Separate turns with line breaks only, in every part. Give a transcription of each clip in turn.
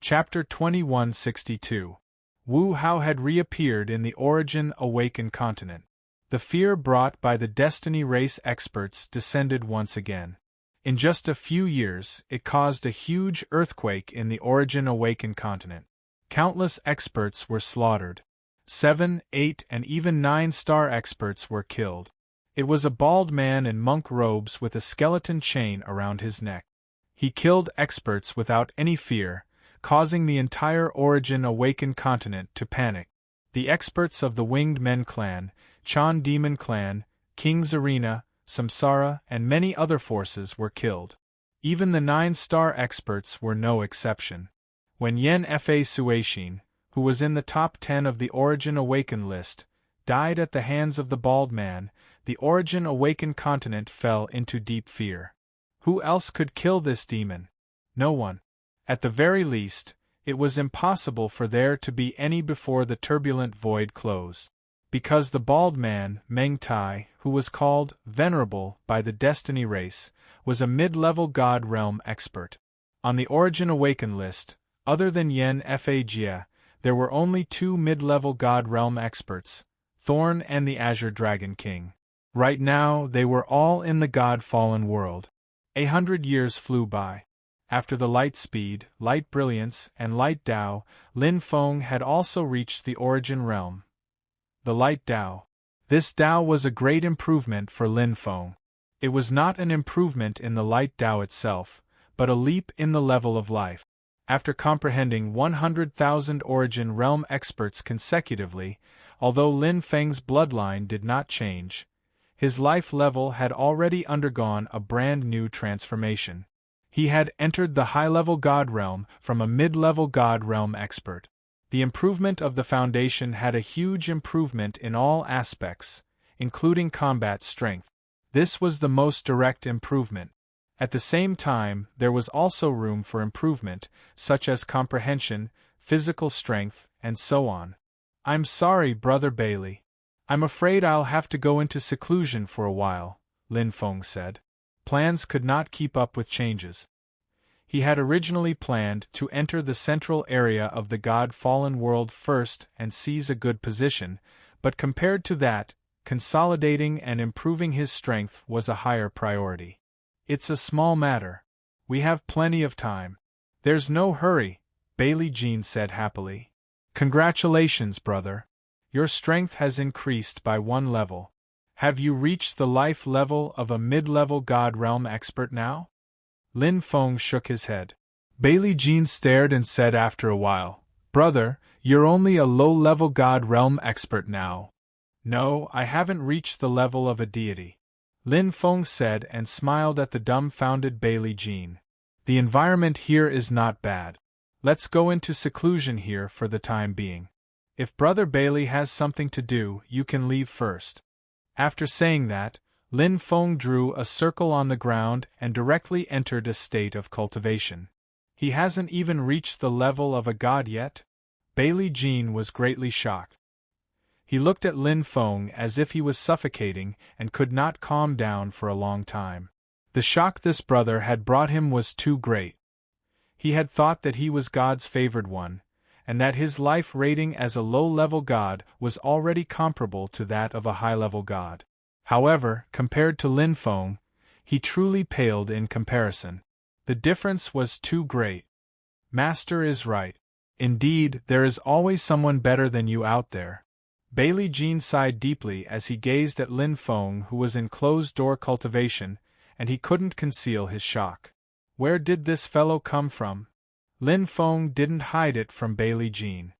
Chapter 2162. Wu Hao had reappeared in the Origin Awakened continent. The fear brought by the Destiny race experts descended once again. In just a few years, it caused a huge earthquake in the Origin Awakened continent. Countless experts were slaughtered. 7, 8, and even 9-star experts were killed. It was a bald man in monk robes with a skeleton chain around his neck. He killed experts without any fear, causing the entire Origin Awakened continent to panic. The experts of the Winged Men clan, Chan Demon clan, King's Arena, Samsara, and many other forces were killed. Even the 9-star experts were no exception. When Yen Fa Suishin, who was in the top 10 of the Origin Awakened list, died at the hands of the bald man, the Origin Awakened continent fell into deep fear. Who else could kill this demon? No one. At the very least, it was impossible for there to be any before the turbulent void closed. Because the bald man, Meng Tai, who was called Venerable by the Destiny race, was a mid-level God Realm expert. On the Origin Awakened list, other than Yen Fa Jia, there were only 2 mid-level God Realm experts, Thorn and the Azure Dragon King. Right now, they were all in the God-fallen world. 100 years flew by. After the light speed, light brilliance, and light Dao, Lin Feng had also reached the Origin realm. The light Dao. This Dao was a great improvement for Lin Feng. It was not an improvement in the light Dao itself, but a leap in the level of life. After comprehending 100,000 Origin realm experts consecutively, although Lin Feng's bloodline did not change, his life level had already undergone a brand new transformation. He had entered the high-level God realm from a mid-level God realm expert. The improvement of the foundation had a huge improvement in all aspects, including combat strength. This was the most direct improvement. At the same time, there was also room for improvement, such as comprehension, physical strength, and so on. "I'm sorry, Brother Bailey. I'm afraid I'll have to go into seclusion for a while," Lin Feng said. Plans could not keep up with changes. He had originally planned to enter the central area of the God-fallen world first and seize a good position, but compared to that, consolidating and improving his strength was a higher priority. "It's a small matter. We have plenty of time. There's no hurry," Bailey Jean said happily. "Congratulations, brother. Your strength has increased by 1 level. Have you reached the life level of a mid-level God Realm expert now?" Lin Feng shook his head. Bailey Jean stared and said after a while, "Brother, you're only a low-level God Realm expert now." "No, I haven't reached the level of a deity," Lin Feng said and smiled at the dumbfounded Bailey Jean. "The environment here is not bad. Let's go into seclusion here for the time being. If Brother Bailey has something to do, you can leave first." After saying that, Lin Feng drew a circle on the ground and directly entered a state of cultivation. "He hasn't even reached the level of a god yet?" Bailey Jean was greatly shocked. He looked at Lin Feng as if he was suffocating and could not calm down for a long time. The shock this brother had brought him was too great. He had thought that he was God's favored one, and that his life rating as a low-level god was already comparable to that of a high-level god. However, compared to Lin Feng, he truly paled in comparison. The difference was too great. Master is right. Indeed, there is always someone better than you out there. Bailey Jean sighed deeply as he gazed at Lin Feng, who was in closed-door cultivation, and he couldn't conceal his shock. Where did this fellow come from? Lin Feng didn't hide it from Bailey Jean.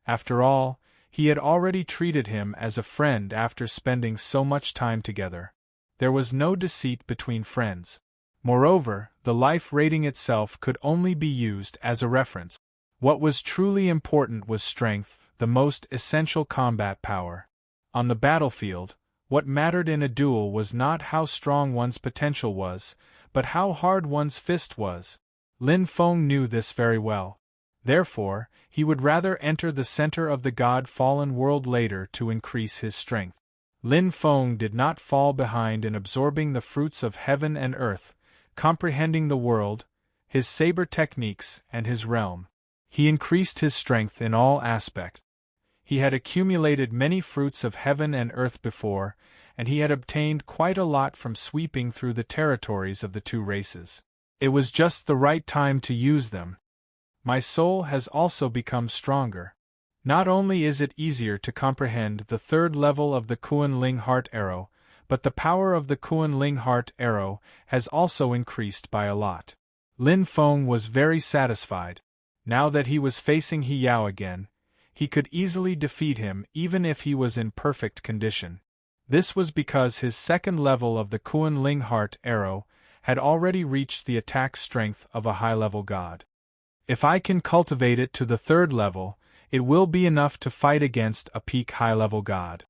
After all, he had already treated him as a friend after spending so much time together. There was no deceit between friends. Moreover, the life rating itself could only be used as a reference. What was truly important was strength, the most essential combat power. On the battlefield, what mattered in a duel was not how strong one's potential was, but how hard one's fist was. Lin Feng knew this very well. Therefore, he would rather enter the center of the God-fallen world later to increase his strength. Lin Feng did not fall behind in absorbing the fruits of heaven and earth, comprehending the world, his saber techniques, and his realm. He increased his strength in all aspects. He had accumulated many fruits of heaven and earth before, and he had obtained quite a lot from sweeping through the territories of the two races. It was just the right time to use them. My soul has also become stronger. Not only is it easier to comprehend the third level of the Kuan Ling heart arrow, but the power of the Kuan Ling heart arrow has also increased by a lot. Lin Feng was very satisfied. Now that he was facing He Yao again, he could easily defeat him even if he was in perfect condition. This was because his second level of the Kuan Ling heart arrow had already reached the attack strength of a high-level god. If I can cultivate it to the third level, it will be enough to fight against a peak high-level god.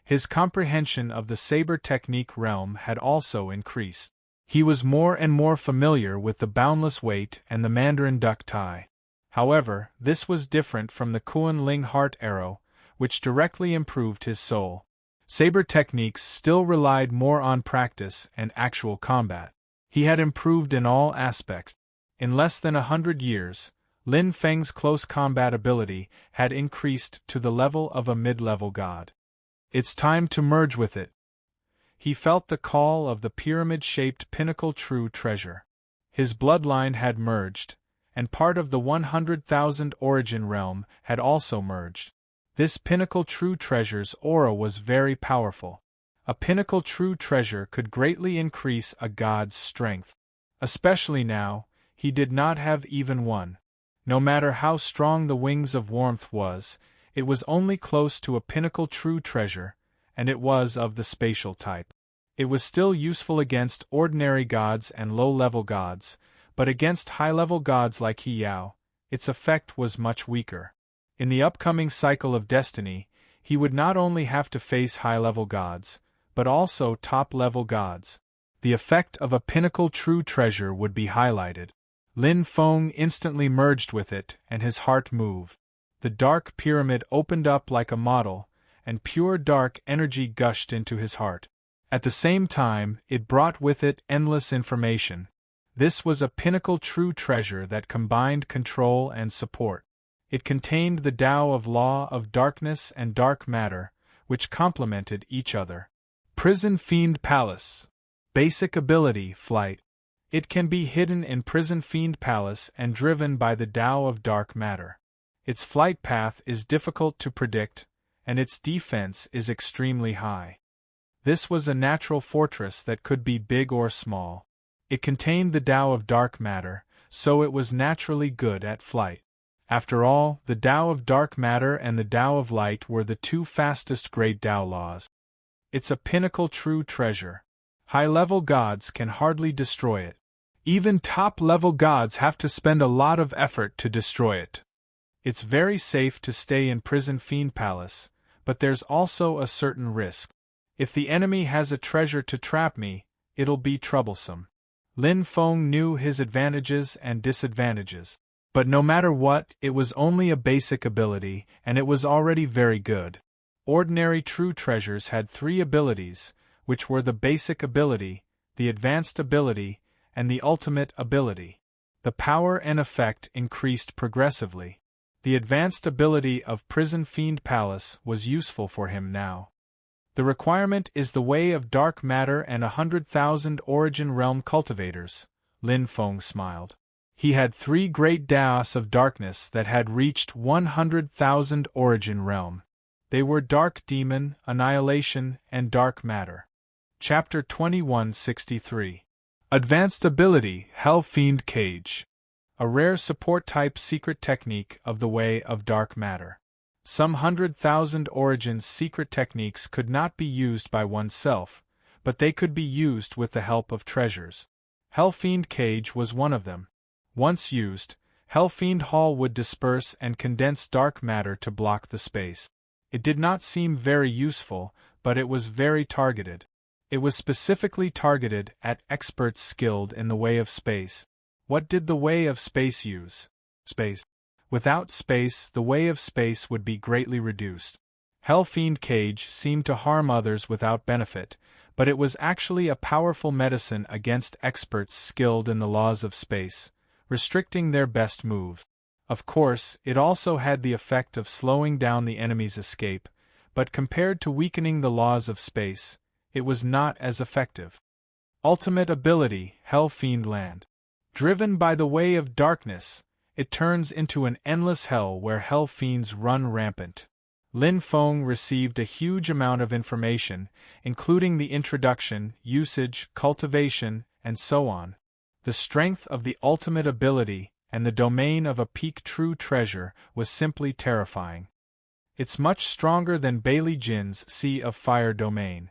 His comprehension of the saber technique realm had also increased. He was more and more familiar with the boundless weight and the Mandarin duck tie. However, this was different from the Kuan Ling heart arrow, which directly improved his soul. Saber techniques still relied more on practice and actual combat. He had improved in all aspects. In less than 100 years, Lin Feng's close combat ability had increased to the level of a mid-level god. It's time to merge with it. He felt the call of the pyramid-shaped pinnacle true treasure. His bloodline had merged, and part of the 100,000 origin realm had also merged. This pinnacle true treasure's aura was very powerful. A pinnacle true treasure could greatly increase a god's strength. Especially now, he did not have even one. No matter how strong the wings of warmth was, it was only close to a pinnacle true treasure, and it was of the spatial type. It was still useful against ordinary gods and low-level gods, but against high-level gods like He Yao, its effect was much weaker. In the upcoming cycle of destiny, he would not only have to face high-level gods, but also top-level gods. The effect of a pinnacle true treasure would be highlighted. Lin Feng instantly merged with it, and his heart moved. The dark pyramid opened up like a model, and pure dark energy gushed into his heart. At the same time, it brought with it endless information. This was a pinnacle true treasure that combined control and support. It contained the Tao of law of darkness and dark matter, which complemented each other. Prison Fiend Palace. Basic ability, flight. It can be hidden in Prison Fiend Palace and driven by the Tao of dark matter. Its flight path is difficult to predict, and its defense is extremely high. This was a natural fortress that could be big or small. It contained the Tao of dark matter, so it was naturally good at flight. After all, the Tao of dark matter and the Tao of light were the two fastest great Tao laws. It's a pinnacle true treasure. High-level gods can hardly destroy it. Even top-level gods have to spend a lot of effort to destroy it. It's very safe to stay in Prison Fiend Palace, but there's also a certain risk. If the enemy has a treasure to trap me, it'll be troublesome. Lin Feng knew his advantages and disadvantages. But no matter what, it was only a basic ability, and it was already very good. Ordinary true treasures had 3 abilities, which were the basic ability, the advanced ability, and the ultimate ability. The power and effect increased progressively. The advanced ability of Prison Fiend Palace was useful for him now. The requirement is the way of dark matter and 100,000 origin realm cultivators. Lin Feng smiled. He had 3 great Daos of darkness that had reached 100,000 origin realm. They were Dark Demon, Annihilation, and Dark Matter. Chapter 2163. Advanced Ability, Hell Fiend Cage. A rare support-type secret technique of the way of dark matter. Some 100,000 origins secret techniques could not be used by oneself, but they could be used with the help of treasures. Hellfiend Cage was one of them. Once used, Hellfiend Hall would disperse and condense dark matter to block the space. It did not seem very useful, but it was very targeted. It was specifically targeted at experts skilled in the way of space. What did the way of space use? Space. Without space, the way of space would be greatly reduced. Hellfiend Cage seemed to harm others without benefit, but it was actually a powerful medicine against experts skilled in the laws of space, restricting their best move. Of course, it also had the effect of slowing down the enemy's escape, but compared to weakening the laws of space, it was not as effective. Ultimate ability, Hell Fiend Land. Driven by the way of darkness, it turns into an endless hell where hell fiends run rampant. Lin Feng received a huge amount of information, including the introduction, usage, cultivation, and so on. The strength of the ultimate ability and the domain of a peak true treasure was simply terrifying. It's much stronger than Bailey Jin's Sea of Fire domain.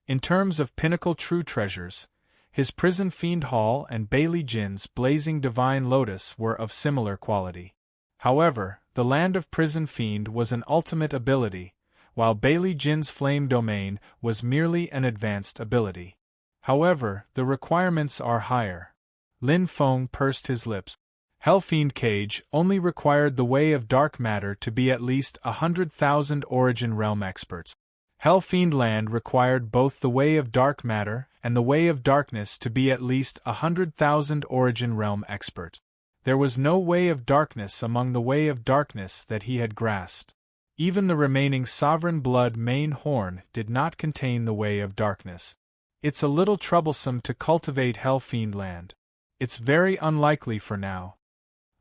In terms of pinnacle true treasures, his Prison Fiend Hall and Bailey Jin's Blazing Divine Lotus were of similar quality. However, the Land of Prison Fiend was an ultimate ability, while Bailey Jin's Flame domain was merely an advanced ability. However, the requirements are higher. Lin Feng pursed his lips. Hellfiend Cage only required the Way of Dark Matter to be at least 100,000 Origin Realm experts. Hellfiend Land required both the Way of Dark Matter and the Way of Darkness to be at least 100,000 Origin Realm experts. There was no Way of Darkness among the Way of Darkness that he had grasped. Even the remaining Sovereign Blood main horn did not contain the Way of Darkness. It's a little troublesome to cultivate Hellfiend Land. It's very unlikely for now.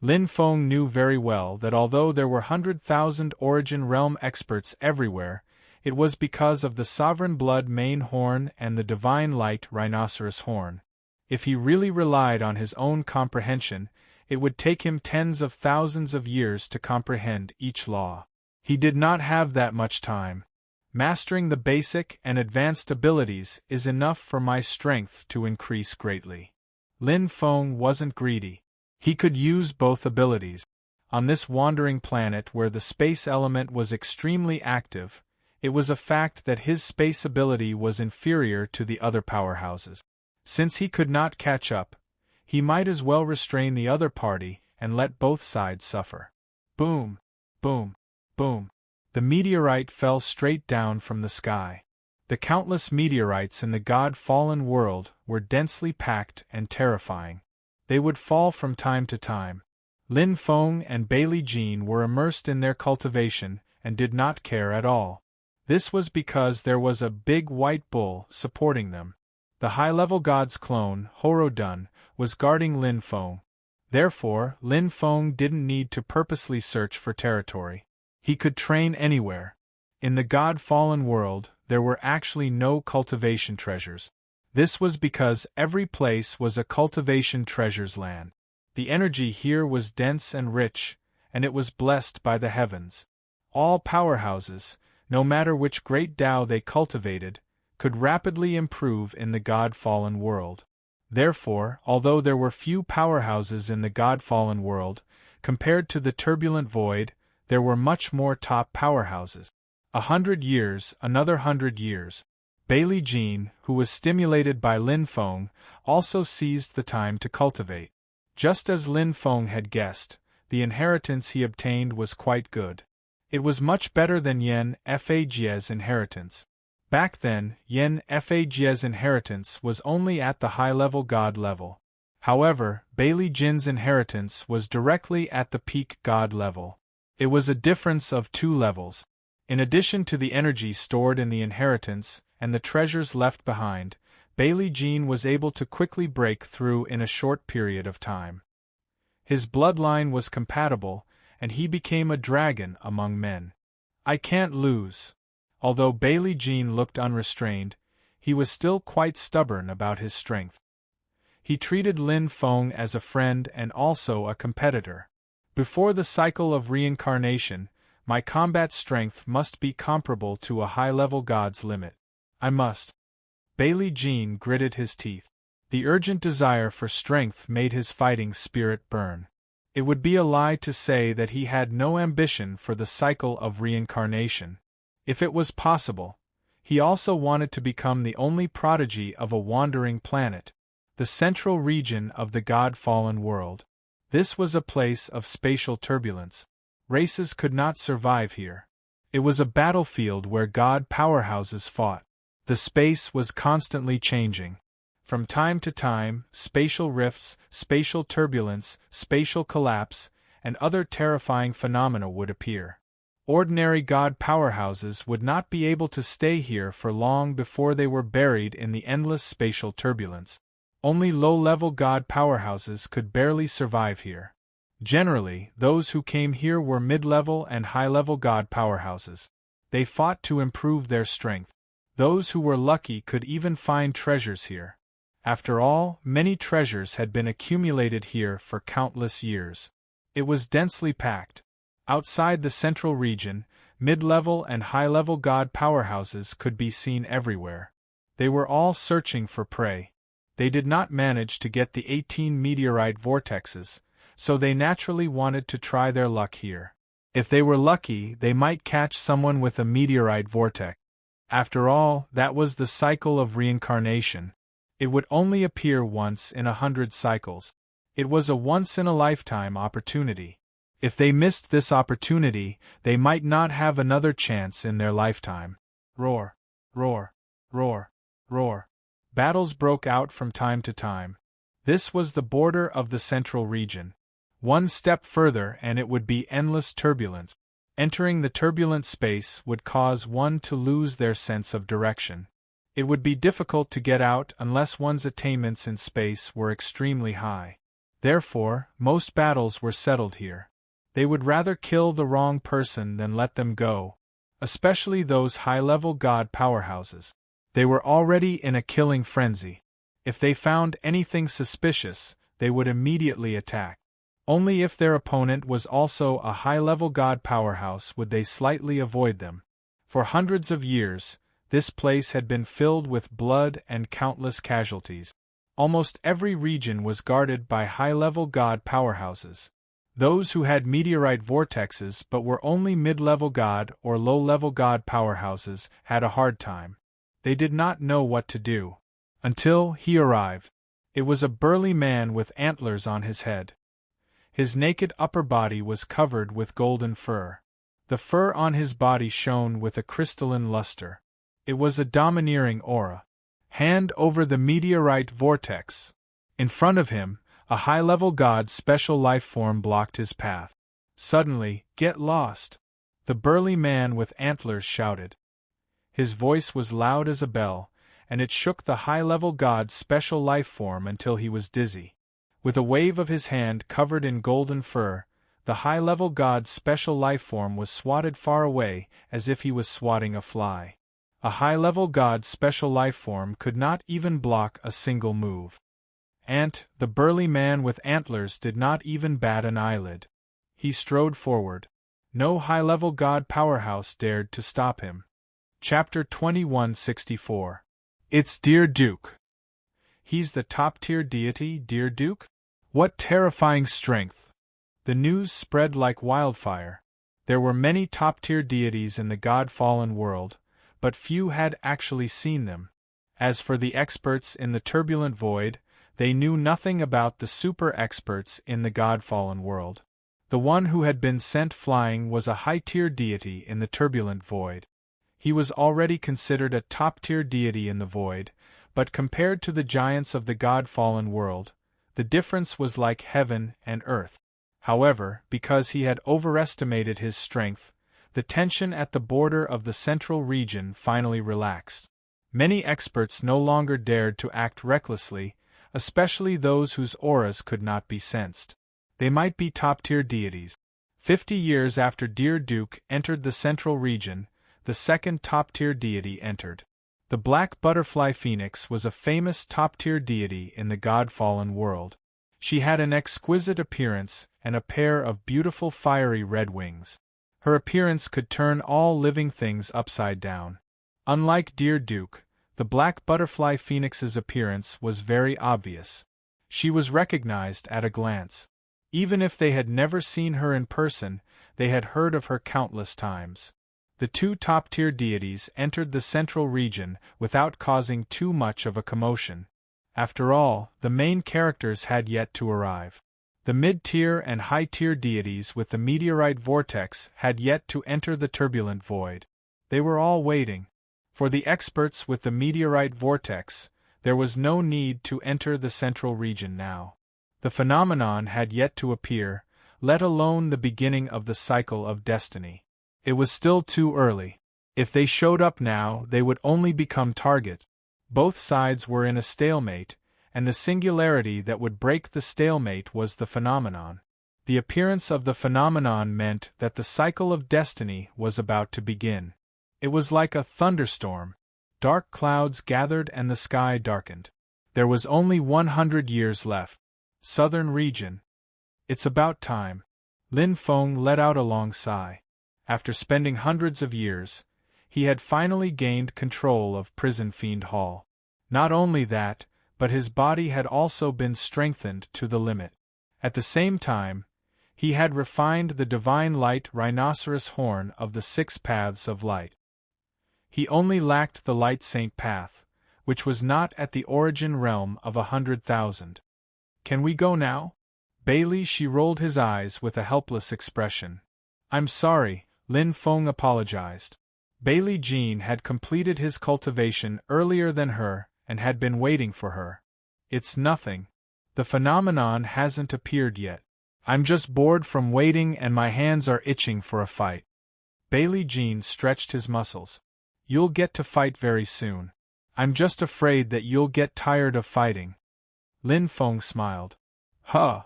Lin Feng knew very well that although there were 100,000 Origin Realm experts everywhere, it was because of the Sovereign Blood main horn and the Divine Light Rhinoceros horn. If he really relied on his own comprehension, it would take him tens of thousands of years to comprehend each law. He did not have that much time. Mastering the basic and advanced abilities is enough for my strength to increase greatly. Lin Feng wasn't greedy. He could use both abilities. On this wandering planet where the space element was extremely active, it was a fact that his space ability was inferior to the other powerhouses. Since he could not catch up, he might as well restrain the other party and let both sides suffer. Boom! Boom! Boom! The meteorite fell straight down from the sky. The countless meteorites in the God-fallen world were densely packed and terrifying. They would fall from time to time. Lin Feng and Bailey Jean were immersed in their cultivation and did not care at all. This was because there was a big white bull supporting them. The high-level god's clone, Horodun, was guarding Lin Feng. Therefore, Lin Feng didn't need to purposely search for territory. He could train anywhere. In the God-fallen world, there were actually no cultivation treasures. This was because every place was a cultivation treasures land. The energy here was dense and rich, and it was blessed by the heavens. All powerhouses, no matter which great Tao they cultivated, could rapidly improve in the God-fallen world. Therefore, although there were few powerhouses in the God-fallen world, compared to the turbulent void, there were much more top powerhouses. 100 years, another 100 years. Bailey Jean, who was stimulated by Lin Feng, also seized the time to cultivate. Just as Lin Feng had guessed, the inheritance he obtained was quite good. It was much better than Yen Fag's inheritance. Back then, Yen Fag's inheritance was only at the high-level god level. However, Bailey Jin's inheritance was directly at the peak god level. It was a difference of 2 levels. In addition to the energy stored in the inheritance and the treasures left behind, Bailey Jean was able to quickly break through in a short period of time. His bloodline was compatible, and he became a dragon among men. I can't lose. Although Bailey Jean looked unrestrained, he was still quite stubborn about his strength. He treated Lin Feng as a friend and also a competitor. Before the cycle of reincarnation, my combat strength must be comparable to a high-level god's limit. I must. Bailey Jean gritted his teeth. The urgent desire for strength made his fighting spirit burn. It would be a lie to say that he had no ambition for the cycle of reincarnation. If it was possible, he also wanted to become the only prodigy of a wandering planet, the central region of the God-fallen world. This was a place of spatial turbulence. Races could not survive here. It was a battlefield where god powerhouses fought. The space was constantly changing. From time to time, spatial rifts, spatial turbulence, spatial collapse, and other terrifying phenomena would appear. Ordinary God powerhouses would not be able to stay here for long before they were buried in the endless spatial turbulence. Only low-level God powerhouses could barely survive here. Generally, those who came here were mid-level and high-level God powerhouses. They fought to improve their strength. Those who were lucky could even find treasures here. After all, many treasures had been accumulated here for countless years. It was densely packed. Outside the central region, mid-level and high-level God powerhouses could be seen everywhere. They were all searching for prey. They did not manage to get the 18 meteorite vortexes, so they naturally wanted to try their luck here. If they were lucky, they might catch someone with a meteorite vortex. After all, that was the cycle of reincarnation. It would only appear once in 100 cycles. It was a once-in-a-lifetime opportunity. If they missed this opportunity, they might not have another chance in their lifetime. Roar, roar, roar, roar. Battles broke out from time to time. This was the border of the central region. One step further and it would be endless turbulence. Entering the turbulent space would cause one to lose their sense of direction. It would be difficult to get out unless one's attainments in space were extremely high. Therefore, most battles were settled here. They would rather kill the wrong person than let them go, especially those high-level God powerhouses. They were already in a killing frenzy. If they found anything suspicious, they would immediately attack. Only if their opponent was also a high-level God powerhouse would they slightly avoid them. For hundreds of years, this place had been filled with blood and countless casualties. Almost every region was guarded by high-level God powerhouses. Those who had meteorite vortexes but were only mid-level God or low-level God powerhouses had a hard time. They did not know what to do. Until he arrived. It was a burly man with antlers on his head. His naked upper body was covered with golden fur. The fur on his body shone with a crystalline luster. It was a domineering aura. Hand over the meteorite vortex. In front of him, a high-level God special life form blocked his path. Suddenly, "Get lost!" the burly man with antlers shouted. His voice was loud as a bell, and it shook the high-level God's special life form until he was dizzy. With a wave of his hand covered in golden fur, the high-level God's special life form was swatted far away as if he was swatting a fly. A high-level God's special life form could not even block a single move. The burly man with antlers did not even bat an eyelid. He strode forward. No high-level God powerhouse dared to stop him. Chapter 2164. It's Dear Duke. He's the top-tier deity, Dear Duke? What terrifying strength! The news spread like wildfire. There were many top-tier deities in the God-fallen world, but few had actually seen them. As for the experts in the turbulent void, they knew nothing about the super-experts in the God-fallen world. The one who had been sent flying was a high-tier deity in the turbulent void. He was already considered a top-tier deity in the void, but compared to the giants of the God-fallen world, the difference was like heaven and earth. However, because he had overestimated his strength, the tension at the border of the central region finally relaxed. Many experts no longer dared to act recklessly, especially those whose auras could not be sensed. They might be top-tier deities. 50 years after Dear Duke entered the central region, the second top-tier deity entered. The black butterfly phoenix was a famous top-tier deity in the God-fallen world. She had an exquisite appearance and a pair of beautiful fiery red wings. Her appearance could turn all living things upside down. Unlike Dear Duke, the black butterfly phoenix's appearance was very obvious. She was recognized at a glance. Even if they had never seen her in person, they had heard of her countless times. The two top-tier deities entered the central region without causing too much of a commotion. After all, the main characters had yet to arrive. The mid-tier and high-tier deities with the meteorite vortex had yet to enter the turbulent void. They were all waiting. For the experts with the meteorite vortex, there was no need to enter the central region now. The phenomenon had yet to appear, let alone the beginning of the cycle of destiny. It was still too early. If they showed up now, they would only become targets. Both sides were in a stalemate, and the singularity that would break the stalemate was the phenomenon. The appearance of the phenomenon meant that the cycle of destiny was about to begin. It was like a thunderstorm. Dark clouds gathered and the sky darkened. There was only 100 years left. Southern region. It's about time. Lin Feng let out a long sigh. After spending hundreds of years, he had finally gained control of Prison Fiend Hall. Not only that, but his body had also been strengthened to the limit. At the same time, he had refined the divine light rhinoceros horn of the 6 paths of light. He only lacked the light saint path, which was not at the origin realm of 100,000. Can we go now? Bailey, she rolled his eyes with a helpless expression. I'm sorry, Lin Feng apologized. Bailey Jean had completed his cultivation earlier than her and had been waiting for her. It's nothing. The phenomenon hasn't appeared yet. I'm just bored from waiting and my hands are itching for a fight. Bailey Jean stretched his muscles. You'll get to fight very soon. I'm just afraid that you'll get tired of fighting. Lin Feng smiled. Huh.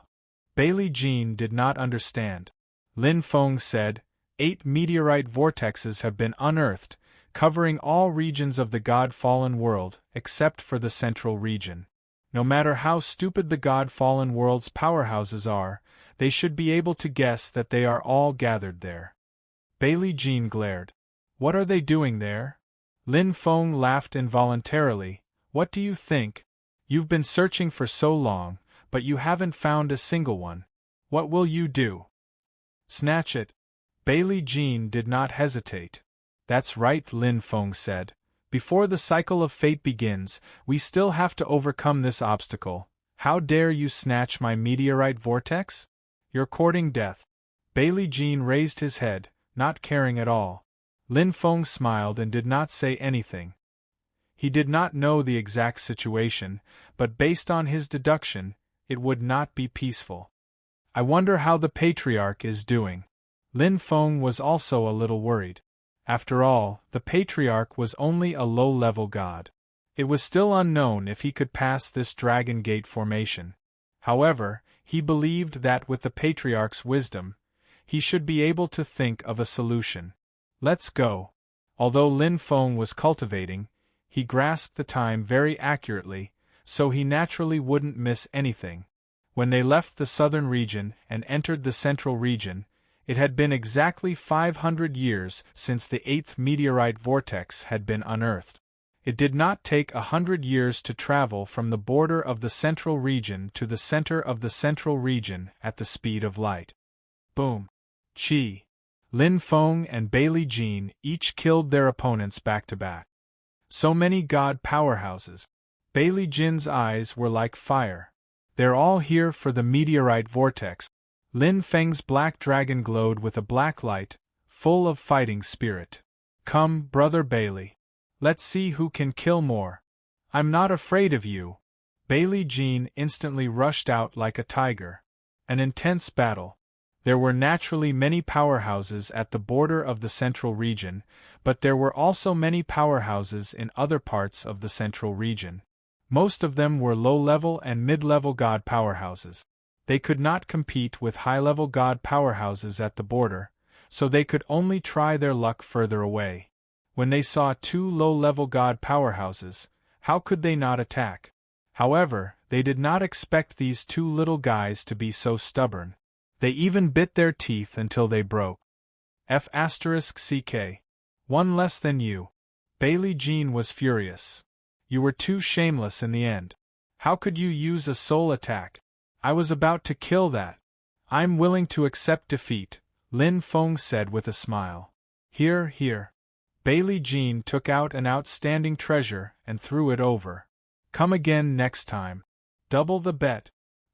Bailey Jean did not understand. Lin Feng said, 8 meteorite vortexes have been unearthed, covering all regions of the God-fallen world, except for the central region. No matter how stupid the God-fallen world's powerhouses are, they should be able to guess that they are all gathered there. Bailey Jean glared. What are they doing there? Lin Feng laughed involuntarily. What do you think? You've been searching for so long, but you haven't found a single one. What will you do? Snatch it. Bailey Jean did not hesitate. That's right, Lin Feng said. Before the cycle of fate begins, we still have to overcome this obstacle. How dare you snatch my meteorite vortex? You're courting death. Bailey Jean raised his head, not caring at all. Lin Feng smiled and did not say anything. He did not know the exact situation, but based on his deduction, it would not be peaceful. I wonder how the Patriarch is doing. Lin Feng was also a little worried. After all, the Patriarch was only a low-level god. It was still unknown if he could pass this Dragon Gate formation. However, he believed that with the Patriarch's wisdom, he should be able to think of a solution. Let's go. Although Lin Feng was cultivating, he grasped the time very accurately, so he naturally wouldn't miss anything. When they left the southern region and entered the central region, it had been exactly 500 years since the 8th meteorite vortex had been unearthed. It did not take 100 years to travel from the border of the central region to the center of the central region at the speed of light. Boom. Chi. Lin Feng and Bailey Jean each killed their opponents back-to-back. So many god powerhouses. Bailey Jin's eyes were like fire. They're all here for the meteorite vortex. Lin Feng's black dragon glowed with a black light, full of fighting spirit. Come, Brother Bailey. Let's see who can kill more. I'm not afraid of you. Bailey Jean instantly rushed out like a tiger. An intense battle. There were naturally many powerhouses at the border of the central region, but there were also many powerhouses in other parts of the central region. Most of them were low-level and mid-level god powerhouses. They could not compete with high-level god powerhouses at the border, so they could only try their luck further away. When they saw 2 low-level god powerhouses, how could they not attack? However, they did not expect these 2 little guys to be so stubborn. They even bit their teeth until they broke. F***CK. 1 less than you. Bailey Jean was furious. You were too shameless in the end. How could you use a soul attack? I was about to kill that. I'm willing to accept defeat, Lin Feng said with a smile. Here, here. Bailey Jean took out an outstanding treasure and threw it over. Come again next time. Double the bet.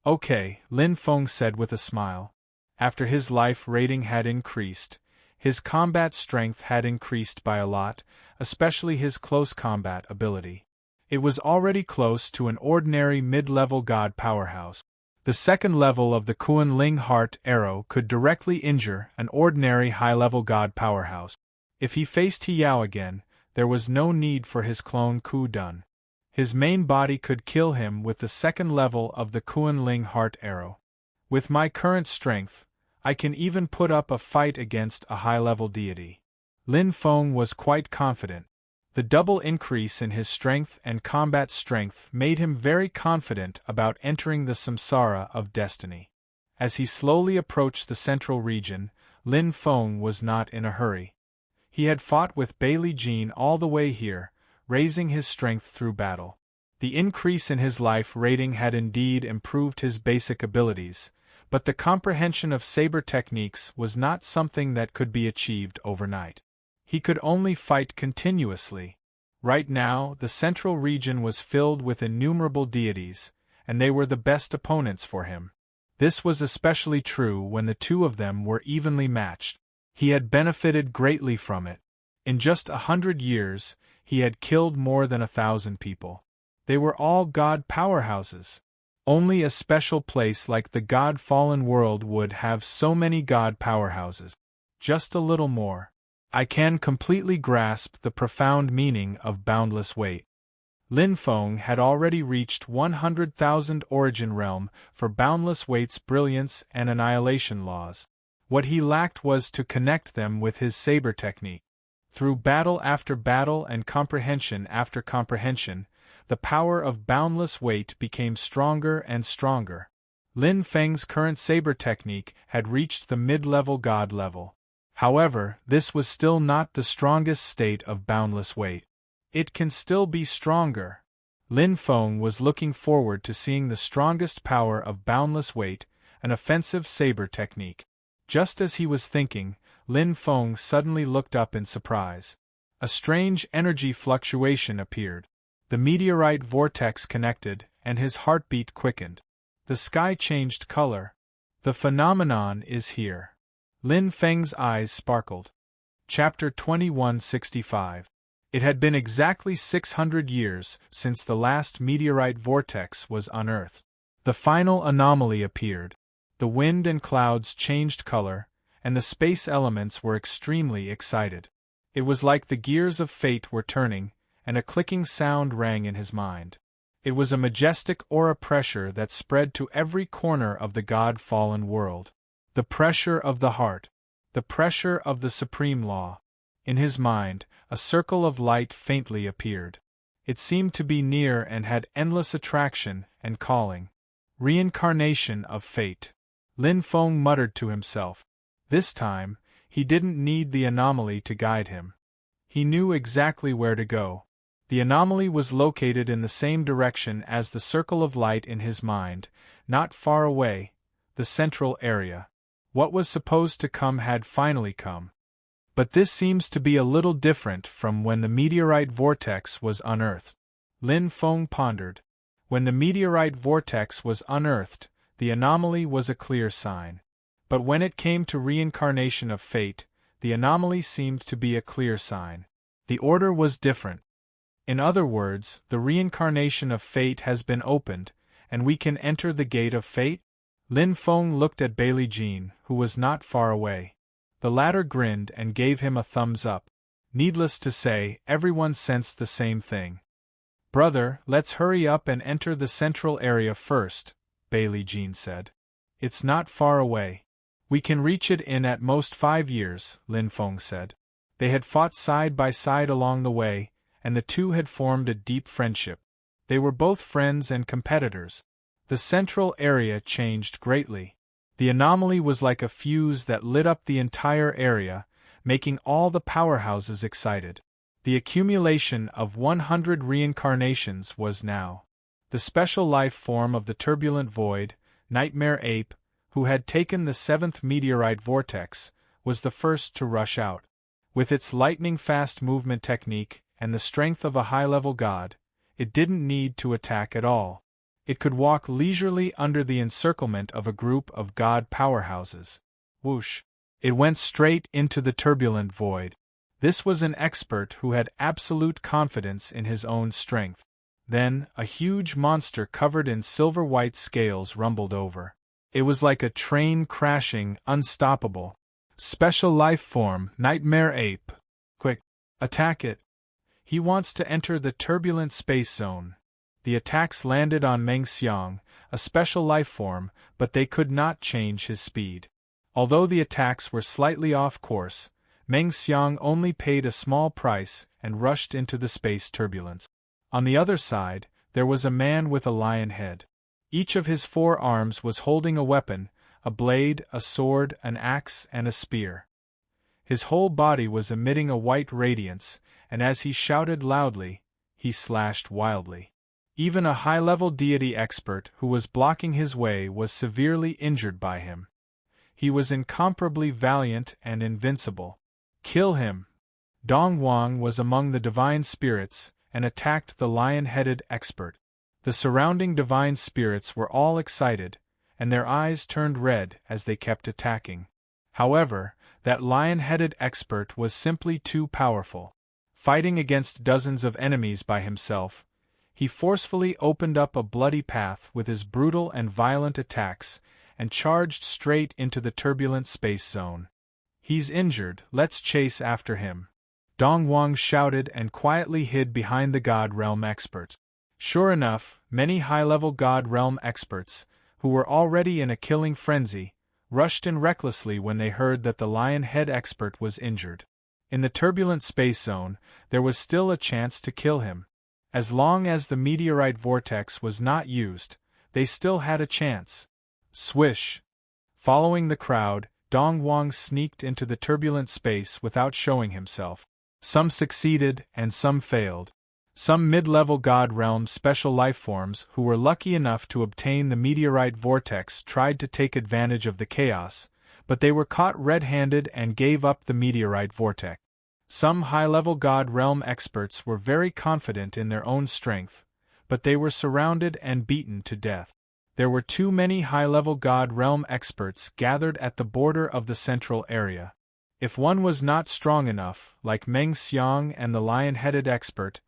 Okay, Lin Feng said with a smile. After his life rating had increased, his combat strength had increased by a lot, especially his close combat ability. It was already close to an ordinary mid-level god powerhouse. The second level of the Kuan-Ling Heart Arrow could directly injure an ordinary high-level god powerhouse. If he faced He Yao again, there was no need for his clone Ku Dun. His main body could kill him with the second level of the Kuan-Ling Heart Arrow. With my current strength, I can even put up a fight against a high-level deity. Lin Feng was quite confident. The double increase in his strength and combat strength made him very confident about entering the samsara of destiny. As he slowly approached the central region, Lin Feng was not in a hurry. He had fought with Bailey Jean all the way here, raising his strength through battle. The increase in his life rating had indeed improved his basic abilities, but the comprehension of saber techniques was not something that could be achieved overnight. He could only fight continuously. Right now, the central region was filled with innumerable deities, and they were the best opponents for him. This was especially true when the two of them were evenly matched. He had benefited greatly from it. In just 100 years, he had killed more than 1,000 people. They were all god powerhouses. Only a special place like the God-fallen world would have so many god powerhouses. Just a little more. I can completely grasp the profound meaning of boundless weight. Lin Feng had already reached 100,000 origin realm for boundless weight's brilliance and annihilation laws. What he lacked was to connect them with his saber technique. Through battle after battle and comprehension after comprehension, the power of boundless weight became stronger and stronger. Lin Feng's current saber technique had reached the mid-level god level. However, this was still not the strongest state of boundless weight. It can still be stronger. Lin Feng was looking forward to seeing the strongest power of boundless weight, an offensive saber technique. Just as he was thinking, Lin Feng suddenly looked up in surprise. A strange energy fluctuation appeared. The meteorite vortex connected, and his heartbeat quickened. The sky changed color. The phenomenon is here. Lin Feng's eyes sparkled. Chapter 2165. It had been exactly 600 years since the last meteorite vortex was unearthed. The final anomaly appeared. The wind and clouds changed color, and the space elements were extremely excited. It was like the gears of fate were turning, and a clicking sound rang in his mind. It was a majestic aura pressure that spread to every corner of the god-fallen world. The pressure of the heart. The pressure of the supreme law. In his mind, a circle of light faintly appeared. It seemed to be near and had endless attraction and calling. Reincarnation of fate. Lin Feng muttered to himself. This time, he didn't need the anomaly to guide him. He knew exactly where to go. The anomaly was located in the same direction as the circle of light in his mind, not far away, the central area. What was supposed to come had finally come. But this seems to be a little different from when the meteorite vortex was unearthed. Lin Feng pondered. When the meteorite vortex was unearthed, the anomaly was a clear sign. But when it came to reincarnation of fate, the anomaly seemed to be a clear sign. The order was different. In other words, the reincarnation of fate has been opened, and we can enter the gate of fate? Lin Feng looked at Bailey Jean, who was not far away. The latter grinned and gave him a thumbs up. Needless to say, everyone sensed the same thing. "Brother, let's hurry up and enter the central area first," Bailey Jean said. "It's not far away. We can reach it in at most 5 years," Lin Feng said. They had fought side by side along the way, and the two had formed a deep friendship. They were both friends and competitors. The central area changed greatly. The anomaly was like a fuse that lit up the entire area, making all the powerhouses excited. The accumulation of 100 reincarnations was now. The special life form of the turbulent void, Nightmare Ape, who had taken the 7th meteorite vortex, was the first to rush out. With its lightning-fast movement technique and the strength of a high-level god, it didn't need to attack at all. It could walk leisurely under the encirclement of a group of god powerhouses. Whoosh! It went straight into the turbulent void. This was an expert who had absolute confidence in his own strength. Then, a huge monster covered in silver-white scales rumbled over. It was like a train crashing, unstoppable. Special life form, nightmare ape. Quick, attack it. He wants to enter the turbulent space zone. The attacks landed on Meng Xiang, a special life form, but they could not change his speed. Although the attacks were slightly off course, Meng Xiang only paid a small price and rushed into the space turbulence. On the other side, there was a man with a lion head. Each of his 4 arms was holding a weapon, a blade, a sword, an axe, and a spear. His whole body was emitting a white radiance, and as he shouted loudly, he slashed wildly. Even a high-level deity expert who was blocking his way was severely injured by him. He was incomparably valiant and invincible. Kill him! Dong Wang was among the divine spirits and attacked the lion-headed expert. The surrounding divine spirits were all excited, and their eyes turned red as they kept attacking. However, that lion-headed expert was simply too powerful. Fighting against dozens of enemies by himself, he forcefully opened up a bloody path with his brutal and violent attacks and charged straight into the turbulent space zone. He's injured, let's chase after him. Dong Wang shouted and quietly hid behind the God Realm experts. Sure enough, many high-level God Realm experts, who were already in a killing frenzy, rushed in recklessly when they heard that the lion head expert was injured. In the turbulent space zone, there was still a chance to kill him. As long as the meteorite vortex was not used, they still had a chance. Swish! Following the crowd, Dong Wang sneaked into the turbulent space without showing himself. Some succeeded and some failed. Some mid-level God Realm special life forms who were lucky enough to obtain the meteorite vortex tried to take advantage of the chaos, but they were caught red-handed and gave up the meteorite vortex. Some high-level God Realm experts were very confident in their own strength, but they were surrounded and beaten to death. There were too many high-level God Realm experts gathered at the border of the central area. If one was not strong enough, like Meng Xiang and the lion-headed expert,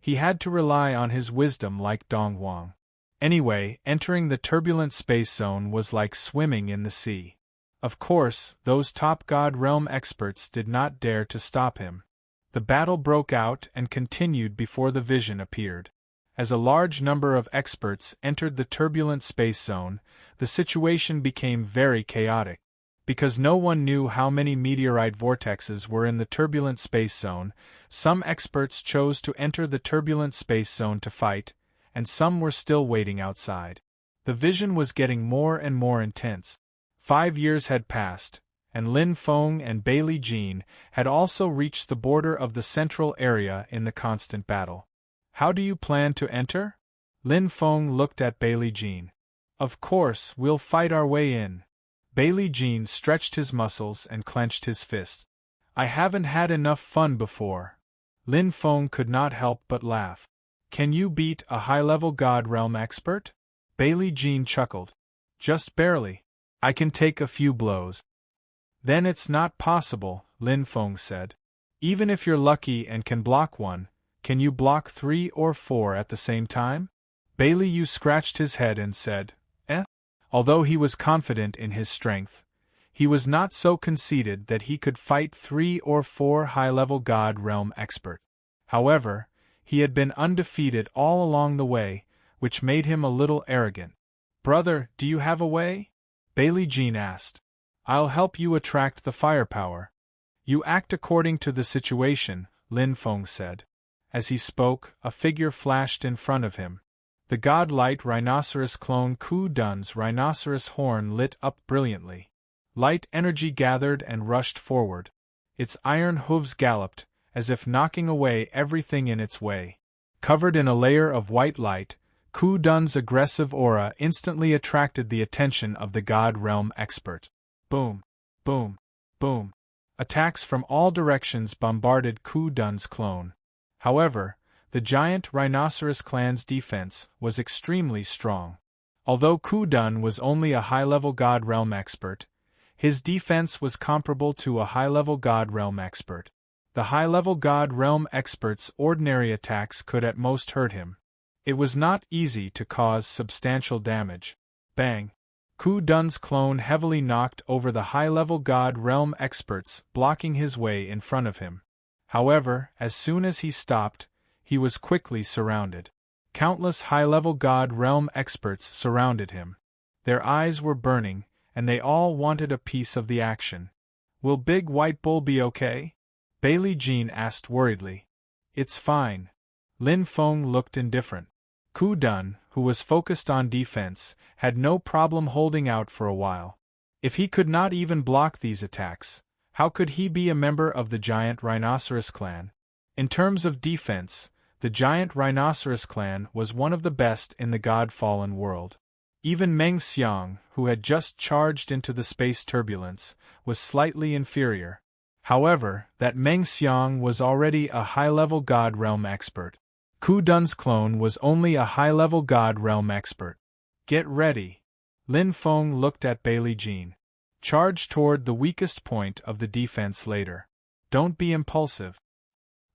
he had to rely on his wisdom like Dong Wang. Anyway, entering the turbulent space zone was like swimming in the sea. Of course, those top God Realm experts did not dare to stop him. The battle broke out and continued before the vision appeared. As a large number of experts entered the turbulent space zone, the situation became very chaotic. Because no one knew how many meteorite vortexes were in the turbulent space zone, some experts chose to enter the turbulent space zone to fight, and some were still waiting outside. The vision was getting more and more intense. 5 years had passed, and Lin Feng and Bailey Jean had also reached the border of the central area in the constant battle. How do you plan to enter? Lin Feng looked at Bailey Jean. Of course, we'll fight our way in. Bailey Jean stretched his muscles and clenched his fists. I haven't had enough fun before. Lin Feng could not help but laugh. Can you beat a high-level God Realm expert? Bailey Jean chuckled. Just barely. I can take a few blows. Then it's not possible, Lin Feng said. Even if you're lucky and can block one, can you block 3 or 4 at the same time? Bailey Yu scratched his head and said, Although he was confident in his strength, he was not so conceited that he could fight 3 or 4 high-level God Realm experts. However, he had been undefeated all along the way, which made him a little arrogant. Brother, do you have a way? Bailey Jean asked. I'll help you attract the firepower. You act according to the situation, Lin Feng said. As he spoke, a figure flashed in front of him. The godlike rhinoceros clone Ku Dun's rhinoceros horn lit up brilliantly. Light energy gathered and rushed forward. Its iron hooves galloped, as if knocking away everything in its way. Covered in a layer of white light, Ku Dun's aggressive aura instantly attracted the attention of the God Realm expert. Boom, boom, boom. Attacks from all directions bombarded Ku Dun's clone. However, the giant rhinoceros clan's defense was extremely strong. Although Ku Dun was only a high-level God Realm expert, his defense was comparable to a high-level God Realm expert. The high-level God Realm expert's ordinary attacks could at most hurt him. It was not easy to cause substantial damage. Bang! Ku Dun's clone heavily knocked over the high-level God Realm experts blocking his way in front of him. However, as soon as he stopped, he was quickly surrounded. Countless high-level God Realm experts surrounded him. Their eyes were burning, and they all wanted a piece of the action. "Will Big White Bull be okay?" Bailey Jean asked worriedly. "It's fine." Lin Feng looked indifferent. Ku Dun, who was focused on defense, had no problem holding out for a while. If he could not even block these attacks, how could he be a member of the Giant Rhinoceros clan? In terms of defense, the Giant Rhinoceros clan was one of the best in the God-fallen world. Even Meng Xiang, who had just charged into the space turbulence, was slightly inferior. However, that Meng Xiang was already a high-level God Realm expert. Ku Dun's clone was only a high-level God Realm expert. "Get ready." Lin Feng looked at Bailey Jean. "Charge toward the weakest point of the defense later. Don't be impulsive."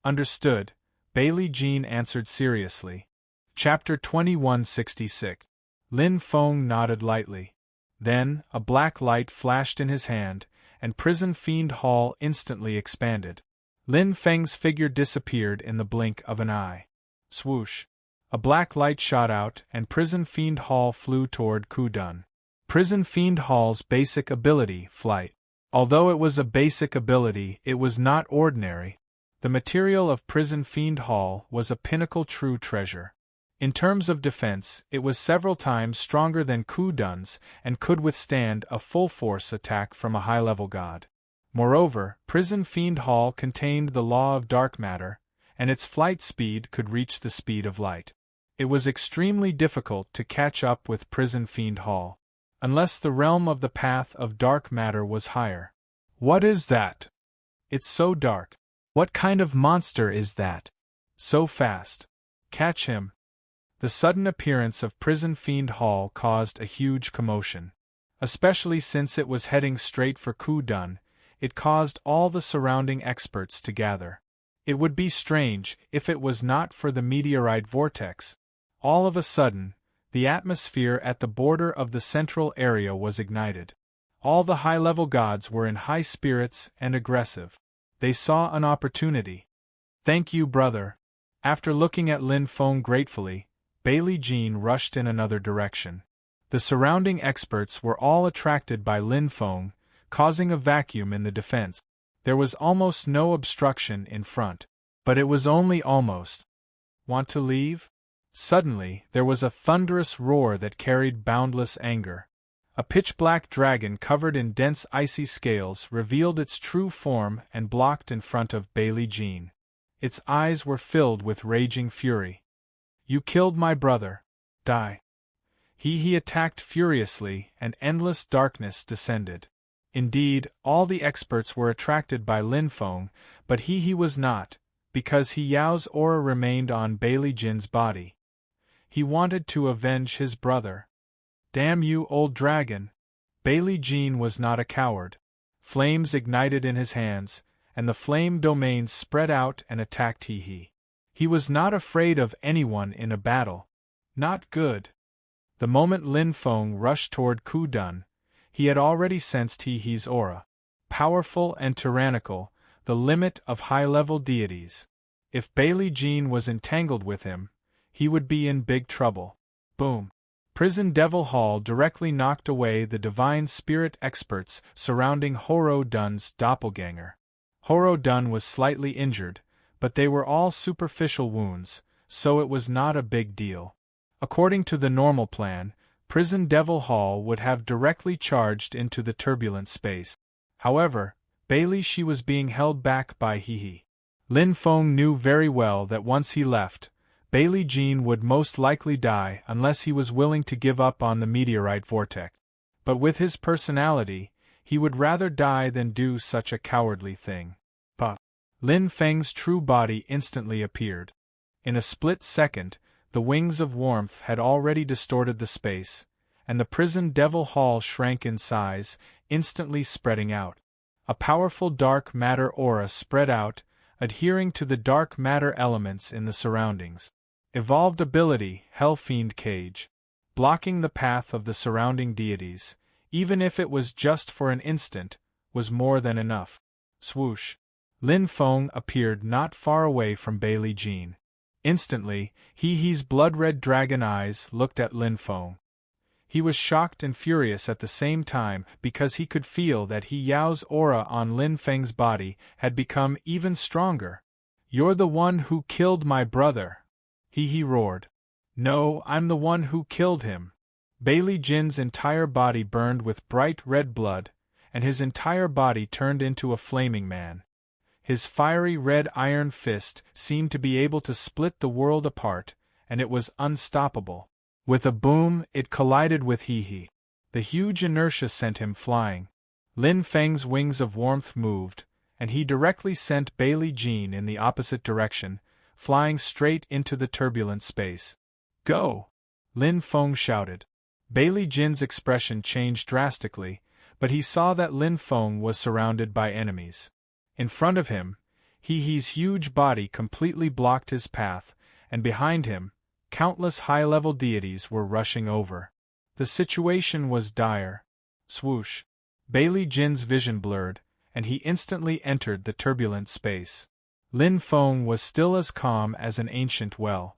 "Understood," Bailey Jean answered seriously. Chapter 2166. Lin Feng nodded lightly. Then, a black light flashed in his hand, and Prison Fiend Hall instantly expanded. Lin Feng's figure disappeared in the blink of an eye. Swoosh! A black light shot out, and Prison Fiend Hall flew toward Ku Dun. Prison Fiend Hall's basic ability, flight. Although it was a basic ability, it was not ordinary. The material of Prison Fiend Hall was a pinnacle true treasure. In terms of defense, it was several times stronger than Ku Dun's and could withstand a full-force attack from a high-level god. Moreover, Prison Fiend Hall contained the law of dark matter, and its flight speed could reach the speed of light. It was extremely difficult to catch up with Prison Fiend Hall, unless the realm of the path of dark matter was higher. "What is that? It's so dark. What kind of monster is that? So fast. Catch him." The sudden appearance of Prison Fiend Hall caused a huge commotion. Especially since it was heading straight for Ku Dun, it caused all the surrounding experts to gather. It would be strange if it was not for the meteorite vortex. All of a sudden, the atmosphere at the border of the central area was ignited. All the high-level gods were in high spirits and aggressive. They saw an opportunity. "Thank you, brother." After looking at Lin Feng gratefully, Bailey Jean rushed in another direction. The surrounding experts were all attracted by Lin Feng, causing a vacuum in the defense. There was almost no obstruction in front. But it was only almost. "Want to leave?" Suddenly, there was a thunderous roar that carried boundless anger. A pitch-black dragon covered in dense icy scales revealed its true form and blocked in front of Bailey Jean. Its eyes were filled with raging fury. "You killed my brother. Die." He attacked furiously, and endless darkness descended. Indeed, all the experts were attracted by Lin Feng, but he was not, because Yao's aura remained on Bailey Jin's body. He wanted to avenge his brother. "Damn you, old dragon!" Bailey Jean was not a coward. Flames ignited in his hands, and the flame domains spread out and attacked He. He was not afraid of anyone in a battle. Not good. The moment Lin Feng rushed toward Ku Dun, he had already sensed He's aura. Powerful and tyrannical, the limit of high-level deities. If Bailey Jean was entangled with him, he would be in big trouble. Boom! Prison Devil Hall directly knocked away the divine spirit experts surrounding Horo Dun's doppelganger. Horo Dun was slightly injured, but they were all superficial wounds, so it was not a big deal. According to the normal plan, Prison Devil Hall would have directly charged into the turbulent space. However, she was being held back by He. Lin Feng knew very well that once he left, Bailey Jean would most likely die unless he was willing to give up on the meteorite vortex. But with his personality, he would rather die than do such a cowardly thing. But Lin Feng's true body instantly appeared. In a split second, the wings of warmth had already distorted the space, and the Prison Devil Hall shrank in size, instantly spreading out. A powerful dark matter aura spread out, adhering to the dark matter elements in the surroundings. Evolved ability, Hellfiend Cage. Blocking the path of the surrounding deities, even if it was just for an instant, was more than enough. Swoosh. Lin Feng appeared not far away from Bailey Jean. Instantly, He's blood-red dragon eyes looked at Lin Feng. He was shocked and furious at the same time because he could feel that He Yao's aura on Lin Feng's body had become even stronger. "You're the one who killed my brother!" He roared. "No, I'm the one who killed him." Bailey Jin's entire body burned with bright red blood, and his entire body turned into a flaming man. His fiery red iron fist seemed to be able to split the world apart, and it was unstoppable. With a boom, it collided with He. The huge inertia sent him flying. Lin Feng's wings of warmth moved, and he directly sent Bailey Jean in the opposite direction, flying straight into the turbulent space. "Go!" Lin Feng shouted. Bailey Jin's expression changed drastically, but he saw that Lin Feng was surrounded by enemies. In front of him, He's huge body completely blocked his path, and behind him, countless high-level deities were rushing over. The situation was dire. Swoosh. Bailey Jin's vision blurred, and he instantly entered the turbulent space. Lin Feng was still as calm as an ancient well.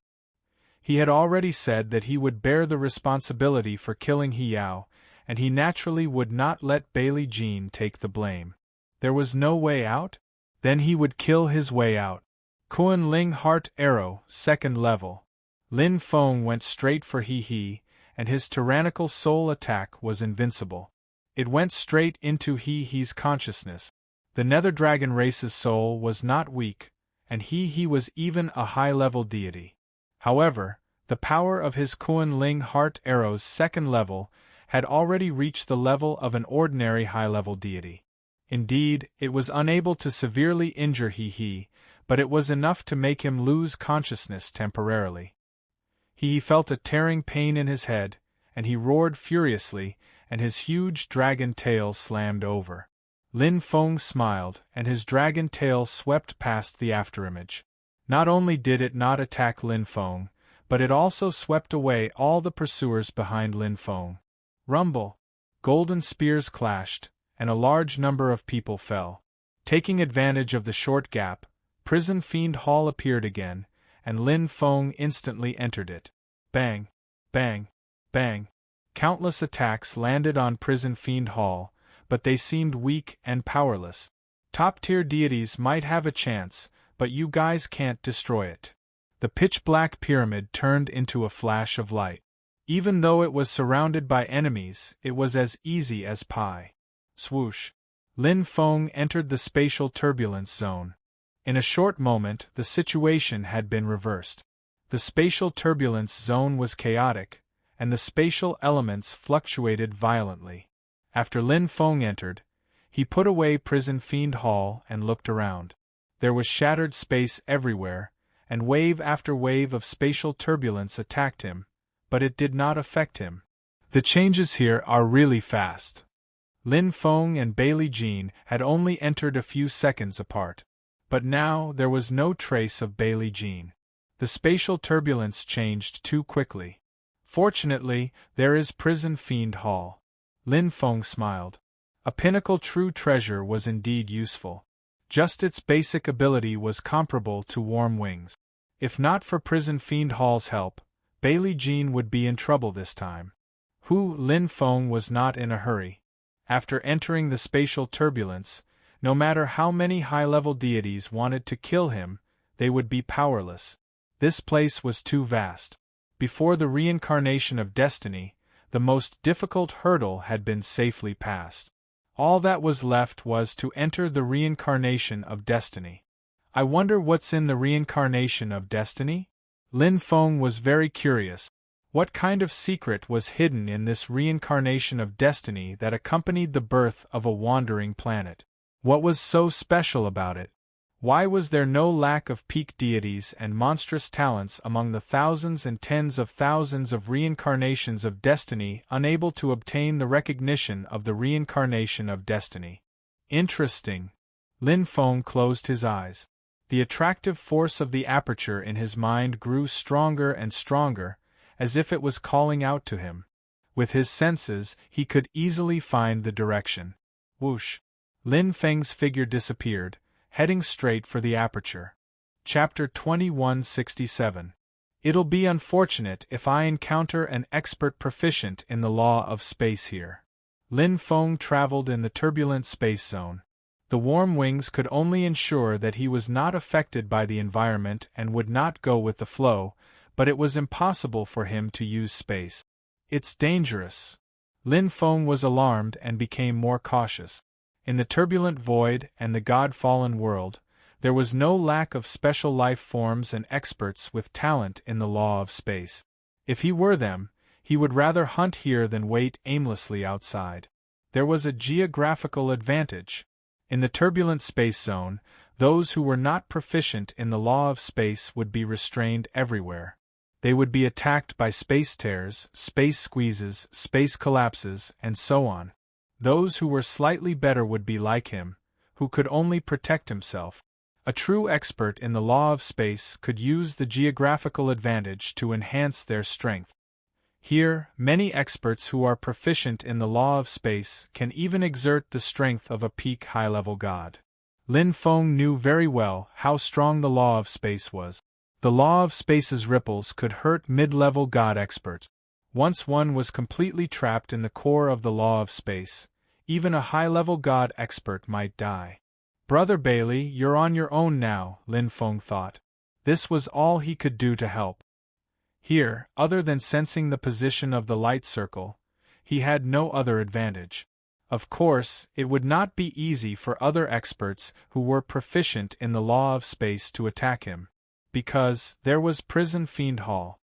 He had already said that he would bear the responsibility for killing He Yao, and he naturally would not let Bailey Jean take the blame. There was no way out? Then he would kill his way out. Kuan Ling Heart Arrow, 2nd level. Lin Feng went straight for He, and his tyrannical soul attack was invincible. It went straight into He's consciousness. The Nether Dragon race's soul was not weak, and He was even a high-level deity. However, the power of his Kuan Ling Heart Arrow's 2nd level had already reached the level of an ordinary high-level deity. Indeed, it was unable to severely injure He, but it was enough to make him lose consciousness temporarily. He felt a tearing pain in his head, and he roared furiously, and his huge dragon tail slammed over. Lin Feng smiled, and his dragon tail swept past the afterimage. Not only did it not attack Lin Feng, but it also swept away all the pursuers behind Lin Feng. Rumble! Golden spears clashed, and a large number of people fell. Taking advantage of the short gap, Prison Fiend Hall appeared again, and Lin Feng instantly entered it. Bang! Bang! Bang! Countless attacks landed on Prison Fiend Hall, but they seemed weak and powerless. Top-tier deities might have a chance, but you guys can't destroy it. The pitch-black pyramid turned into a flash of light. Even though it was surrounded by enemies, it was as easy as pie. Swoosh! Lin Feng entered the spatial turbulence zone. In a short moment, the situation had been reversed. The spatial turbulence zone was chaotic, and the spatial elements fluctuated violently. After Lin Feng entered, he put away Prison Fiend Hall and looked around. There was shattered space everywhere, and wave after wave of spatial turbulence attacked him, but it did not affect him. The changes here are really fast. Lin Feng and Bailey Jean had only entered a few seconds apart. But now there was no trace of Bailey Jean. The spatial turbulence changed too quickly. Fortunately, there is Prison Fiend Hall. Lin Feng smiled. A pinnacle true treasure was indeed useful. Just its basic ability was comparable to Warm Wings. If not for Prison Fiend Hall's help, Bailey Jean would be in trouble this time. Lin Feng was not in a hurry. After entering the spatial turbulence, no matter how many high-level deities wanted to kill him, they would be powerless. This place was too vast. Before the reincarnation of destiny, the most difficult hurdle had been safely passed. All that was left was to enter the reincarnation of destiny. I wonder what's in the reincarnation of destiny? Lin Feng was very curious. What kind of secret was hidden in this reincarnation of destiny that accompanied the birth of a wandering planet? What was so special about it? Why was there no lack of peak deities and monstrous talents among the thousands and tens of thousands of reincarnations of destiny unable to obtain the recognition of the reincarnation of destiny? Interesting. Lin Feng closed his eyes. The attractive force of the aperture in his mind grew stronger and stronger, as if it was calling out to him. With his senses, he could easily find the direction. Whoosh! Lin Feng's figure disappeared, heading straight for the aperture. Chapter 2167. It'll be unfortunate if I encounter an expert proficient in the law of space here. Lin Feng traveled in the turbulent space zone. The warm wings could only ensure that he was not affected by the environment and would not go with the flow, but it was impossible for him to use space. It's dangerous. Lin Feng was alarmed and became more cautious. In the turbulent void and the God-fallen world, there was no lack of special life forms and experts with talent in the law of space. If he were them, he would rather hunt here than wait aimlessly outside. There was a geographical advantage. In the turbulent space zone, those who were not proficient in the law of space would be restrained everywhere. They would be attacked by space tears, space squeezes, space collapses, and so on. Those who were slightly better would be like him, who could only protect himself. A true expert in the law of space could use the geographical advantage to enhance their strength. Here, many experts who are proficient in the law of space can even exert the strength of a peak high-level god. Lin Feng knew very well how strong the law of space was. The law of space's ripples could hurt mid-level god experts. Once one was completely trapped in the core of the law of space, even a high-level god expert might die. Brother Bailey, you're on your own now, Lin Feng thought. This was all he could do to help. Here, other than sensing the position of the light circle, he had no other advantage. Of course, it would not be easy for other experts who were proficient in the law of space to attack him, because there was Prison Fiend Hall.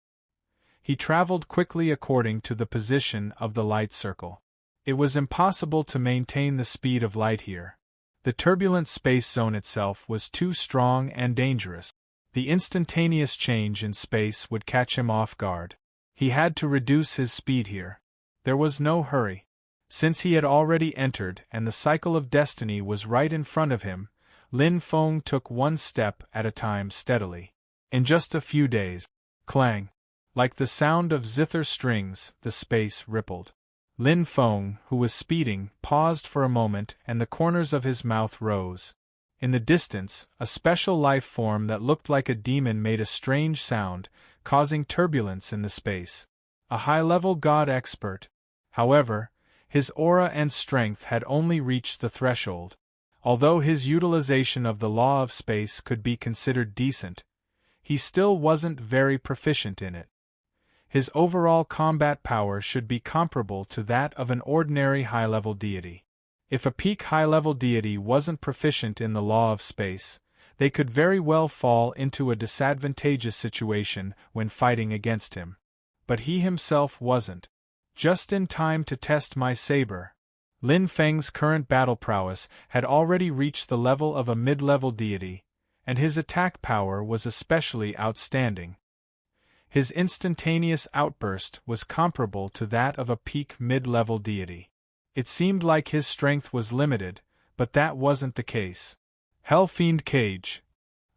He traveled quickly according to the position of the light circle. It was impossible to maintain the speed of light here. The turbulent space zone itself was too strong and dangerous. The instantaneous change in space would catch him off guard. He had to reduce his speed here. There was no hurry. Since he had already entered and the cycle of destiny was right in front of him, Lin Feng took one step at a time steadily. In just a few days, clang! Like the sound of zither strings, the space rippled. Lin Feng, who was speeding, paused for a moment and the corners of his mouth rose. In the distance, a special life form that looked like a demon made a strange sound, causing turbulence in the space. A high-level god expert. However, his aura and strength had only reached the threshold. Although his utilization of the law of space could be considered decent, he still wasn't very proficient in it. His overall combat power should be comparable to that of an ordinary high-level deity. If a peak high-level deity wasn't proficient in the law of space, they could very well fall into a disadvantageous situation when fighting against him. But he himself wasn't. Just in time to test my saber. Lin Feng's current battle prowess had already reached the level of a mid-level deity, and his attack power was especially outstanding. His instantaneous outburst was comparable to that of a peak mid-level deity. It seemed like his strength was limited, but that wasn't the case. Hellfiend Cage.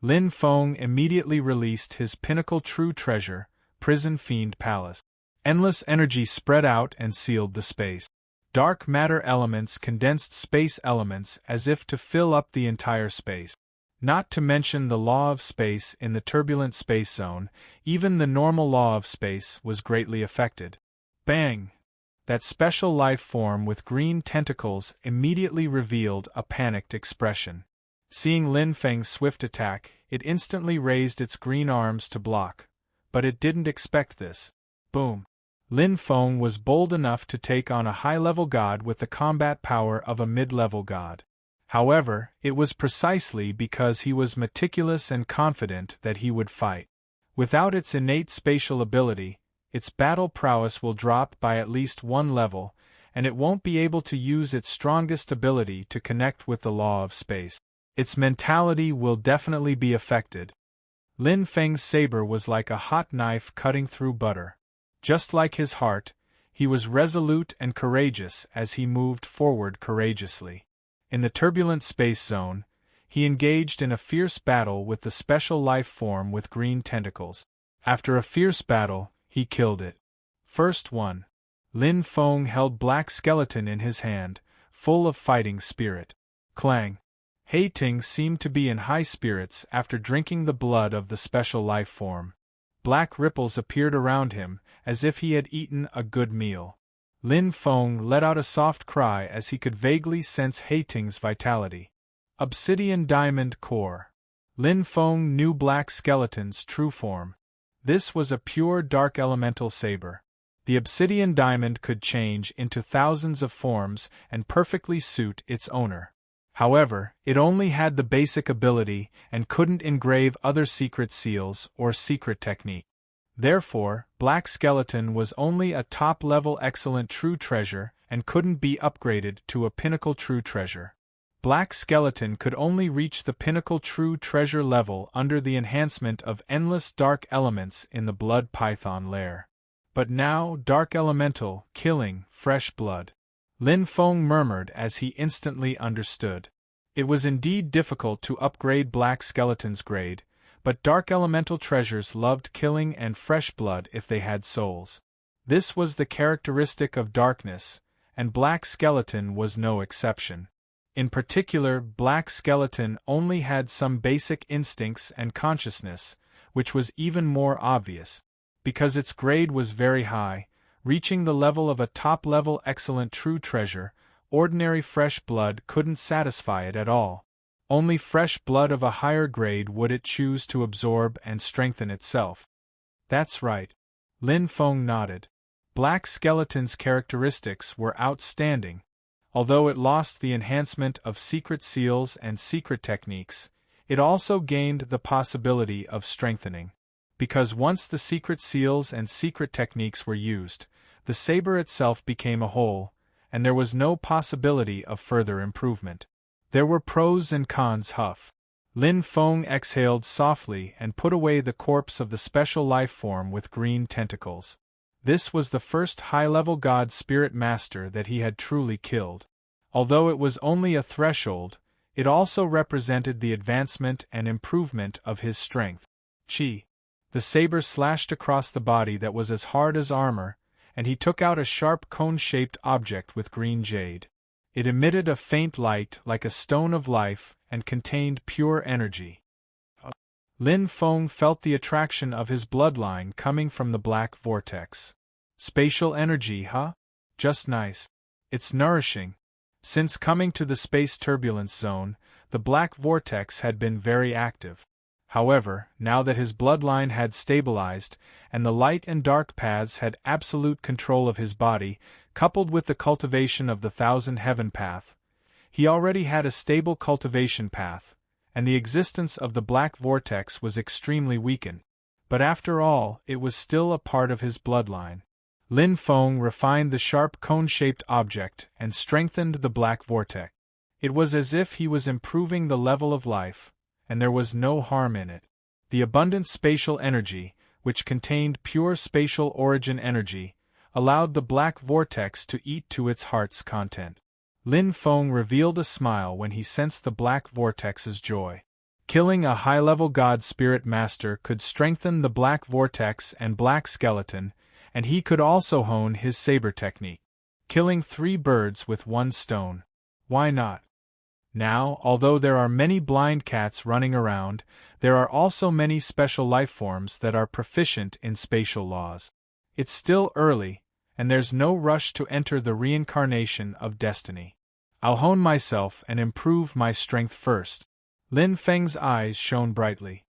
Lin Feng immediately released his pinnacle true treasure, Prison Fiend Palace. Endless energy spread out and sealed the space. Dark matter elements condensed space elements as if to fill up the entire space. Not to mention the law of space in the turbulent space zone, even the normal law of space was greatly affected. Bang! That special life form with green tentacles immediately revealed a panicked expression. Seeing Lin Feng's swift attack, it instantly raised its green arms to block. But it didn't expect this. Boom! Lin Feng was bold enough to take on a high-level god with the combat power of a mid-level god. However, it was precisely because he was meticulous and confident that he would fight. Without its innate spatial ability, its battle prowess will drop by at least one level, and it won't be able to use its strongest ability to connect with the law of space. Its mentality will definitely be affected. Lin Feng's saber was like a hot knife cutting through butter. Just like his heart, he was resolute and courageous as he moved forward courageously. In the turbulent space zone, he engaged in a fierce battle with the special life form with green tentacles. After a fierce battle, he killed it. First 1. Lin Feng held Black Skeleton in his hand, full of fighting spirit. Clang! Hei Ting seemed to be in high spirits after drinking the blood of the special life form. Black ripples appeared around him, as if he had eaten a good meal. Lin Feng let out a soft cry as he could vaguely sense Hei Ting's vitality. Obsidian Diamond Core. Lin Feng knew Black Skeleton's true form. This was a pure dark elemental saber. The obsidian diamond could change into thousands of forms and perfectly suit its owner. However, it only had the basic ability and couldn't engrave other secret seals or secret technique. Therefore, Black Skeleton was only a top-level excellent true treasure and couldn't be upgraded to a pinnacle true treasure. Black Skeleton could only reach the pinnacle true treasure level under the enhancement of endless dark elements in the blood python lair. But now dark elemental, killing, fresh blood. Lin Feng murmured as he instantly understood. It was indeed difficult to upgrade Black Skeleton's grade, but dark elemental treasures loved killing and fresh blood if they had souls. This was the characteristic of darkness, and Black Skeleton was no exception. In particular, Black Skeleton only had some basic instincts and consciousness, which was even more obvious. Because its grade was very high, reaching the level of a top-level excellent true treasure, ordinary fresh blood couldn't satisfy it at all. Only fresh blood of a higher grade would it choose to absorb and strengthen itself. That's right. Lin Feng nodded. Black Skeleton's characteristics were outstanding. Although it lost the enhancement of secret seals and secret techniques, it also gained the possibility of strengthening. Because once the secret seals and secret techniques were used, the saber itself became a whole, and there was no possibility of further improvement. There were pros and cons. Huff. Lin Feng exhaled softly and put away the corpse of the special life form with green tentacles. This was the first high-level god spirit master that he had truly killed. Although it was only a threshold, it also represented the advancement and improvement of his strength. Chi. The saber slashed across the body that was as hard as armor, and he took out a sharp cone-shaped object with green jade. It emitted a faint light like a stone of life and contained pure energy. Lin Feng felt the attraction of his bloodline coming from the black vortex. Spatial energy, huh? Just nice. It's nourishing. Since coming to the space turbulence zone, the black vortex had been very active. However, now that his bloodline had stabilized, and the light and dark paths had absolute control of his body, coupled with the cultivation of the Thousand Heaven path, he already had a stable cultivation path, and the existence of the black vortex was extremely weakened. But after all, it was still a part of his bloodline. Lin Feng refined the sharp cone-shaped object and strengthened the black vortex. It was as if he was improving the level of life, and there was no harm in it. The abundant spatial energy, which contained pure spatial origin energy, allowed the black vortex to eat to its heart's content. Lin Feng revealed a smile when he sensed the black vortex's joy. Killing a high-level god spirit master could strengthen the black vortex and Black Skeleton, and he could also hone his saber technique. Killing 3 birds with 1 stone. Why not? Now, although there are many blind cats running around, there are also many special life forms that are proficient in spatial laws. It's still early, and there's no rush to enter the reincarnation of destiny. I'll hone myself and improve my strength first. Lin Feng's eyes shone brightly.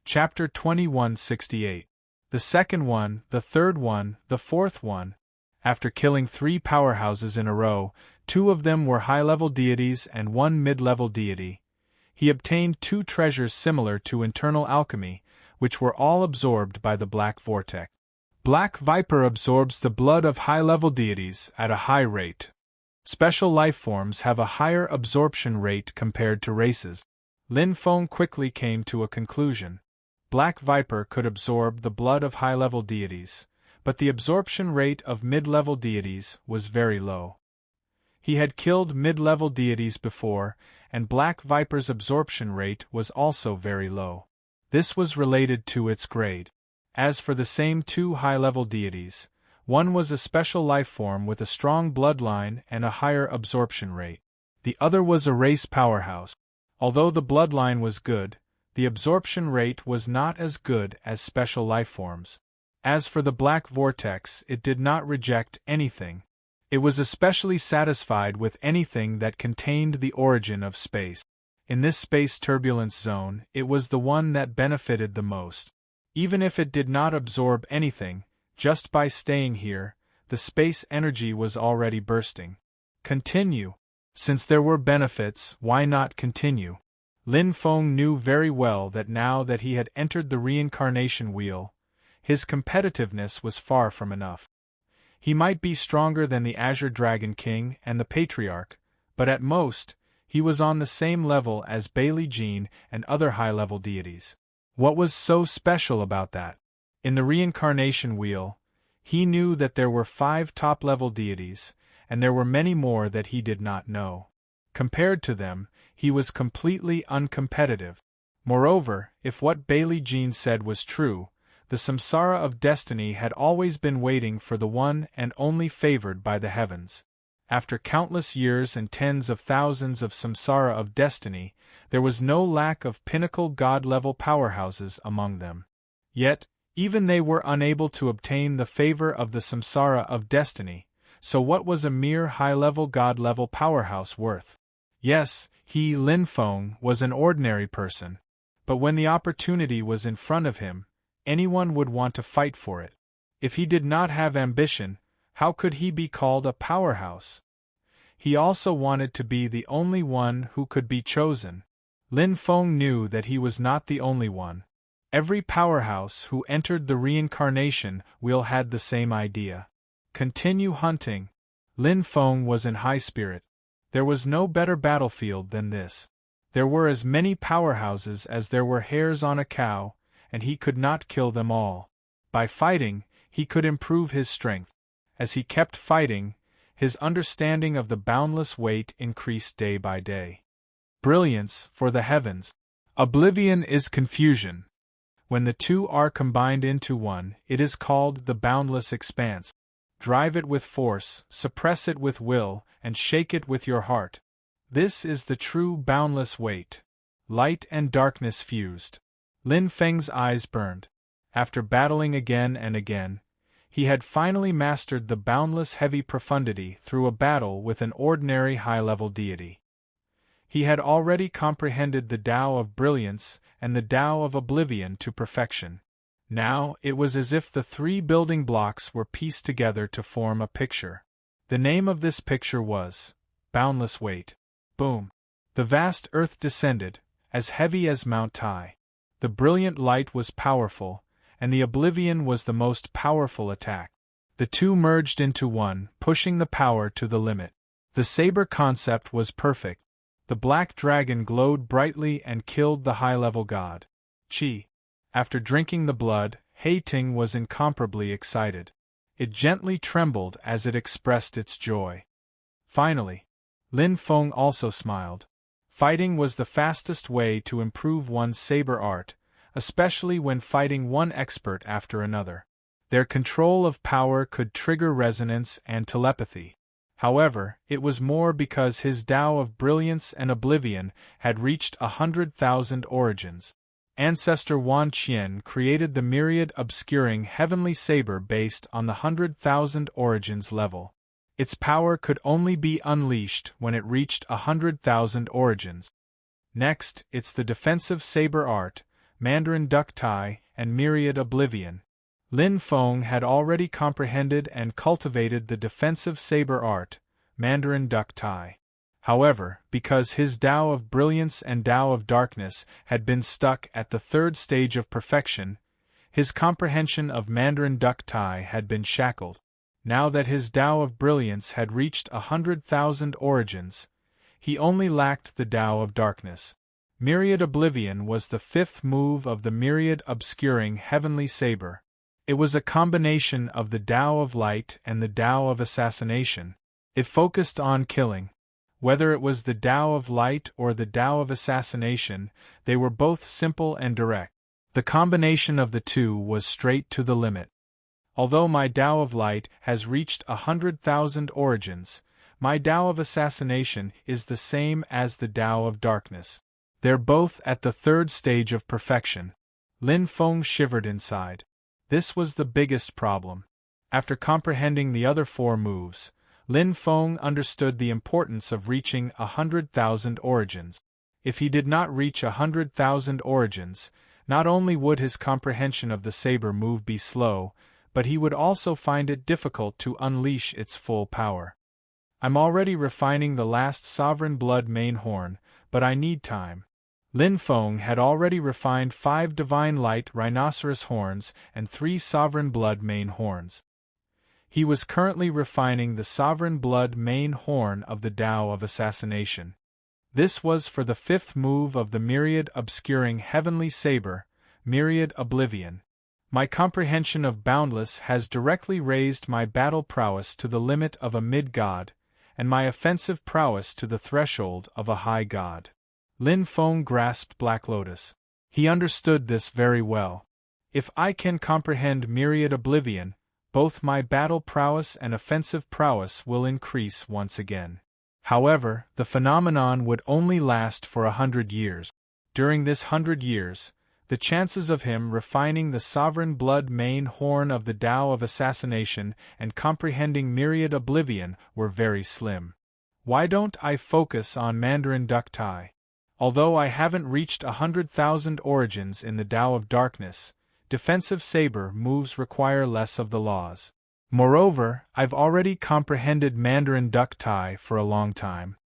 Chapter 2168. The second one, the third one, the fourth one. After killing 3 powerhouses in a row, 2 of them were high-level deities and 1 mid-level deity. He obtained 2 treasures similar to internal alchemy, which were all absorbed by the black vortex. Black Viper absorbs the blood of high-level deities at a high rate. Special life forms have a higher absorption rate compared to races. Lin Feng quickly came to a conclusion. Black Viper could absorb the blood of high-level deities, but the absorption rate of mid-level deities was very low. He had killed mid-level deities before, and Black Viper's absorption rate was also very low. This was related to its grade. As for the same two high-level deities, one was a special life form with a strong bloodline and a higher absorption rate. The other was a race powerhouse. Although the bloodline was good, the absorption rate was not as good as special life forms. As for the Black Vortex, it did not reject anything. It was especially satisfied with anything that contained the origin of space. In this space turbulence zone, it was the one that benefited the most. Even if it did not absorb anything, just by staying here, the space energy was already bursting. Continue. Since there were benefits, why not continue? Lin Feng knew very well that now that he had entered the reincarnation wheel, his competitiveness was far from enough. He might be stronger than the Azure Dragon King and the Patriarch, but at most, he was on the same level as Bailey Jean and other high-level deities. What was so special about that? In the reincarnation wheel, he knew that there were 5 top-level deities, and there were many more that he did not know. Compared to them, he was completely uncompetitive. Moreover, if what Bailey Jean said was true, the samsara of destiny had always been waiting for the one and only favored by the heavens. After countless years and tens of thousands of samsara of destiny, there was no lack of pinnacle god-level powerhouses among them. Yet, even they were unable to obtain the favor of the samsara of destiny, so what was a mere high-level god-level powerhouse worth? Yes, he, Lin Feng, was an ordinary person, but when the opportunity was in front of him, anyone would want to fight for it. If he did not have ambition, how could he be called a powerhouse? He also wanted to be the only one who could be chosen. Lin Feng knew that he was not the only one. Every powerhouse who entered the reincarnation wheel had the same idea. Continue hunting. Lin Feng was in high spirit. There was no better battlefield than this. There were as many powerhouses as there were hairs on a cow, and he could not kill them all. By fighting, he could improve his strength. As he kept fighting, his understanding of the boundless weight increased day by day. Brilliance for the heavens. Oblivion is confusion. When the two are combined into one, it is called the boundless expanse. Drive it with force, suppress it with will, and shake it with your heart. This is the true boundless weight. Light and darkness fused. Lin Feng's eyes burned. After battling again and again, he had finally mastered the boundless heavy profundity through a battle with an ordinary high-level deity. He had already comprehended the Tao of brilliance and the Tao of oblivion to perfection. Now, it was as if the 3 building blocks were pieced together to form a picture. The name of this picture was Boundless Weight. Boom! The vast earth descended, as heavy as Mount Tai. The brilliant light was powerful, and the oblivion was the most powerful attack. The two merged into one, pushing the power to the limit. The saber concept was perfect. The black dragon glowed brightly and killed the high-level god. Qi. After drinking the blood, Hei-Ting was incomparably excited. It gently trembled as it expressed its joy. Finally, Lin Feng also smiled. Fighting was the fastest way to improve one's saber art, especially when fighting one expert after another. Their control of power could trigger resonance and telepathy. However, it was more because his Tao of brilliance and oblivion had reached 100,000 origins. Ancestor Wan Qian created the myriad obscuring heavenly saber based on the 100,000 origins level. Its power could only be unleashed when it reached 100,000 origins. Next, it's the defensive saber art, Mandarin Duck Tai, and myriad oblivion. Lin Feng had already comprehended and cultivated the defensive saber art, Mandarin Duck Tai. However, because his Tao of brilliance and Tao of darkness had been stuck at the 3rd stage of perfection, his comprehension of Mandarin Duck Tai had been shackled. Now that his Tao of brilliance had reached 100,000 origins, he only lacked the Tao of darkness. Myriad oblivion was the 5th move of the myriad obscuring heavenly saber. It was a combination of the Tao of light and the Tao of assassination. It focused on killing. Whether it was the Tao of Light or the Tao of Assassination, they were both simple and direct. The combination of the two was straight to the limit. Although my Tao of Light has reached 100,000 origins, my Tao of Assassination is the same as the Tao of Darkness. They're both at the third stage of perfection. Lin Feng shivered inside. This was the biggest problem. After comprehending the other four moves, Lin Feng understood the importance of reaching 100,000 origins. If he did not reach 100,000 origins, not only would his comprehension of the saber move be slow, but he would also find it difficult to unleash its full power. I'm already refining the last sovereign blood main horn, but I need time. Lin Feng had already refined 5 divine light rhinoceros horns and 3 sovereign blood main horns. He was currently refining the sovereign blood main horn of the Tao of Assassination. This was for the 5th move of the myriad obscuring heavenly saber, myriad oblivion. My comprehension of boundless has directly raised my battle prowess to the limit of a mid-god, and my offensive prowess to the threshold of a high god. Lin Feng grasped Black Lotus. He understood this very well. If I can comprehend myriad oblivion, both my battle prowess and offensive prowess will increase once again. However, the phenomenon would only last for 100 years. During this 100 years, the chances of him refining the sovereign blood main horn of the Tao of Assassination and comprehending myriad oblivion were very slim. Why don't I focus on Mandarin Duck Tai? Although I haven't reached 100,000 origins in the Tao of Darkness, defensive saber moves require less of the laws. Moreover, I've already comprehended Mandarin Duck Tai for a long time.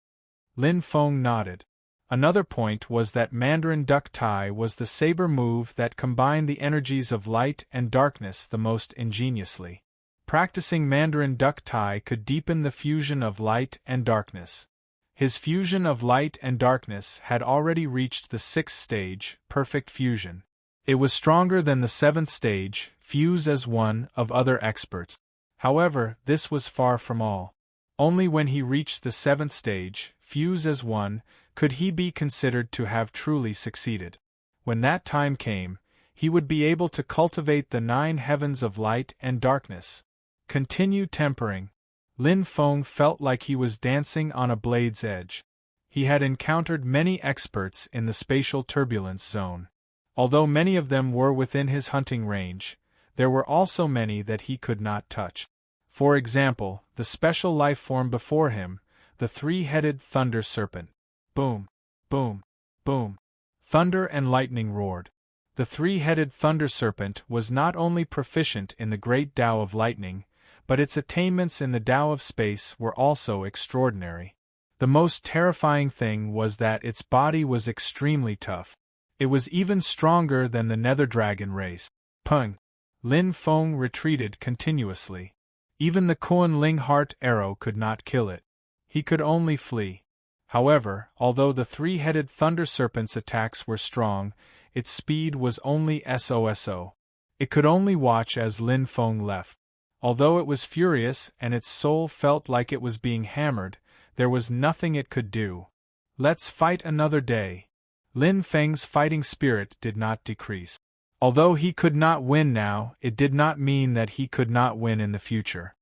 Lin Feng nodded. Another point was that Mandarin Duck Tai was the saber move that combined the energies of light and darkness the most ingeniously. Practicing Mandarin Duck Tai could deepen the fusion of light and darkness. His fusion of light and darkness had already reached the 6th stage, perfect fusion. It was stronger than the 7th stage, fuse as one, of other experts. However, this was far from all. Only when he reached the 7th stage, fuse as one, could he be considered to have truly succeeded. When that time came, he would be able to cultivate the 9 heavens of light and darkness. Continue tempering. Lin Feng felt like he was dancing on a blade's edge. He had encountered many experts in the spatial turbulence zone. Although many of them were within his hunting range, there were also many that he could not touch. For example, the special life form before him, the 3-headed thunder serpent. Boom, boom, boom. Thunder and lightning roared. The 3-headed thunder serpent was not only proficient in the great Tao of lightning, but its attainments in the Tao of space were also extraordinary. The most terrifying thing was that its body was extremely tough. It was even stronger than the nether dragon race. Pung! Lin Feng retreated continuously. Even the Kuan Ling heart arrow could not kill it. He could only flee. However, although the 3-headed thunder serpent's attacks were strong, its speed was only so. It could only watch as Lin Feng left. Although it was furious and its soul felt like it was being hammered, there was nothing it could do. Let's fight another day. Lin Feng's fighting spirit did not decrease. Although he could not win now, it did not mean that he could not win in the future.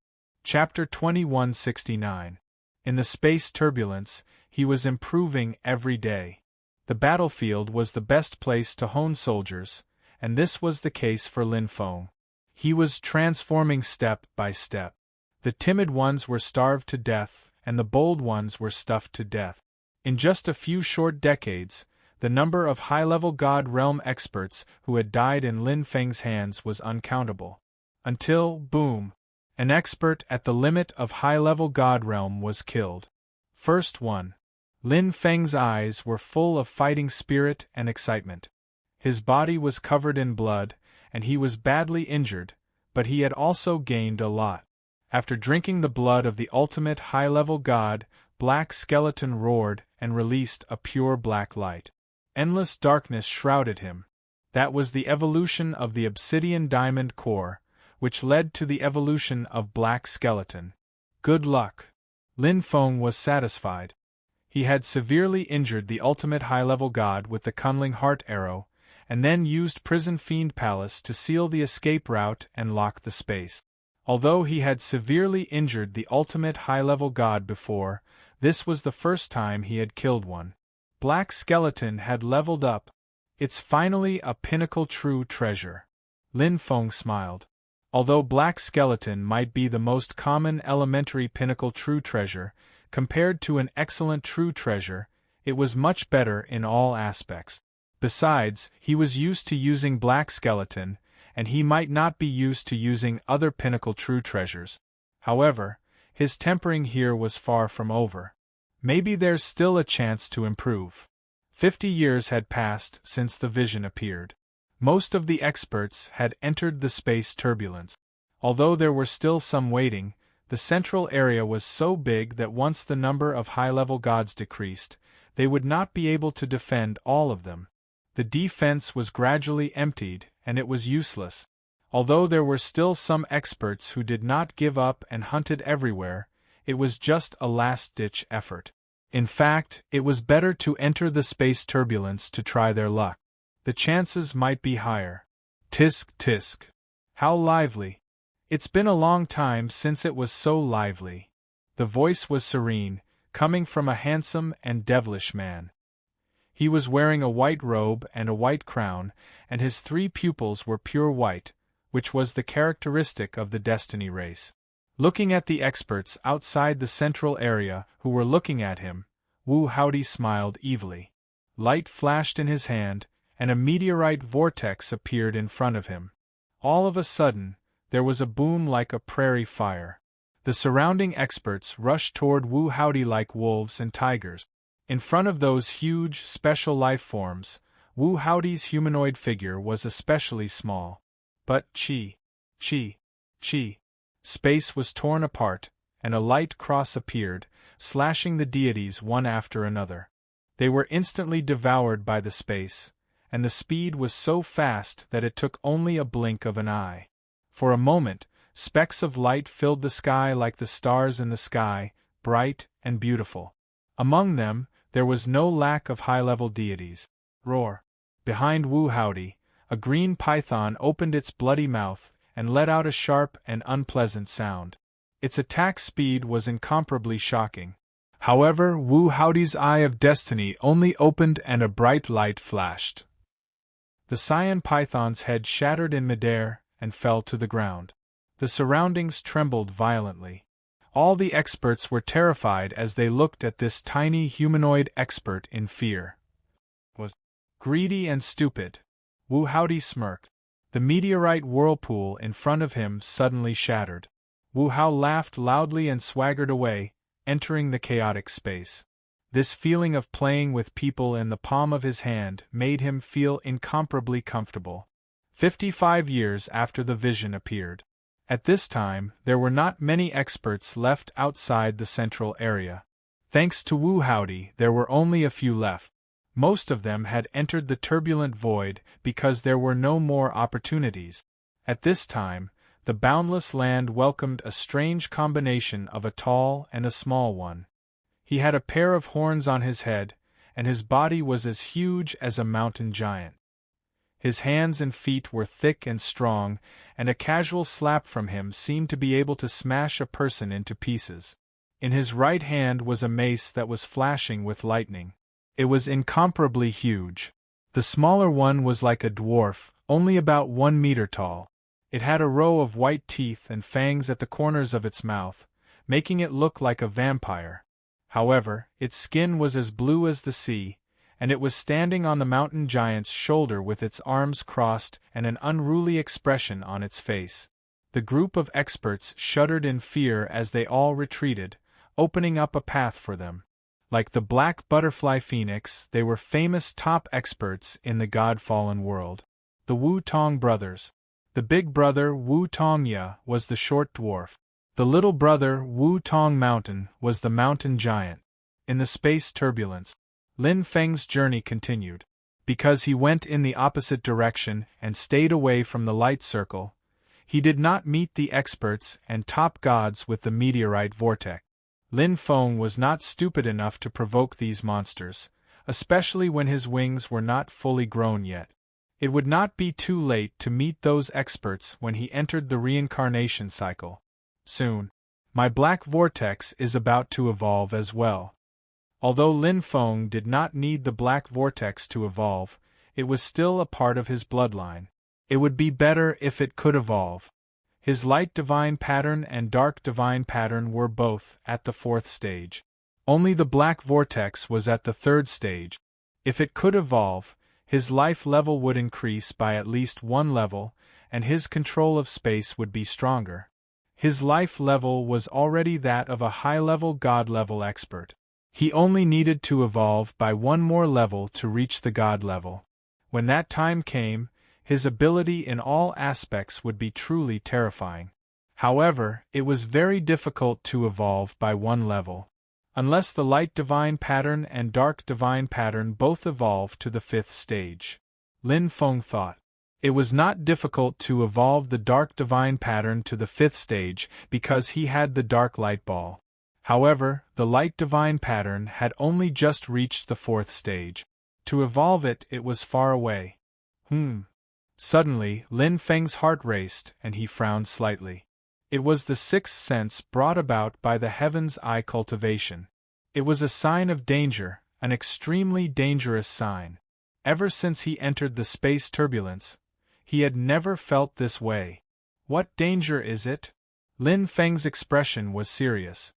Chapter 2169. In the space turbulence, he was improving every day. The battlefield was the best place to hone soldiers, and this was the case for Lin Feng. He was transforming step by step. The timid ones were starved to death, and the bold ones were stuffed to death. In just a few short decades, the number of high-level God Realm experts who had died in Lin Feng's hands was uncountable. Until, boom, an expert at the limit of high-level God Realm was killed. First one. Lin Feng's eyes were full of fighting spirit and excitement. His body was covered in blood, and he was badly injured, but he had also gained a lot. After drinking the blood of the ultimate high-level god, Black Skeleton roared and released a pure black light. Endless darkness shrouded him. That was the evolution of the obsidian diamond core, which led to the evolution of Black Skeleton. Good luck. Lin Feng was satisfied. He had severely injured the ultimate high-level god with the Kunling Heart Arrow, and then used Prison Fiend Palace to seal the escape route and lock the space. Although he had severely injured the ultimate high-level god before, this was the first time he had killed one. Black Skeleton had leveled up. It's finally a pinnacle true treasure. Lin Feng smiled. Although Black Skeleton might be the most common elementary pinnacle true treasure, compared to an excellent true treasure, it was much better in all aspects. Besides, he was used to using Black Skeleton, and he might not be used to using other pinnacle true treasures. However, his tempering here was far from over. Maybe there's still a chance to improve. 50 years had passed since the vision appeared. Most of the experts had entered the space turbulence. Although there were still some waiting, the central area was so big that once the number of high-level gods decreased, they would not be able to defend all of them. The defense was gradually emptied, and it was useless. Although there were still some experts who did not give up and hunted everywhere, it was just a last-ditch effort. In fact, it was better to enter the space turbulence to try their luck. The chances might be higher. Tisk tisk. How lively. It's been a long time since it was so lively. The voice was serene, coming from a handsome and devilish man. He was wearing a white robe and a white crown, and his 3 pupils were pure white, which was the characteristic of the Destiny race. Looking at the experts outside the central area who were looking at him, Wu Howdy smiled evilly. Light flashed in his hand, and a meteorite vortex appeared in front of him. All of a sudden, there was a boom like a prairie fire. The surrounding experts rushed toward Wu Howdy like wolves and tigers. In front of those huge, special life forms, Wu Howdy's humanoid figure was especially small. But chi. Space was torn apart, and a light cross appeared, slashing the deities one after another. They were instantly devoured by the space, and the speed was so fast that it took only a blink of an eye. For a moment, specks of light filled the sky like the stars in the sky, bright and beautiful. Among them, there was no lack of high-level deities. Roar! Behind Wu Howdy, a green python opened its bloody mouth and let out a sharp and unpleasant sound. Its attack speed was incomparably shocking. However, Wu Howdy's eye of destiny only opened and a bright light flashed. The cyan python's head shattered in midair and fell to the ground. The surroundings trembled violently. All the experts were terrified as they looked at this tiny humanoid expert in fear. Was greedy and stupid. Wu Howdy smirked. The meteorite whirlpool in front of him suddenly shattered. Wu Hao laughed loudly and swaggered away, entering the chaotic space. This feeling of playing with people in the palm of his hand made him feel incomparably comfortable. 55 years after the vision appeared. At this time, there were not many experts left outside the central area. Thanks to Wu Howdy, there were only a few left. Most of them had entered the turbulent void because there were no more opportunities. At this time, the boundless land welcomed a strange combination of a tall and a small one. He had a pair of horns on his head, and his body was as huge as a mountain giant. His hands and feet were thick and strong, and a casual slap from him seemed to be able to smash a person into pieces. In his right hand was a mace that was flashing with lightning. It was incomparably huge. The smaller one was like a dwarf, only about 1 meter tall. It had a row of white teeth and fangs at the corners of its mouth, making it look like a vampire. However, its skin was as blue as the sea, and it was standing on the mountain giant's shoulder with its arms crossed and an unruly expression on its face. The group of experts shuddered in fear as they all retreated, opening up a path for them. Like the black butterfly phoenix, they were famous top experts in the god-fallen world. The Wu Tong brothers. The big brother Wu Tongya was the short dwarf. The little brother Wu Tong Mountain was the mountain giant. In the space turbulence, Lin Feng's journey continued. Because he went in the opposite direction and stayed away from the light circle, he did not meet the experts and top gods with the meteorite vortex. Lin Feng was not stupid enough to provoke these monsters, especially when his wings were not fully grown yet. It would not be too late to meet those experts when he entered the reincarnation cycle. Soon. My black vortex is about to evolve as well. Although Lin Feng did not need the black vortex to evolve, it was still a part of his bloodline. It would be better if it could evolve. His light divine pattern and dark divine pattern were both at the 4th stage. Only the black vortex was at the 3rd stage. If it could evolve, his life level would increase by at least 1 level, and his control of space would be stronger. His life level was already that of a high-level God-level expert. He only needed to evolve by 1 more level to reach the God level. When that time came, his ability in all aspects would be truly terrifying. However, it was very difficult to evolve by 1 level. Unless the light divine pattern and dark divine pattern both evolve to the 5th stage. Lin Feng thought. It was not difficult to evolve the dark divine pattern to the 5th stage because he had the dark light ball. However, the light divine pattern had only just reached the 4th stage. To evolve it, it was far away. Suddenly, Lin Feng's heart raced and he frowned slightly. It was the 6th sense brought about by the heaven's eye cultivation. It was a sign of danger, an extremely dangerous sign. Ever since he entered the space turbulence, he had never felt this way. What danger is it? Lin Feng's expression was serious.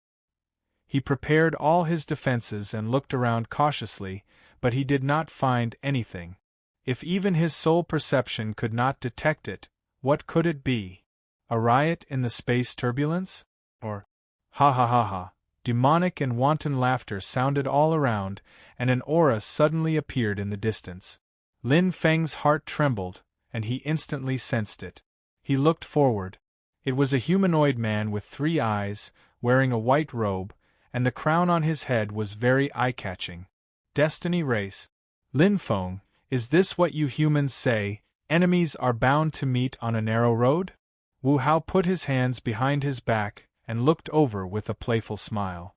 He prepared all his defenses and looked around cautiously, but he did not find anything. If even his soul perception could not detect it, what could it be? A riot in the space turbulence? Or, ha ha ha ha, demonic and wanton laughter sounded all around, and an aura suddenly appeared in the distance. Lin Feng's heart trembled, and he instantly sensed it. He looked forward. It was a humanoid man with 3 eyes, wearing a white robe, and the crown on his head was very eye-catching. Destiny race. Lin Feng, is this what you humans say, enemies are bound to meet on a narrow road? Wu Hao put his hands behind his back and looked over with a playful smile.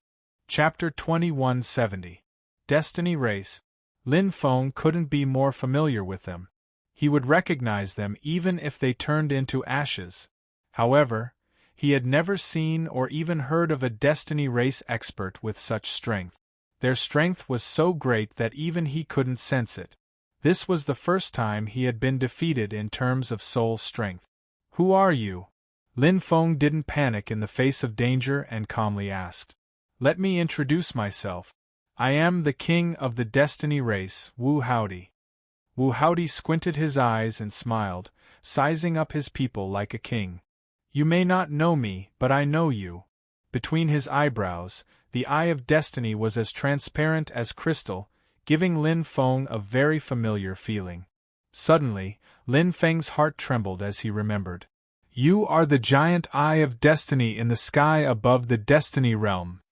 Chapter 2170. Destiny Race. Lin Feng couldn't be more familiar with them. He would recognize them even if they turned into ashes. However, he had never seen or even heard of a Destiny Race expert with such strength. Their strength was so great that even he couldn't sense it. This was the first time he had been defeated in terms of soul strength. Who are you? Lin Feng didn't panic in the face of danger and calmly asked. Let me introduce myself. I am the king of the Destiny Race, Wu Howdy. Wu Howdy squinted his eyes and smiled, sizing up his people like a king. You may not know me, but I know you. Between his eyebrows, the eye of destiny was as transparent as crystal, giving Lin Feng a very familiar feeling. Suddenly, Lin Feng's heart trembled as he remembered. You are the giant eye of destiny in the sky above the destiny realm.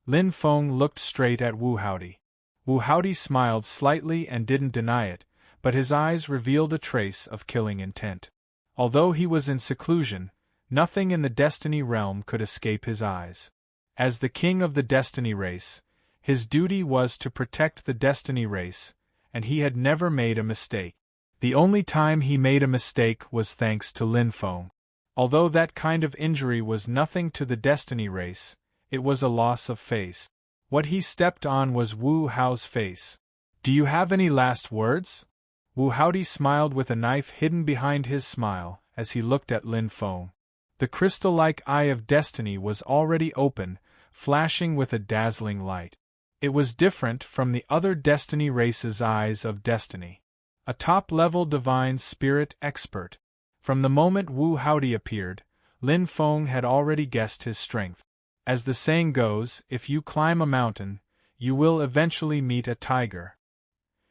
Lin Feng looked straight at Wu Howdy. Wu Howdy smiled slightly and didn't deny it, but his eyes revealed a trace of killing intent. Although he was in seclusion, nothing in the destiny realm could escape his eyes. As the king of the Destiny Race, his duty was to protect the Destiny Race, and he had never made a mistake. The only time he made a mistake was thanks to Lin Feng. Although that kind of injury was nothing to the Destiny Race, it was a loss of face. What he stepped on was Wu Hao's face. Do you have any last words? Wu Howdy smiled with a knife hidden behind his smile as he looked at Lin Feng. The crystal-like eye of destiny was already open, flashing with a dazzling light. It was different from the other Destiny Race's eyes of destiny. A top-level divine spirit expert. From the moment Wu Howdy appeared, Lin Feng had already guessed his strength. As the saying goes, if you climb a mountain, you will eventually meet a tiger.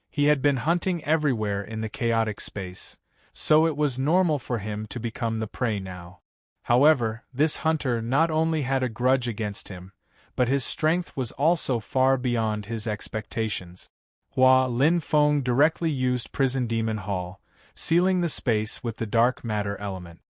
He had been hunting everywhere in the chaotic space, so it was normal for him to become the prey now. However, this hunter not only had a grudge against him, but his strength was also far beyond his expectations. Lin Feng directly used Prison Demon Hall, sealing the space with the dark matter element.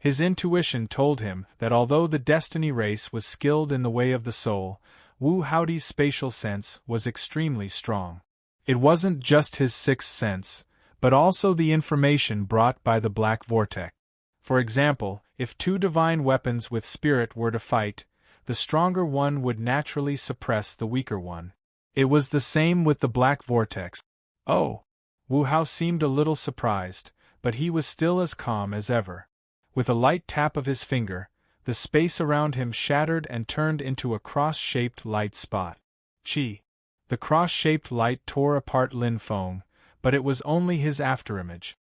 His intuition told him that although the Destiny race was skilled in the way of the soul, Wu Hao's spatial sense was extremely strong. It wasn't just his sixth sense, but also the information brought by the black vortex. For example, if two divine weapons with spirit were to fight, the stronger one would naturally suppress the weaker one. It was the same with the black vortex. Oh! Wu Hao seemed a little surprised, but he was still as calm as ever. With a light tap of his finger, the space around him shattered and turned into a cross-shaped light spot. Chi! The cross-shaped light tore apart Lin Feng, but it was only his afterimage.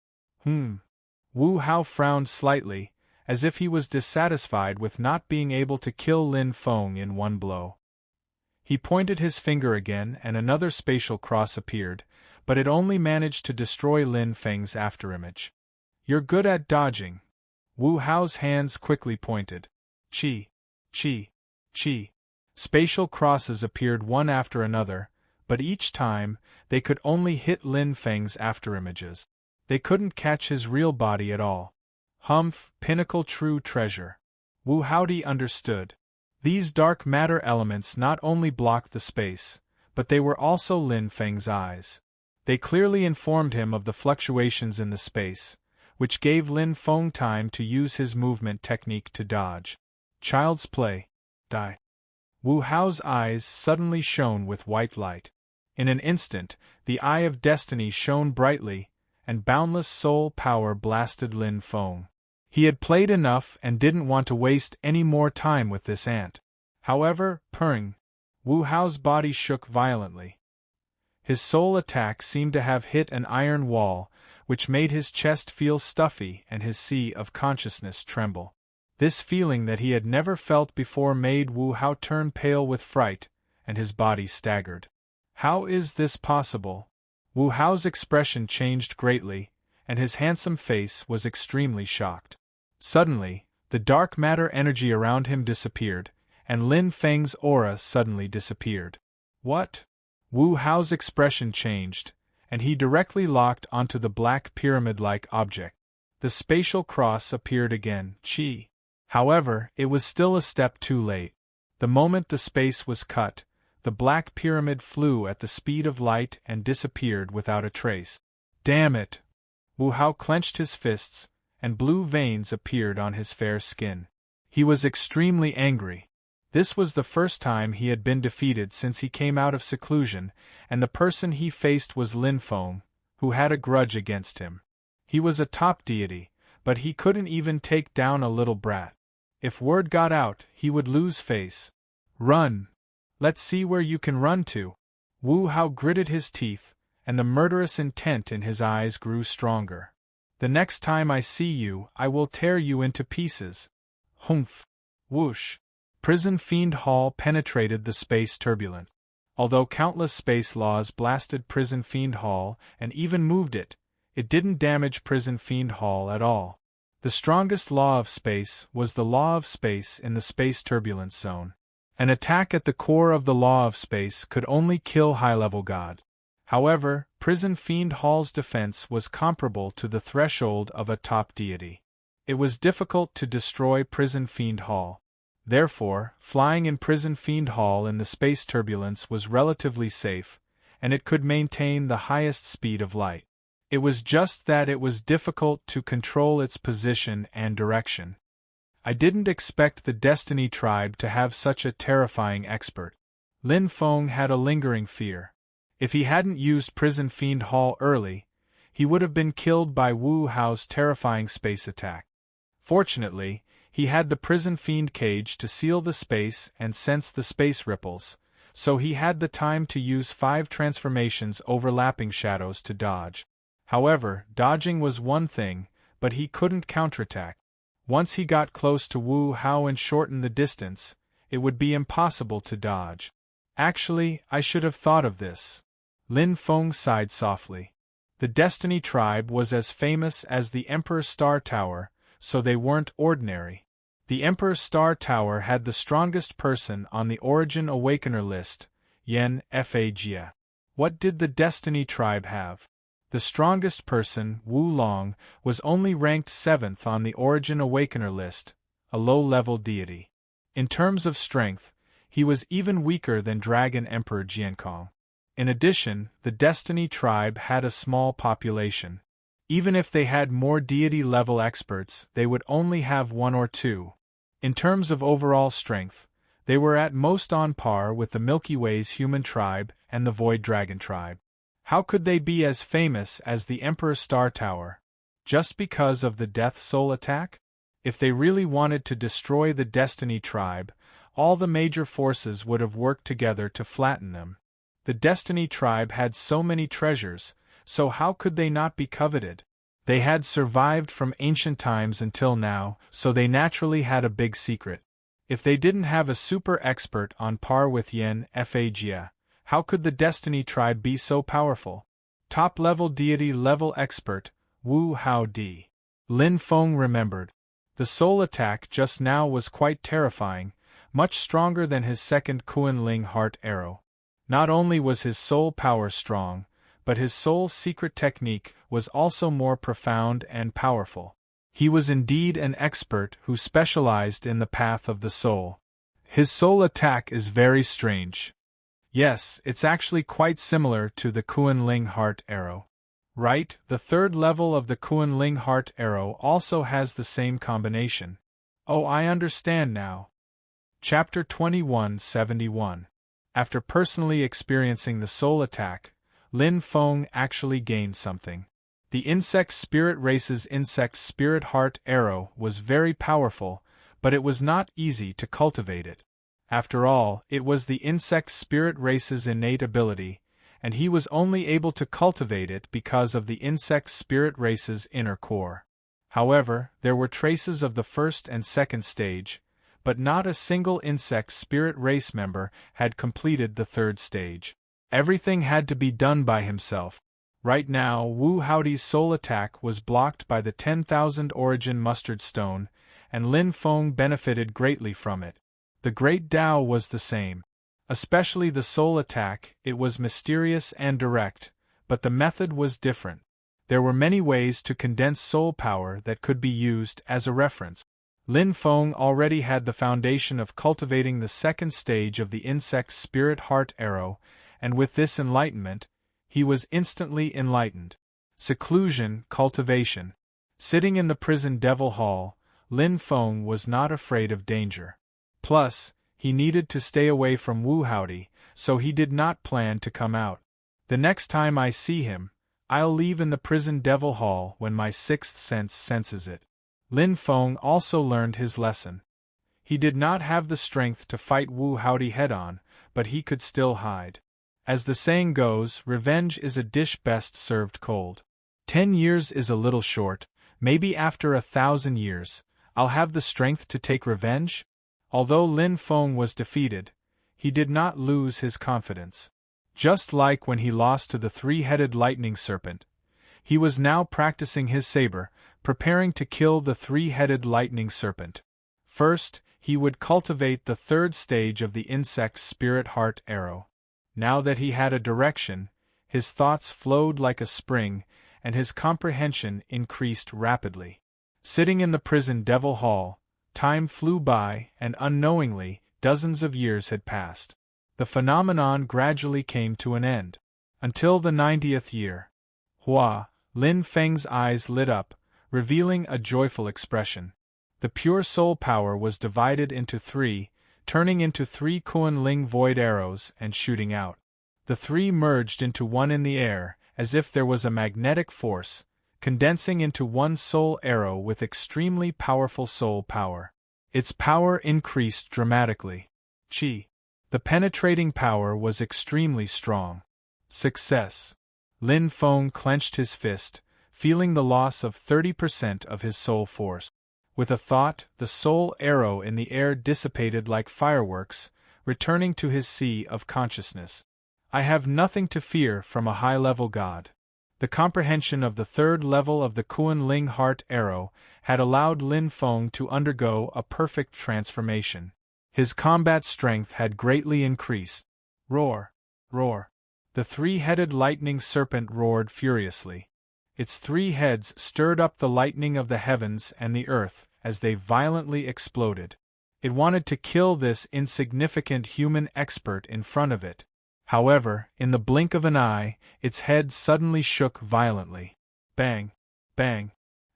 Wu Hao frowned slightly, as if he was dissatisfied with not being able to kill Lin Feng in one blow. He pointed his finger again and another spatial cross appeared, but it only managed to destroy Lin Feng's afterimage. You're good at dodging. Wu Hao's hands quickly pointed. Chi, chi, chi. Spatial crosses appeared one after another, but each time, they could only hit Lin Feng's afterimages. They couldn't catch his real body at all. Humph, pinnacle true treasure. Wu Hao understood. These dark matter elements not only blocked the space, but they were also Lin Feng's eyes. They clearly informed him of the fluctuations in the space, which gave Lin Feng time to use his movement technique to dodge. Child's play. Die. Wu Hao's eyes suddenly shone with white light. In an instant, the Eye of Destiny shone brightly, and boundless soul power blasted Lin Feng. He had played enough and didn't want to waste any more time with this ant. However, purring, Wu Hao's body shook violently. His soul attack seemed to have hit an iron wall, which made his chest feel stuffy and his sea of consciousness tremble. This feeling that he had never felt before made Wu Hao turn pale with fright, and his body staggered. How is this possible? Wu Hao's expression changed greatly, and his handsome face was extremely shocked. Suddenly, the dark matter energy around him disappeared, and Lin Feng's aura suddenly disappeared. What? Wu Hao's expression changed, and he directly locked onto the black pyramid-like object. The spatial cross appeared again, Chi. However, it was still a step too late. The moment the space was cut, the black pyramid flew at the speed of light and disappeared without a trace. Damn it! Wu Hao clenched his fists, and blue veins appeared on his fair skin. He was extremely angry. This was the first time he had been defeated since he came out of seclusion, and the person he faced was Lin Feng, who had a grudge against him. He was a top deity, but he couldn't even take down a little brat. If word got out, he would lose face. Run! Let's see where you can run to. Wu Hao gritted his teeth, and the murderous intent in his eyes grew stronger. The next time I see you, I will tear you into pieces. Humph! Whoosh! Prison Fiend Hall penetrated the space turbulence. Although countless space laws blasted Prison Fiend Hall and even moved it, it didn't damage Prison Fiend Hall at all. The strongest law of space was the law of space in the space turbulence zone. An attack at the core of the law of space could only kill high-level god. However, Prison Fiend Hall's defense was comparable to the threshold of a top deity. It was difficult to destroy Prison Fiend Hall. Therefore, flying in Prison Fiend Hall in the space turbulence was relatively safe, and it could maintain the highest speed of light. It was just that it was difficult to control its position and direction. I didn't expect the Destiny tribe to have such a terrifying expert. Lin Feng had a lingering fear. If he hadn't used Prison Fiend Hall early, he would have been killed by Wu Hao's terrifying space attack. Fortunately, he had the Prison Fiend cage to seal the space and sense the space ripples, so he had the time to use 5 transformations overlapping shadows to dodge. However, dodging was one thing, but he couldn't counterattack. Once he got close to Wu Hao and shortened the distance, it would be impossible to dodge. Actually, I should have thought of this. Lin Feng sighed softly. The Destiny tribe was as famous as the Emperor's Star Tower, so they weren't ordinary. The Emperor's Star Tower had the strongest person on the Origin Awakener list, Yen Fa Jia. What did the Destiny tribe have? The strongest person, Wu Long, was only ranked 7th on the Origin Awakener list, a low-level deity. In terms of strength, he was even weaker than Dragon Emperor Jiankong. In addition, the Destiny tribe had a small population. Even if they had more deity-level experts, they would only have 1 or 2. In terms of overall strength, they were at most on par with the Milky Way's human tribe and the Void Dragon tribe. How could they be as famous as the Emperor Star Tower? Just because of the Death Soul attack? If they really wanted to destroy the Destiny tribe, all the major forces would have worked together to flatten them. The Destiny tribe had so many treasures, so how could they not be coveted? They had survived from ancient times until now, so they naturally had a big secret. If they didn't have a super expert on par with Yen Fa, how could the Destiny tribe be so powerful? Top-level deity-level expert, Wu Hao Di. Lin Feng remembered. The soul attack just now was quite terrifying, much stronger than his second Kuan-Ling heart arrow. Not only was his soul power strong, but his soul's secret technique was also more profound and powerful. He was indeed an expert who specialized in the path of the soul. His soul attack is very strange. Yes, it's actually quite similar to the Kuan-Ling heart arrow. Right, the third level of the Kuan-Ling heart arrow also has the same combination. Oh, I understand now. Chapter 2171. After personally experiencing the soul attack, Lin Feng actually gained something. The insect spirit race's insect spirit heart arrow was very powerful, but it was not easy to cultivate it. After all, it was the insect spirit race's innate ability, and he was only able to cultivate it because of the insect spirit race's inner core. However, there were traces of the first and second stage, but not a single insect spirit race member had completed the third stage. Everything had to be done by himself. Right now, Wu Haodi's soul attack was blocked by the 10,000 Origin Mustard Stone, and Lin Feng benefited greatly from it. The Great Tao was the same. Especially the soul attack, it was mysterious and direct, but the method was different. There were many ways to condense soul power that could be used as a reference. Lin Feng already had the foundation of cultivating the second stage of the insect spirit heart arrow, and with this enlightenment, he was instantly enlightened. Seclusion, cultivation. Sitting in the prison devil hall, Lin Feng was not afraid of danger. Plus, he needed to stay away from Wu Haodi, so he did not plan to come out. The next time I see him, I'll leave in the prison devil hall when my sixth sense senses it. Lin Feng also learned his lesson. He did not have the strength to fight Wu Haodi head-on, but he could still hide. As the saying goes, revenge is a dish best served cold. 10 years is a little short, maybe after 1,000 years, I'll have the strength to take revenge? Although Lin Feng was defeated, he did not lose his confidence. Just like when he lost to the three-headed lightning serpent, he was now practicing his saber, preparing to kill the three-headed lightning serpent. First, he would cultivate the third stage of the insect spirit heart arrow. Now that he had a direction, his thoughts flowed like a spring, and his comprehension increased rapidly. Sitting in the prison devil hall, time flew by, and unknowingly, dozens of years had passed. The phenomenon gradually came to an end. Until the 90th year. Hua, Lin Feng's eyes lit up, revealing a joyful expression. The pure soul power was divided into 3, turning into 3 Kuan-Ling void arrows and shooting out. The 3 merged into one in the air, as if there was a magnetic force, condensing into one soul arrow with extremely powerful soul power. Its power increased dramatically. Qi. The penetrating power was extremely strong. Success. Lin Feng clenched his fist, feeling the loss of 30% of his soul force. With a thought, the soul arrow in the air dissipated like fireworks, returning to his sea of consciousness. I have nothing to fear from a high-level god. The comprehension of the third level of the Kuan-Ling heart arrow had allowed Lin Feng to undergo a perfect transformation. His combat strength had greatly increased. Roar! Roar! The three-headed lightning serpent roared furiously. Its 3 heads stirred up the lightning of the heavens and the earth as they violently exploded. It wanted to kill this insignificant human expert in front of it. However, in the blink of an eye, its head suddenly shook violently. Bang! Bang!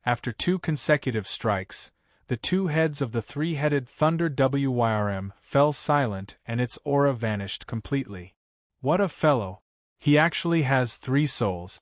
After 2 consecutive strikes, the 2 heads of the 3-headed Thunder Wyrm fell silent and its aura vanished completely. What a fellow! He actually has 3 souls.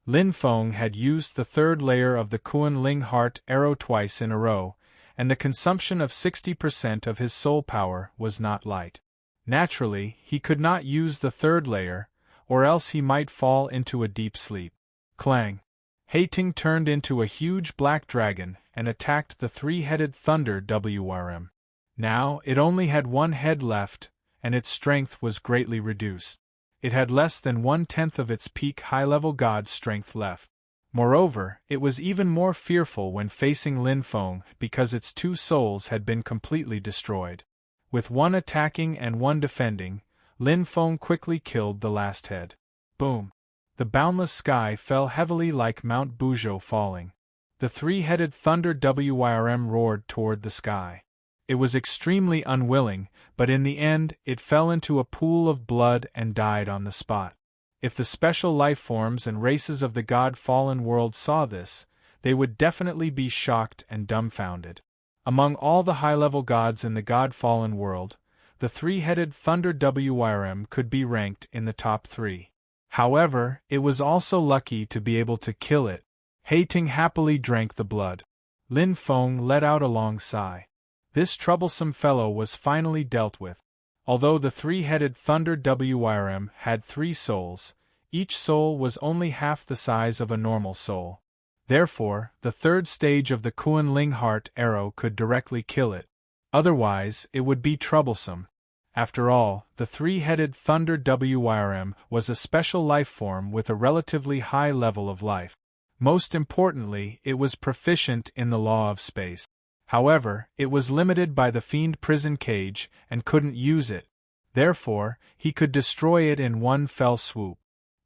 Lin Feng had used the 3rd layer of the Kuan Ling Heart arrow twice in a row, and the consumption of 60% of his soul power was not light. Naturally, he could not use the 3rd layer, or else he might fall into a deep sleep. Clang! Hating turned into a huge black dragon and attacked the 3-headed Thunder Wyrm. Now it only had 1 head left, and its strength was greatly reduced. It had less than 1/10 of its peak high-level god strength left. Moreover, it was even more fearful when facing Lin Feng because its 2 souls had been completely destroyed. With 1 attacking and 1 defending, Lin Feng quickly killed the last head. Boom! The boundless sky fell heavily like Mount Buzhou falling. The 3-headed Thunder Wyrm roared toward the sky. It was extremely unwilling, but in the end it fell into a pool of blood and died on the spot. If the special life forms and races of the God-fallen world saw this, they would definitely be shocked and dumbfounded. Among all the high-level gods in the God-fallen world, the 3-headed Thunder Wyrm could be ranked in the top 3. However, it was also lucky to be able to kill it. Hating happily drank the blood. Lin Feng let out a long sigh. This troublesome fellow was finally dealt with. Although the 3-headed Thunder Wyrm had 3 souls, each soul was only half the size of a normal soul. Therefore, the 3rd stage of the Kuan Ling Heart arrow could directly kill it. Otherwise, it would be troublesome. After all, the 3-headed Thunder Wyrm was a special life form with a relatively high level of life. Most importantly, it was proficient in the law of space. However, it was limited by the fiend prison cage and couldn't use it. Therefore, he could destroy it in 1 fell swoop.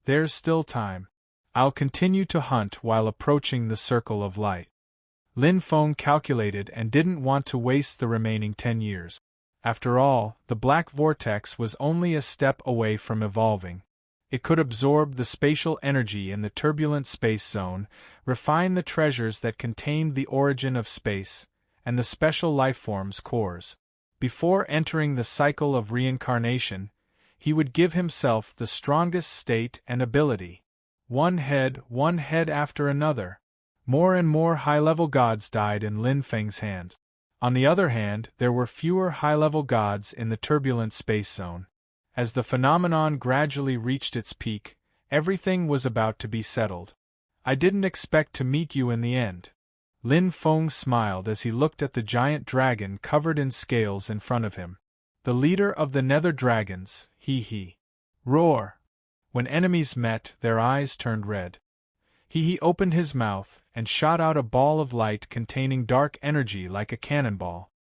There's still time. I'll continue to hunt while approaching the circle of light. Lin Feng calculated and didn't want to waste the remaining 10 years. After all, the black vortex was only a step away from evolving. It could absorb the spatial energy in the turbulent space zone, refine the treasures that contained the origin of space, and the special lifeforms' cores. Before entering the cycle of reincarnation, he would give himself the strongest state and ability. 1 head after another. More and more high-level gods died in Lin Feng's hands. On the other hand, there were fewer high-level gods in the turbulent space zone. As the phenomenon gradually reached its peak, everything was about to be settled. I didn't expect to meet you in the end. Lin Feng smiled as he looked at the giant dragon covered in scales in front of him. The leader of the nether dragons, he. Roar! When enemies met, their eyes turned red. He opened his mouth and shot out a ball of light containing dark energy like a cannonball.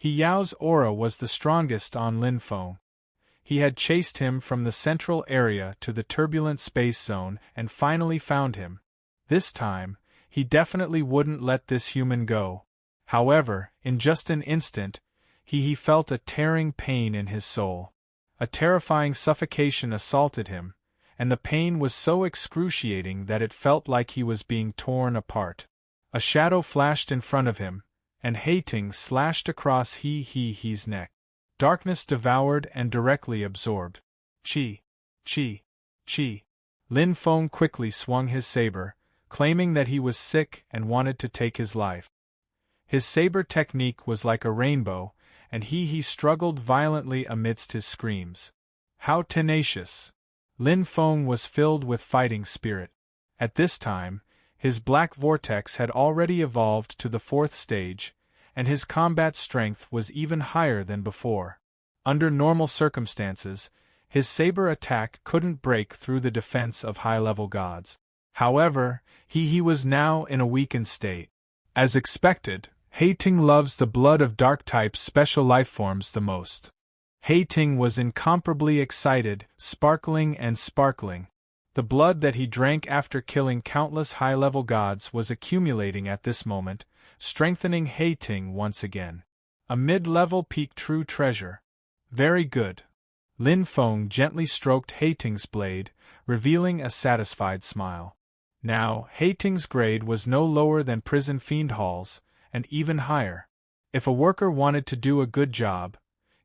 Yao's aura was the strongest on Lin Feng. He had chased him from the central area to the turbulent space zone and finally found him. This time, he definitely wouldn't let this human go. However, in just an instant, he felt a tearing pain in his soul. A terrifying suffocation assaulted him, and the pain was so excruciating that it felt like he was being torn apart. A shadow flashed in front of him, and hating slashed across he's neck. Darkness devoured and directly absorbed. Chi. Lin Feng quickly swung his saber, claiming that he was sick and wanted to take his life. His saber technique was like a rainbow, and he struggled violently amidst his screams. How tenacious! Lin Feng was filled with fighting spirit. At this time, his black vortex had already evolved to the 4th stage, and his combat strength was even higher than before. Under normal circumstances, his saber attack couldn't break through the defense of high-level gods. However, he was now in a weakened state. As expected, Hating loves the blood of dark-type special lifeforms the most. Hating was incomparably excited, sparkling and sparkling. The blood that he drank after killing countless high-level gods was accumulating at this moment, strengthening Hating once again. A mid-level peak true treasure. Very good. Lin Feng gently stroked Hating's blade, revealing a satisfied smile. Now, Hating's grade was no lower than prison fiend halls, and even higher. If a worker wanted to do a good job,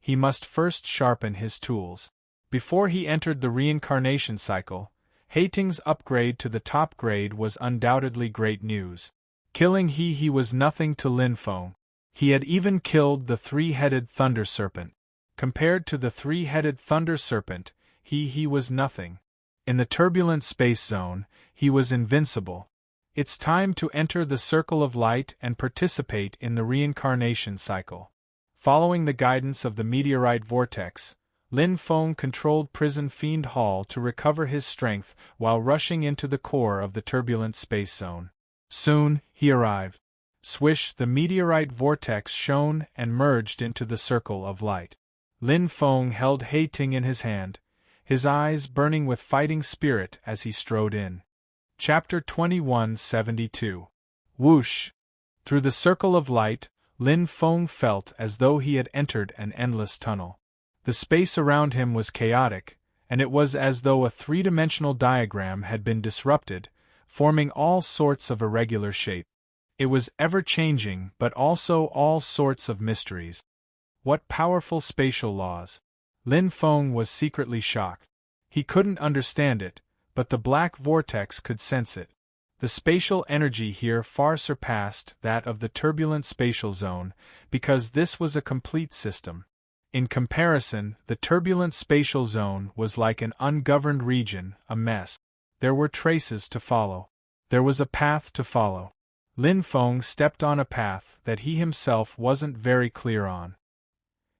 he must first sharpen his tools. Before he entered the reincarnation cycle, Hating's upgrade to the top grade was undoubtedly great news. Killing he was nothing to Lin Feng. He had even killed the three-headed thunder serpent. Compared to the three-headed thunder serpent, he was nothing. In the turbulent space zone, he was invincible. It's time to enter the circle of light and participate in the reincarnation cycle. Following the guidance of the meteorite vortex, Lin Feng controlled Prison Fiend Hall to recover his strength while rushing into the core of the turbulent space zone. Soon, he arrived. Swish, the meteorite vortex shone and merged into the circle of light. Lin Feng held Hating in his hand, his eyes burning with fighting spirit as he strode in. Chapter 2172. Whoosh! Through the circle of light, Lin Feng felt as though he had entered an endless tunnel. The space around him was chaotic, and it was as though a three-dimensional diagram had been disrupted, forming all sorts of irregular shape. It was ever-changing, but also all sorts of mysteries. What powerful spatial laws! Lin Feng was secretly shocked. He couldn't understand it, but the black vortex could sense it. The spatial energy here far surpassed that of the turbulent spatial zone, because this was a complete system. In comparison, the turbulent spatial zone was like an ungoverned region, a mess. There were traces to follow. There was a path to follow. Lin Feng stepped on a path that he himself wasn't very clear on.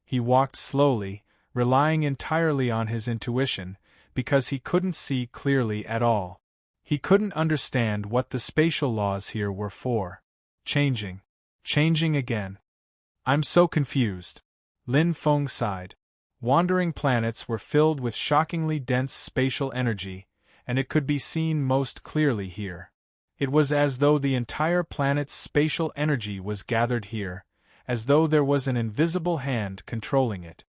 He walked slowly, relying entirely on his intuition, because he couldn't see clearly at all. He couldn't understand what the spatial laws here were for. Changing. Changing again. I'm so confused. Lin Feng sighed. Wandering planets were filled with shockingly dense spatial energy, and it could be seen most clearly here. It was as though the entire planet's spatial energy was gathered here, as though there was an invisible hand controlling it.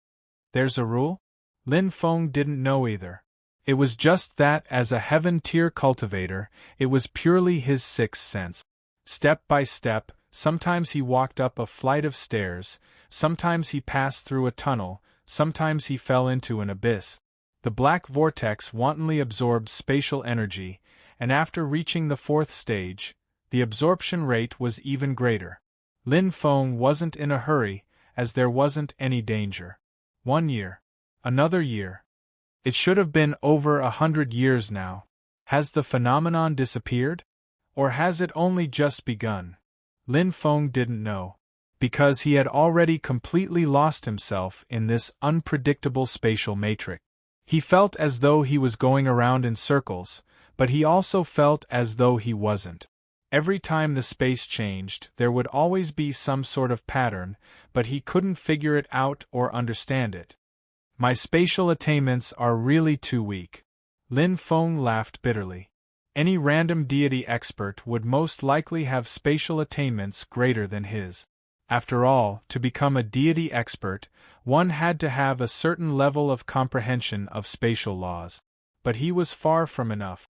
There's a rule? Lin Feng didn't know either. It was just that as a heaven-tier cultivator, it was purely his sixth sense. Step by step, sometimes he walked up a flight of stairs, sometimes he passed through a tunnel, sometimes he fell into an abyss. The black vortex wantonly absorbed spatial energy, and after reaching the fourth stage, the absorption rate was even greater. Lin Feng wasn't in a hurry, as there wasn't any danger. 1 year. Another year. It should have been over 100 years now. Has the phenomenon disappeared? Or has it only just begun? Lin Feng didn't know. Because he had already completely lost himself in this unpredictable spatial matrix. He felt as though he was going around in circles, but he also felt as though he wasn't. Every time the space changed, there would always be some sort of pattern, but he couldn't figure it out or understand it. My spatial attainments are really too weak. Lin Feng laughed bitterly. Any random deity expert would most likely have spatial attainments greater than his. After all, to become a deity expert, one had to have a certain level of comprehension of spatial laws. But he was far from enough.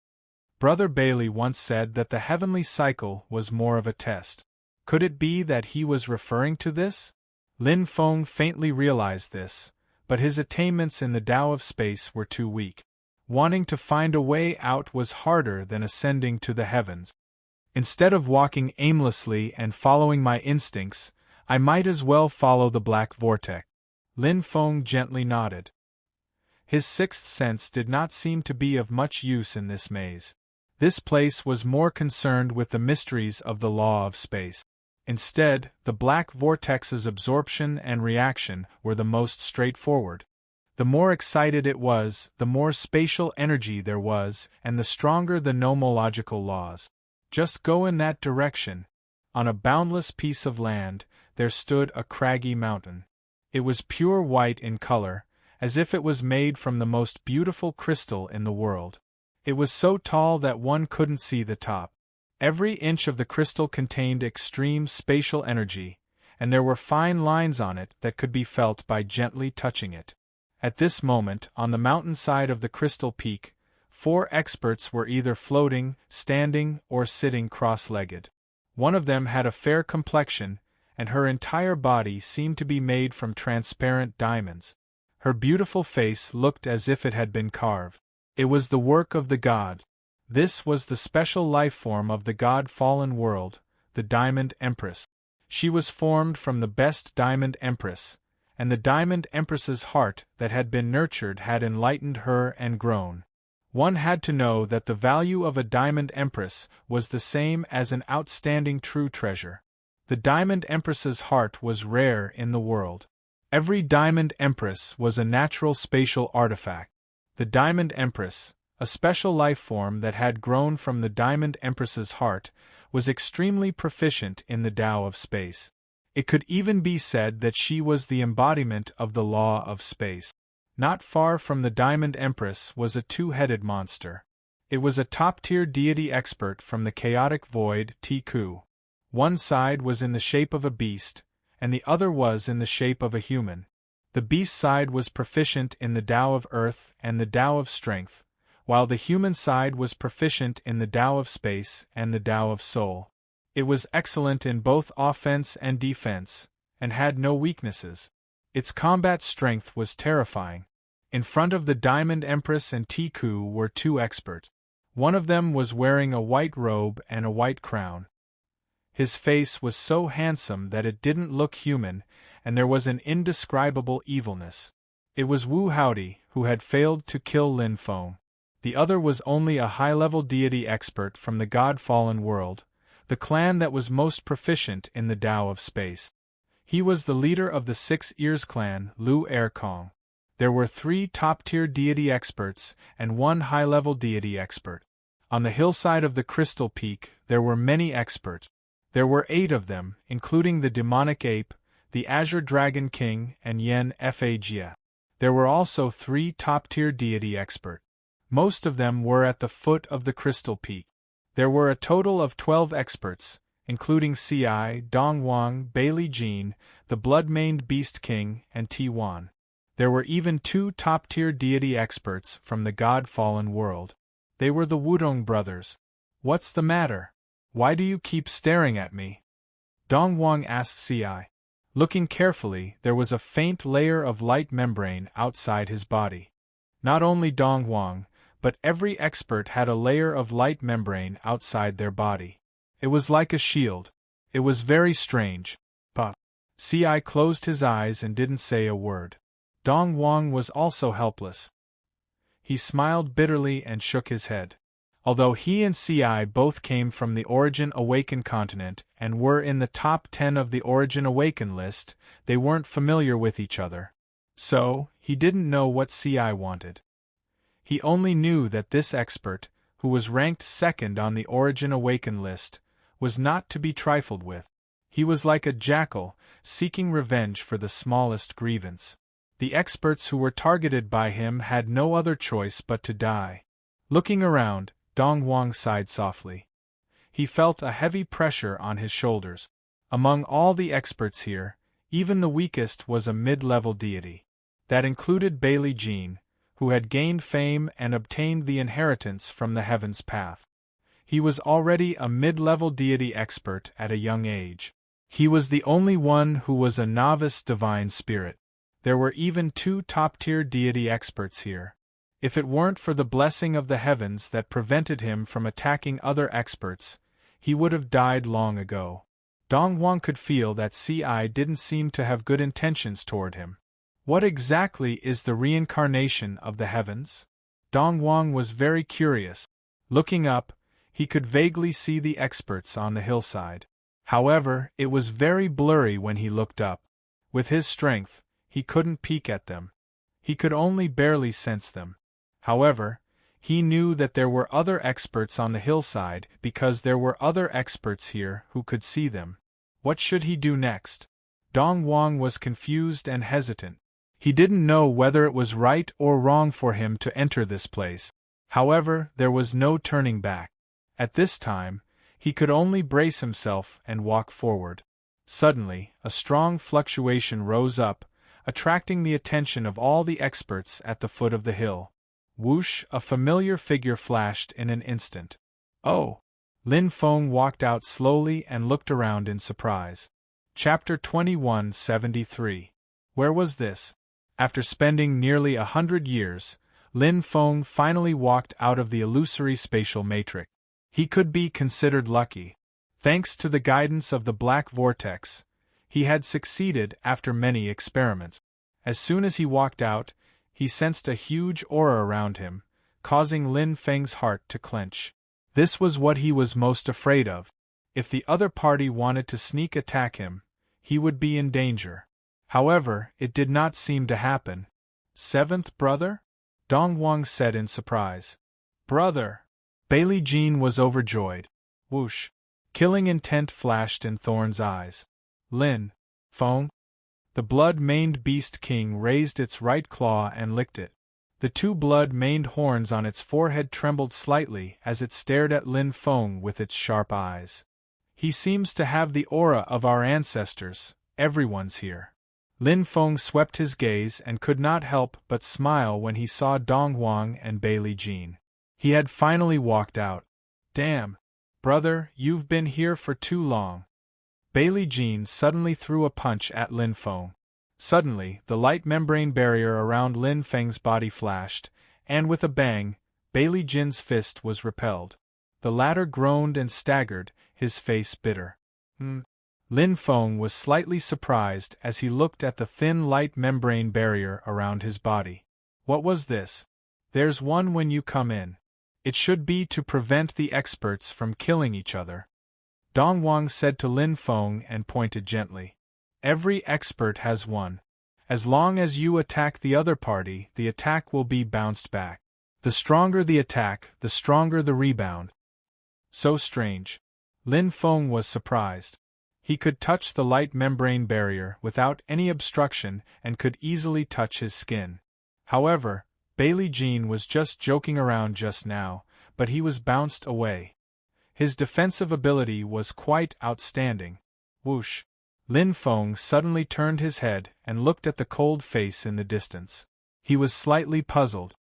Brother Bailey once said that the heavenly cycle was more of a test. Could it be that he was referring to this? Lin Feng faintly realized this, but his attainments in the Tao of space were too weak. Wanting to find a way out was harder than ascending to the heavens. Instead of walking aimlessly and following my instincts, I might as well follow the black vortex. Lin Feng gently nodded. His sixth sense did not seem to be of much use in this maze. This place was more concerned with the mysteries of the law of space. Instead, the black vortex's absorption and reaction were the most straightforward. The more excited it was, the more spatial energy there was, and the stronger the nomological laws. Just go in that direction. On a boundless piece of land, there stood a craggy mountain. It was pure white in color, as if it was made from the most beautiful crystal in the world. It was so tall that one couldn't see the top. Every inch of the crystal contained extreme spatial energy, and there were fine lines on it that could be felt by gently touching it. At this moment, on the mountainside of the crystal peak, 4 experts were either floating, standing, or sitting cross-legged. One of them had a fair complexion, and her entire body seemed to be made from transparent diamonds. Her beautiful face looked as if it had been carved. It was the work of the god. This was the special life form of the god-fallen world, the Diamond Empress. She was formed from the best Diamond Empress, and the Diamond Empress's heart that had been nurtured had enlightened her and grown. One had to know that the value of a Diamond Empress was the same as an outstanding true treasure. The Diamond Empress's heart was rare in the world. Every Diamond Empress was a natural spatial artifact. The Diamond Empress, a special life form that had grown from the Diamond Empress's heart, was extremely proficient in the Tao of space. It could even be said that she was the embodiment of the law of space. Not far from the Diamond Empress was a 2-headed monster. It was a top-tier deity expert from the chaotic void, Tiku. One side was in the shape of a beast, and the other was in the shape of a human. The beast side was proficient in the Tao of earth and the Tao of strength, while the human side was proficient in the Tao of space and the Tao of soul. It was excellent in both offense and defense, and had no weaknesses. Its combat strength was terrifying. In front of the Diamond Empress and Tiku were 2 experts. One of them was wearing a white robe and a white crown. His face was so handsome that it didn't look human, and there was an indescribable evilness. It was Wu Haodi, who had failed to kill Lin Feng. The other was only a high-level deity expert from the god-fallen world, the clan that was most proficient in the Tao of space. He was the leader of the 6 Ears clan, Lu Erkong. There were 3 top-tier deity experts and 1 high-level deity expert. On the hillside of the Crystal Peak, there were many experts. There were 8 of them, including the demonic ape, the Azure Dragon King, and Yen Fagia. There were also 3 top-tier deity experts. Most of them were at the foot of the Crystal Peak. There were a total of 12 experts, including Ci, Dongwang, Bailey Jean, the Blood-Maned Beast King, and T1. There were even 2 top-tier deity experts from the god-fallen world. They were the Wudong brothers. "What's the matter? Why do you keep staring at me?" Dongwang asked Ci. Looking carefully, there was a faint layer of light membrane outside his body. Not only Dongwang, but every expert had a layer of light membrane outside their body. It was like a shield. It was very strange. But Ci closed his eyes and didn't say a word. Dongwang was also helpless. He smiled bitterly and shook his head. Although he and Ci both came from the Origin Awaken continent and were in the top 10 of the Origin Awaken list, they weren't familiar with each other. So, he didn't know what Ci wanted. He only knew that this expert, who was ranked 2nd on the Origin Awaken list, was not to be trifled with. He was like a jackal, seeking revenge for the smallest grievance. The experts who were targeted by him had no other choice but to die. Looking around, Dongwang sighed softly. He felt a heavy pressure on his shoulders. Among all the experts here, even the weakest was a mid-level deity. That included Bailey Jean, who had gained fame and obtained the inheritance from the Heaven's Path. He was already a mid-level deity expert at a young age. He was the only one who was a novice divine spirit. There were even 2 top-tier deity experts here. If it weren't for the blessing of the heavens that prevented him from attacking other experts, he would have died long ago. Dongwang could feel that Ci didn't seem to have good intentions toward him. What exactly is the reincarnation of the heavens? Dongwang was very curious. Looking up, he could vaguely see the experts on the hillside. However, it was very blurry when he looked up. With his strength, he couldn't peek at them. He could only barely sense them. However, he knew that there were other experts on the hillside because there were other experts here who could see them. What should he do next? Dongwang was confused and hesitant. He didn't know whether it was right or wrong for him to enter this place. However, there was no turning back. At this time, he could only brace himself and walk forward. Suddenly, a strong fluctuation rose up, attracting the attention of all the experts at the foot of the hill. Whoosh! A familiar figure flashed in an instant. Oh! Lin Feng walked out slowly and looked around in surprise. Chapter 2173. Where was this? After spending nearly 100 years, Lin Feng finally walked out of the illusory spatial matrix. He could be considered lucky. Thanks to the guidance of the black vortex, he had succeeded after many experiments. As soon as he walked out, he sensed a huge aura around him, causing Lin Feng's heart to clench. This was what he was most afraid of. If the other party wanted to sneak attack him, he would be in danger. However, it did not seem to happen. Seventh brother? Dong Wang said in surprise. Brother! Bailey Jean was overjoyed. Whoosh! Killing intent flashed in Thorn's eyes. Lin Feng? The blood-maned beast king raised its right claw and licked it. The two blood-maned horns on its forehead trembled slightly as it stared at Lin Feng with its sharp eyes. He seems to have the aura of our ancestors. Everyone's here. Lin Feng swept his gaze and could not help but smile when he saw Dong Wang and Bailey Jean. He had finally walked out. Damn! Brother, you've been here for too long. Bailey Jean suddenly threw a punch at Lin Feng. Suddenly, the light membrane barrier around Lin Feng's body flashed, and with a bang, Bailey Jean's fist was repelled. The latter groaned and staggered, his face bitter. Lin Feng was slightly surprised as he looked at the thin light membrane barrier around his body. What was this? There's one when you come in. It should be to prevent the experts from killing each other. Dong Wang said to Lin Feng and pointed gently. Every expert has one. As long as you attack the other party, the attack will be bounced back. The stronger the attack, the stronger the rebound. So strange. Lin Feng was surprised. He could touch the light membrane barrier without any obstruction and could easily touch his skin. However, Bailey Jean was just joking around just now, but he was bounced away. His defensive ability was quite outstanding. Whoosh! Lin Feng suddenly turned his head and looked at the cold face in the distance. He was slightly puzzled.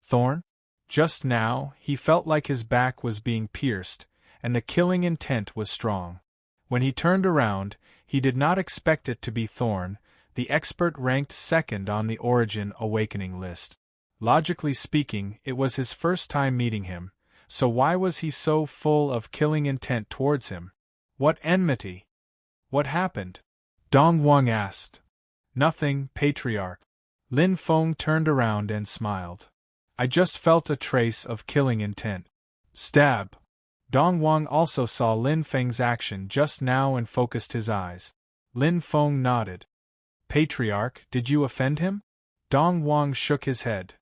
Thorn? Just now, he felt like his back was being pierced, and the killing intent was strong. When he turned around, he did not expect it to be Thorn, the expert ranked second on the Origin Awakening list. Logically speaking, it was his first time meeting him, so why was he so full of killing intent towards him? What enmity? What happened? Dong Wang asked. Nothing, Patriarch. Lin Feng turned around and smiled. I just felt a trace of killing intent. Stab. Dong Wang also saw Lin Feng's action just now and focused his eyes. Lin Feng nodded. Patriarch, did you offend him? Dong Wang shook his head.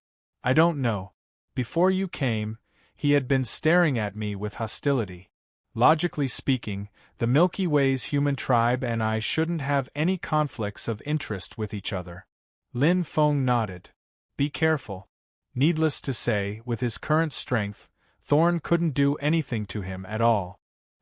I don't know. Before you came, he had been staring at me with hostility. Logically speaking, the Milky Way's human tribe and I shouldn't have any conflicts of interest with each other. Lin Feng nodded. Be careful. Needless to say, with his current strength, Thorn couldn't do anything to him at all.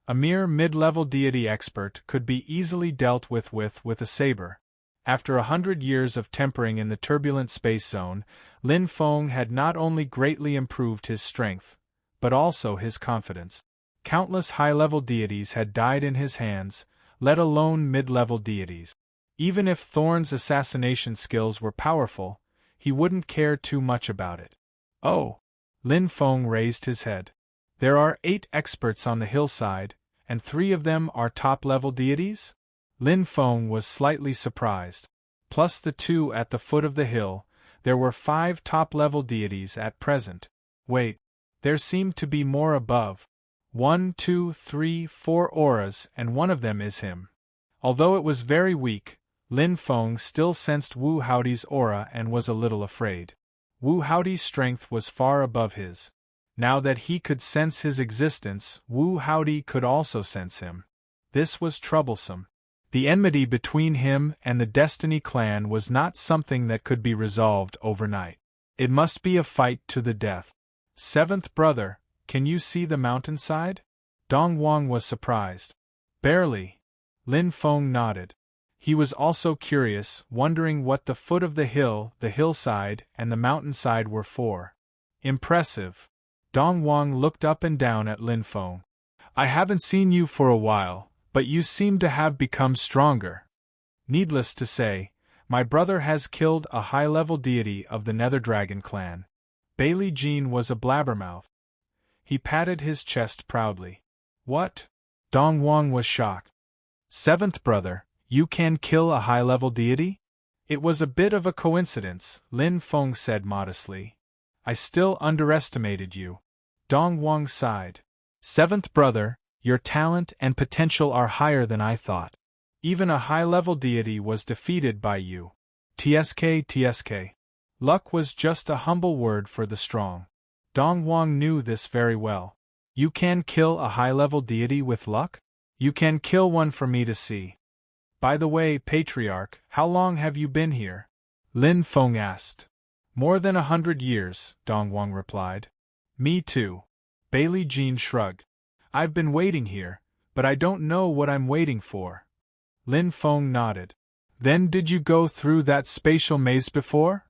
A mere mid-level deity expert could be easily dealt with a saber. After 100 years of tempering in the turbulent space zone, Lin Feng had not only greatly improved his strength, but also his confidence. Countless high-level deities had died in his hands, let alone mid-level deities. Even if Thorn's assassination skills were powerful, he wouldn't care too much about it. Oh! Lin Feng raised his head. There are 8 experts on the hillside, and 3 of them are top-level deities? Lin Feng was slightly surprised. Plus the 2 at the foot of the hill, there were 5 top-level deities at present. Wait, there seemed to be more above. 1, 2, 3, 4 auras, and one of them is him. Although it was very weak, Lin Feng still sensed Wu Haoti's aura and was a little afraid. Wu Haoti's strength was far above his. Now that he could sense his existence, Wu Haoti could also sense him. This was troublesome. The enmity between him and the Destiny clan was not something that could be resolved overnight. It must be a fight to the death. Seventh brother, can you see the mountainside? Dong Wang was surprised. Barely. Lin Feng nodded. He was also curious, wondering what the foot of the hillside, and the mountainside were for. Impressive. Dong Wang looked up and down at Lin Feng. I haven't seen you for a while, but you seem to have become stronger. Needless to say, my brother has killed a high-level deity of the Nether Dragon clan. Bailey Jean was a blabbermouth. He patted his chest proudly. What? Dong Wang was shocked. Seventh brother, you can kill a high-level deity? It was a bit of a coincidence, Lin Feng said modestly. I still underestimated you. Dong Wang sighed. Seventh brother, your talent and potential are higher than I thought. Even a high-level deity was defeated by you. TSK. Luck was just a humble word for the strong. Dong Wang knew this very well. You can kill a high-level deity with luck? You can kill one for me to see. By the way, Patriarch, how long have you been here? Lin Feng asked. More than 100 years, Dong Wang replied. Me too. Bailey Jean shrugged. I've been waiting here, but I don't know what I'm waiting for. Lin Feng nodded. Then did you go through that spatial maze before?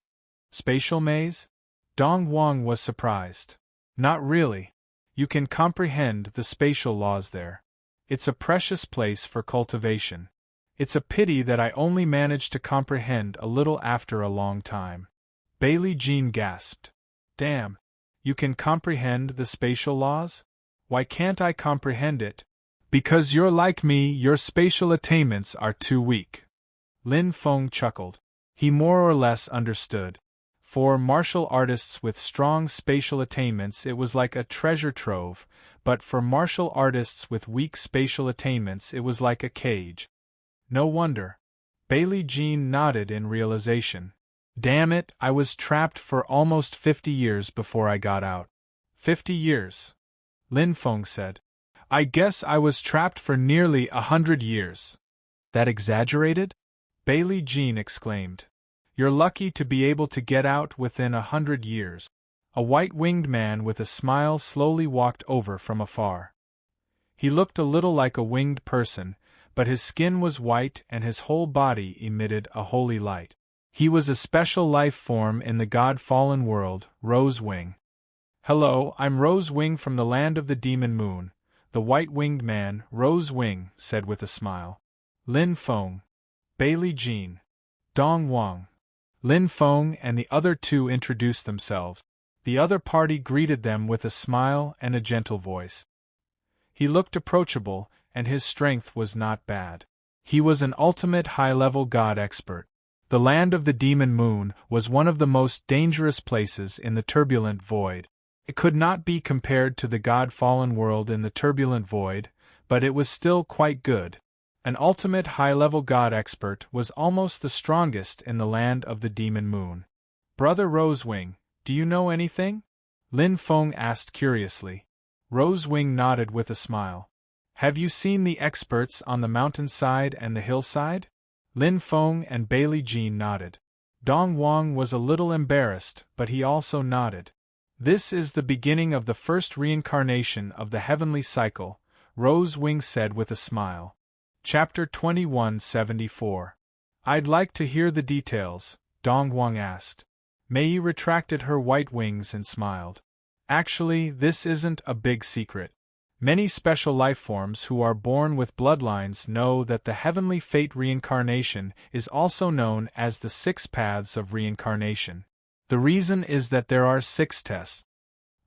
Spatial maze? Dong Wang was surprised. Not really. You can comprehend the spatial laws there. It's a precious place for cultivation. It's a pity that I only managed to comprehend a little after a long time. Bailey Jean gasped. Damn. You can comprehend the spatial laws? Why can't I comprehend it? Because you're like me, your spatial attainments are too weak. Lin Feng chuckled. He more or less understood. For martial artists with strong spatial attainments it was like a treasure trove, but for martial artists with weak spatial attainments it was like a cage. No wonder. Bailey Jean nodded in realization. Damn it, I was trapped for almost 50 years before I got out. 50 years. Lin Feng said. I guess I was trapped for nearly 100 years. That exaggerated? Bailey Jean exclaimed. You're lucky to be able to get out within 100 years. A white-winged man with a smile slowly walked over from afar. He looked a little like a winged person, but his skin was white and his whole body emitted a holy light. He was a special life form in the god-fallen world, Rose Wing. Hello, I'm Rose Wing from the land of the demon moon, the white-winged man, Rose Wing, said with a smile. Lin Feng. Bailey Jean. Dong Wang. Lin Feng and the other two introduced themselves. The other party greeted them with a smile and a gentle voice. He looked approachable, and his strength was not bad. He was an ultimate high-level god expert. The land of the demon moon was one of the most dangerous places in the turbulent void. It could not be compared to the god-fallen world in the turbulent void, but it was still quite good. An ultimate high-level god expert was almost the strongest in the land of the demon moon. Brother Rosewing, do you know anything? Lin Feng asked curiously. Rosewing nodded with a smile. Have you seen the experts on the mountainside and the hillside? Lin Feng and Bailey Jean nodded. Dong Wang was a little embarrassed, but he also nodded. This is the beginning of the first reincarnation of the heavenly cycle, Rose Wing said with a smile. Chapter 2174. I'd like to hear the details, Dong Wang asked. Mei retracted her white wings and smiled. Actually, this isn't a big secret. Many special life forms who are born with bloodlines know that the heavenly fate reincarnation is also known as the 6 paths of reincarnation. The reason is that there are 6 tests.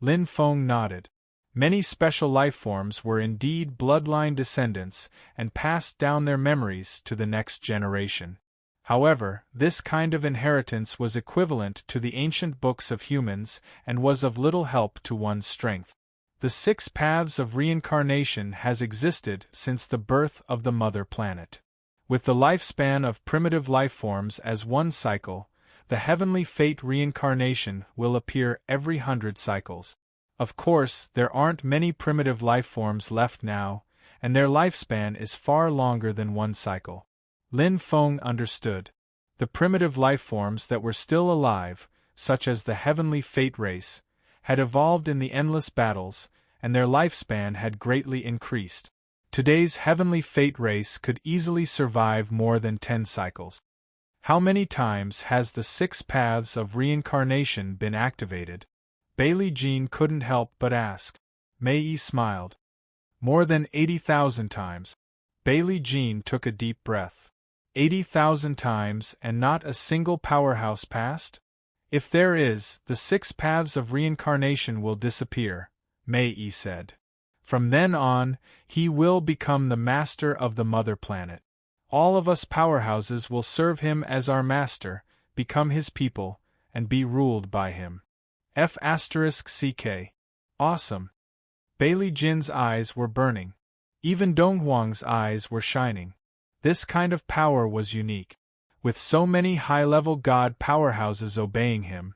Lin Feng nodded. Many special life forms were indeed bloodline descendants and passed down their memories to the next generation. However, this kind of inheritance was equivalent to the ancient books of humans and was of little help to one's strength. The 6 paths of reincarnation has existed since the birth of the mother planet. With the lifespan of primitive life forms as one cycle, the heavenly fate reincarnation will appear every 100 cycles. Of course, there aren't many primitive life forms left now, and their lifespan is far longer than one cycle. Lin Feng understood. The primitive lifeforms that were still alive, such as the heavenly fate race, had evolved in the endless battles, and their lifespan had greatly increased. Today's heavenly fate race could easily survive more than 10 cycles. How many times has the 6 paths of reincarnation been activated? Bailey Jean couldn't help but ask. Mei Yi smiled. More than 80,000 times. Bailey Jean took a deep breath. 80,000 times and not a single powerhouse passed? If there is, the 6 paths of reincarnation will disappear, Mei Yi said. From then on, he will become the master of the mother planet. All of us powerhouses will serve him as our master, become his people, and be ruled by him. F***CK. Awesome. Bailey Jin's eyes were burning. Even Dong Huang's eyes were shining. This kind of power was unique. With so many high-level god powerhouses obeying him,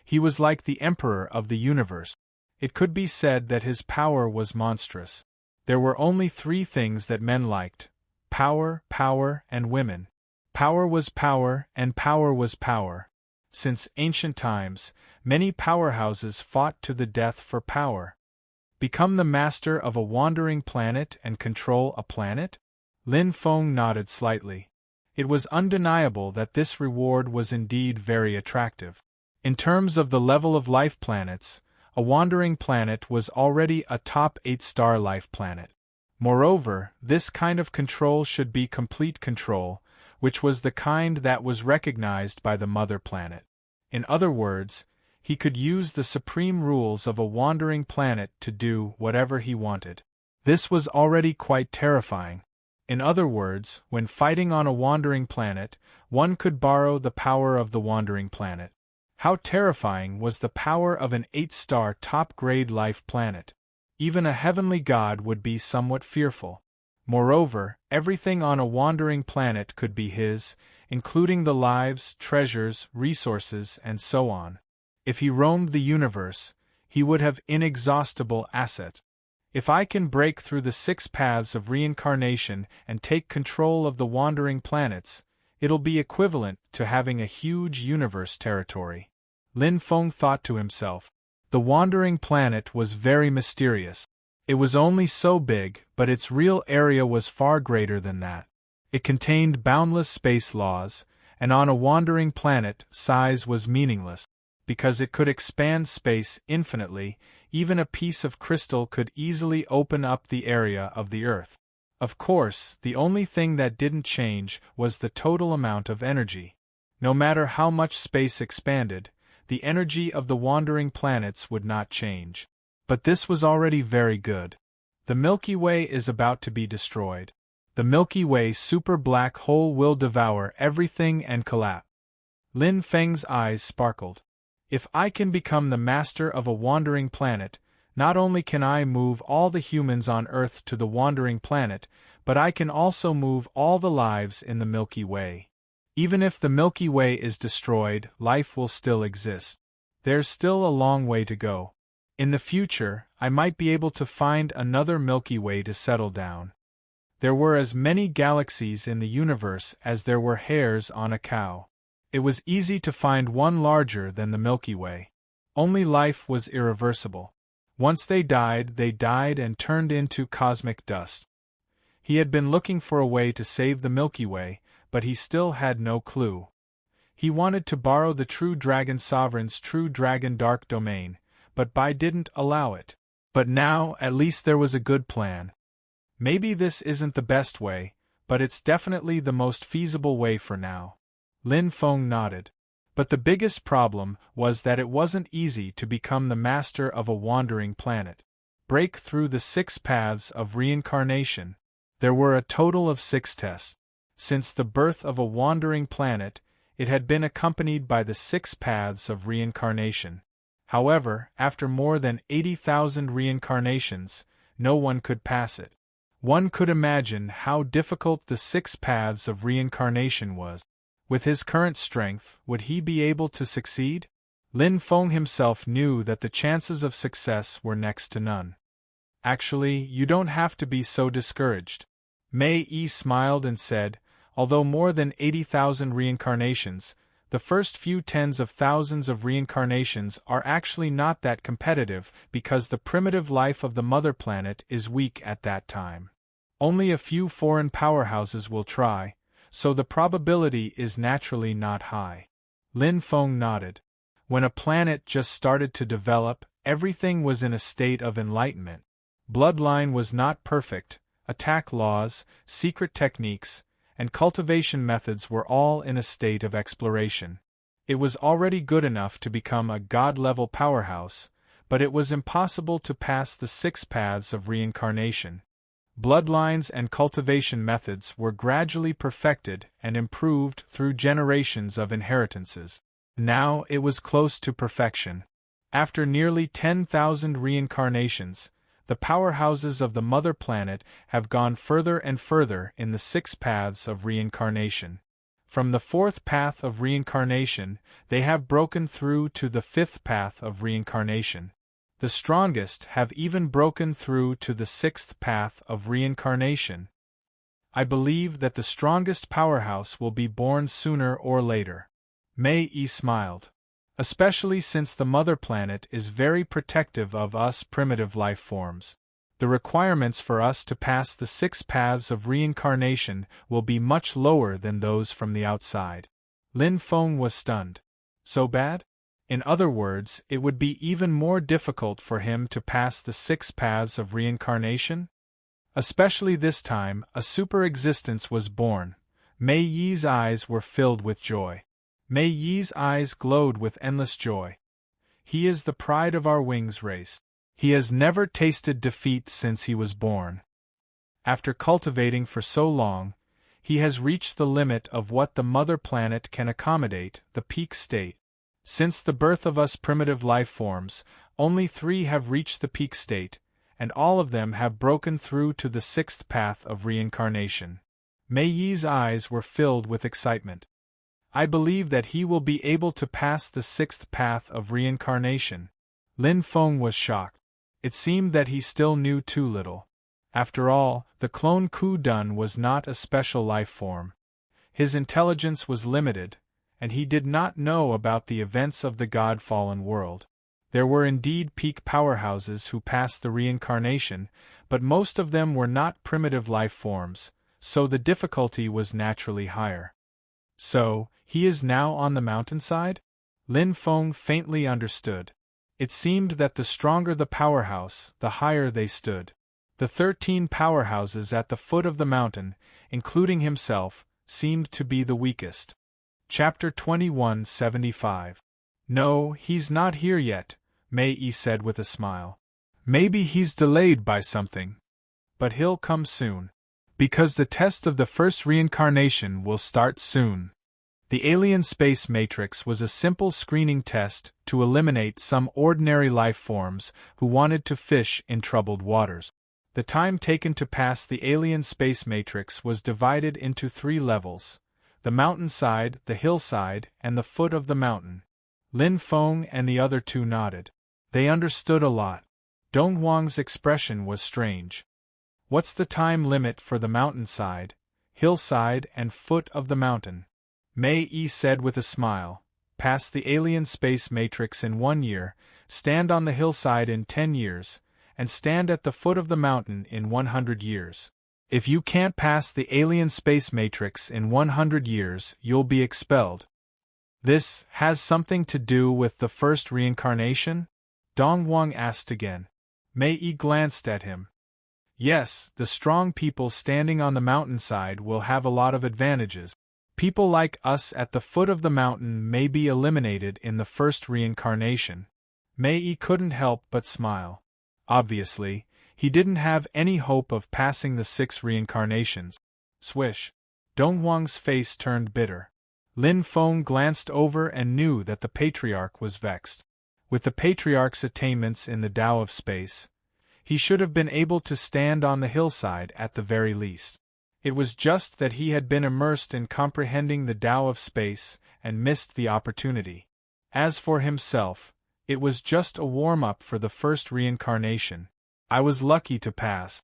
he was like the emperor of the universe. It could be said that his power was monstrous. There were only 3 things that men liked: power, power, and women. Power was power, and power was power. Since ancient times, many powerhouses fought to the death for power. Become the master of a wandering planet and control a planet? Lin Feng nodded slightly. It was undeniable that this reward was indeed very attractive. In terms of the level of life planets, a wandering planet was already a top 8-star life planet. Moreover, this kind of control should be complete control, which was the kind that was recognized by the mother planet. In other words, he could use the supreme rules of a wandering planet to do whatever he wanted. This was already quite terrifying. In other words, when fighting on a wandering planet, one could borrow the power of the wandering planet. How terrifying was the power of an 8-star top-grade life planet! Even a heavenly god would be somewhat fearful. Moreover, everything on a wandering planet could be his, including the lives, treasures, resources, and so on. If he roamed the universe, he would have inexhaustible assets. If I can break through the 6 paths of reincarnation and take control of the wandering planets, it'll be equivalent to having a huge universe territory. Lin Feng thought to himself. The wandering planet was very mysterious. It was only so big, but its real area was far greater than that. It contained boundless space laws, and on a wandering planet, size was meaningless. Because it could expand space infinitely, even a piece of crystal could easily open up the area of the Earth. Of course, the only thing that didn't change was the total amount of energy. No matter how much space expanded, the energy of the wandering planets would not change. But this was already very good. The Milky Way is about to be destroyed. The Milky Way super black hole will devour everything and collapse. Lin Feng's eyes sparkled. If I can become the master of a wandering planet, not only can I move all the humans on Earth to the wandering planet, but I can also move all the lives in the Milky Way. Even if the Milky Way is destroyed, life will still exist. There's still a long way to go. In the future, I might be able to find another Milky Way to settle down. There were as many galaxies in the universe as there were hairs on a cow. It was easy to find one larger than the Milky Way. Only life was irreversible. Once they died and turned into cosmic dust. He had been looking for a way to save the Milky Way, but he still had no clue. He wanted to borrow the True Dragon Sovereign's True Dragon Dark Domain, but Bai didn't allow it. But now, at least there was a good plan. Maybe this isn't the best way, but it's definitely the most feasible way for now. Lin Feng nodded. But the biggest problem was that it wasn't easy to become the master of a wandering planet. Break through the 6 paths of reincarnation. There were a total of 6 tests. Since the birth of a wandering planet, it had been accompanied by the 6 paths of reincarnation. However, after more than 80,000 reincarnations, no one could pass it. One could imagine how difficult the 6 paths of reincarnation was. With his current strength, would he be able to succeed? Lin Feng himself knew that the chances of success were next to none. Actually, you don't have to be so discouraged. Mei Yi smiled and said, Although more than 80,000 reincarnations, the first few tens of thousands of reincarnations are actually not that competitive because the primitive life of the mother planet is weak at that time. Only a few foreign powerhouses will try, so the probability is naturally not high. Lin Feng nodded. When a planet just started to develop, everything was in a state of enlightenment. Bloodline was not perfect, attack laws, secret techniques, and cultivation methods were all in a state of exploration. It was already good enough to become a god-level powerhouse, but it was impossible to pass the 6 paths of reincarnation. Bloodlines and cultivation methods were gradually perfected and improved through generations of inheritances. Now it was close to perfection. After nearly 10,000 reincarnations, the powerhouses of the mother planet have gone further and further in the 6 paths of reincarnation. From the 4th path of reincarnation, they have broken through to the 5th path of reincarnation. The strongest have even broken through to the 6th path of reincarnation. I believe that the strongest powerhouse will be born sooner or later. Mei Yi smiled. Especially since the mother planet is very protective of us primitive life forms. The requirements for us to pass the 6 paths of reincarnation will be much lower than those from the outside. Lin Feng was stunned. So bad? In other words, it would be even more difficult for him to pass the 6 paths of reincarnation? Especially this time, a super existence was born. Mei Yi's eyes were filled with joy. Mei Yi's eyes glowed with endless joy. He is the pride of our Wings race. He has never tasted defeat since he was born. After cultivating for so long, he has reached the limit of what the mother planet can accommodate, the peak state. Since the birth of us primitive life forms, only 3 have reached the peak state, and all of them have broken through to the 6th path of reincarnation. Mei Yi's eyes were filled with excitement. I believe that he will be able to pass the 6th path of reincarnation. Lin Feng was shocked. It seemed that he still knew too little. After all, the clone Ku Dun was not a special life form. His intelligence was limited, and he did not know about the events of the God-fallen world. There were indeed peak powerhouses who passed the reincarnation, but most of them were not primitive life forms, so the difficulty was naturally higher. So, he is now on the mountainside? Lin Feng faintly understood. It seemed that the stronger the powerhouse, the higher they stood. The 13 powerhouses at the foot of the mountain, including himself, seemed to be the weakest. Chapter 2175. No, he's not here yet, Mei Yi said with a smile. Maybe he's delayed by something. But he'll come soon. Because the test of the first reincarnation will start soon. The alien space matrix was a simple screening test to eliminate some ordinary life forms who wanted to fish in troubled waters. The time taken to pass the alien space matrix was divided into 3 levels: the mountainside, the hillside, and the foot of the mountain. Lin Feng and the other 2 nodded. They understood a lot. Dong Huang's expression was strange. What's the time limit for the mountainside, hillside, and foot of the mountain? Mei Yi said with a smile. Pass the alien space matrix in 1 year, stand on the hillside in 10 years, and stand at the foot of the mountain in 100 years. If you can't pass the alien space matrix in 100 years, you'll be expelled. This has something to do with the first reincarnation? Dong Huang asked again. Mei Yi glanced at him. Yes, the strong people standing on the mountainside will have a lot of advantages. People like us at the foot of the mountain may be eliminated in the first reincarnation. Mei Yi couldn't help but smile. Obviously, he didn't have any hope of passing the 6 reincarnations. Swish. Dong Huang's face turned bitter. Lin Feng glanced over and knew that the Patriarch was vexed. With the Patriarch's attainments in the Tao of space, he should have been able to stand on the hillside at the very least. It was just that he had been immersed in comprehending the Tao of space and missed the opportunity. As for himself, it was just a warm-up for the first reincarnation. I was lucky to pass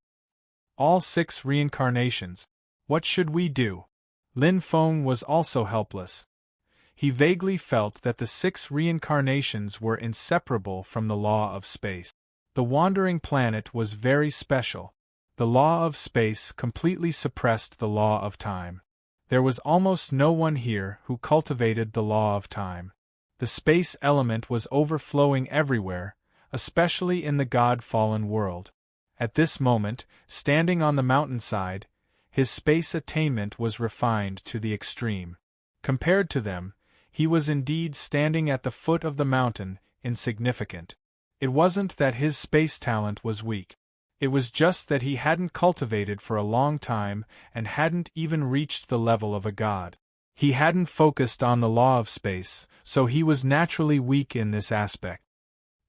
all 6 reincarnations. What should we do? Lin Feng was also helpless. He vaguely felt that the 6 reincarnations were inseparable from the law of space. The wandering planet was very special. The law of space completely suppressed the law of time. There was almost no one here who cultivated the law of time. The space element was overflowing everywhere, especially in the God-fallen world. At this moment, standing on the mountainside, his space attainment was refined to the extreme. Compared to them, he was indeed standing at the foot of the mountain, insignificant. It wasn't that his space talent was weak. It was just that he hadn't cultivated for a long time and hadn't even reached the level of a god. He hadn't focused on the law of space, so he was naturally weak in this aspect.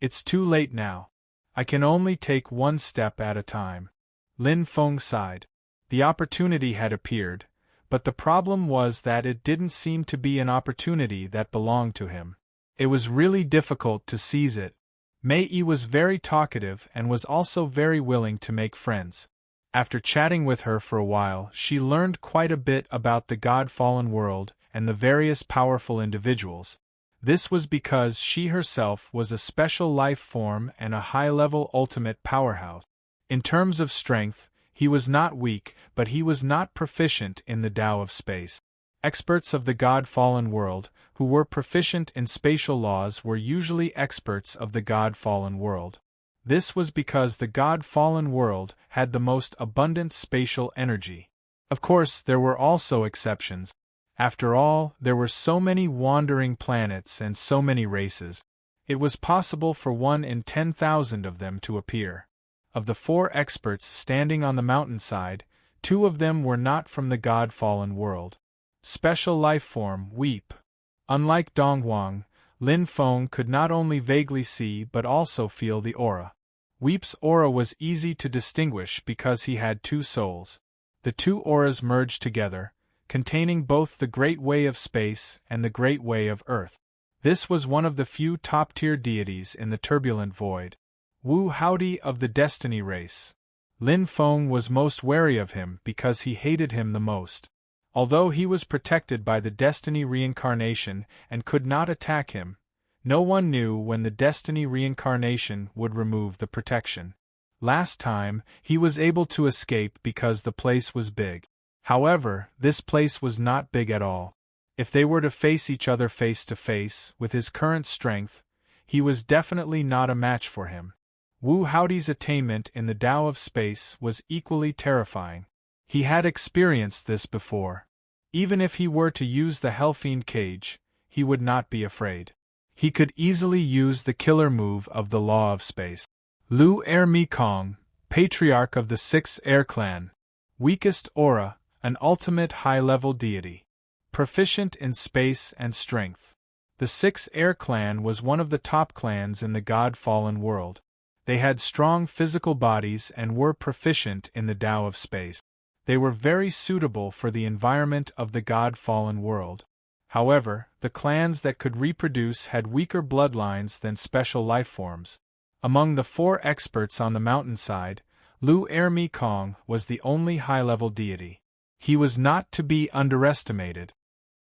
It's too late now. I can only take one step at a time. Lin Feng sighed. The opportunity had appeared, but the problem was that it didn't seem to be an opportunity that belonged to him. It was really difficult to seize it. Mei Yi was very talkative and was also very willing to make friends. After chatting with her for a while, she learned quite a bit about the God-fallen world and the various powerful individuals. This was because she herself was a special life form and a high-level ultimate powerhouse. In terms of strength, he was not weak, but he was not proficient in the Tao of space. Experts of the God-fallen world, who were proficient in spatial laws, were usually experts of the God-fallen world. This was because the God-fallen world had the most abundant spatial energy. Of course, there were also exceptions. After all, there were so many wandering planets and so many races. It was possible for 1 in 10,000 of them to appear. Of the 4 experts standing on the mountainside, 2 of them were not from the God-fallen world. Special life form, Weep. Unlike Donghuang, Lin Feng could not only vaguely see but also feel the aura. Weep's aura was easy to distinguish because he had 2 souls. The 2 auras merged together, containing both the Great Way of Space and the Great Way of Earth. This was one of the few top-tier deities in the turbulent void. Wu Haodi of the Destiny race. Lin Feng was most wary of him because he hated him the most. Although he was protected by the Destiny reincarnation and could not attack him, no one knew when the Destiny reincarnation would remove the protection. Last time, he was able to escape because the place was big. However, this place was not big at all. If they were to face each other face to face, with his current strength, he was definitely not a match for him. Wu Haodi's attainment in the Tao of space was equally terrifying. He had experienced this before. Even if he were to use the Hellfiend cage, he would not be afraid. He could easily use the killer move of the law of space. Lu Er Mekong, patriarch of the 6th Air Clan. Weakest aura, an ultimate high-level deity. Proficient in space and strength. The 6th Air Clan was one of the top clans in the God-fallen world. They had strong physical bodies and were proficient in the Tao of space. They were very suitable for the environment of the God-fallen world. However, the clans that could reproduce had weaker bloodlines than special life forms. Among the 4 experts on the mountainside, Lu Er Mekong was the only high-level deity. He was not to be underestimated.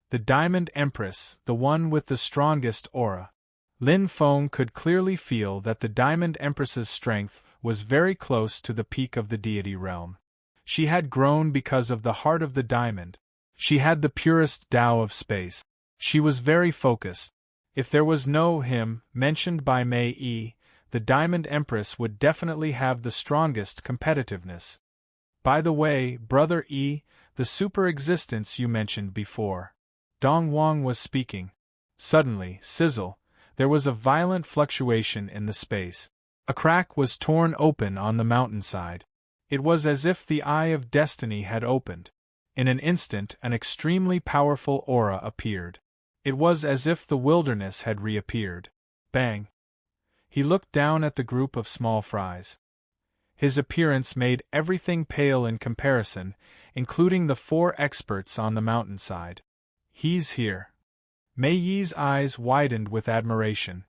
The Diamond Empress, the one with the strongest aura. Lin Feng could clearly feel that the Diamond Empress's strength was very close to the peak of the deity realm. She had grown because of the heart of the diamond. She had the purest Tao of space. She was very focused. If there was no him mentioned by Mei Yi, the Diamond Empress would definitely have the strongest competitiveness. By the way, Brother Yi, the super-existence you mentioned before. Donghuang was speaking. Suddenly, sizzle, there was a violent fluctuation in the space. A crack was torn open on the mountainside. It was as if the Eye of Destiny had opened. In an instant, an extremely powerful aura appeared. It was as if the wilderness had reappeared. Bang! He looked down at the group of small fries. His appearance made everything pale in comparison, including the 4 experts on the mountainside. He's here. Mei Yi's eyes widened with admiration.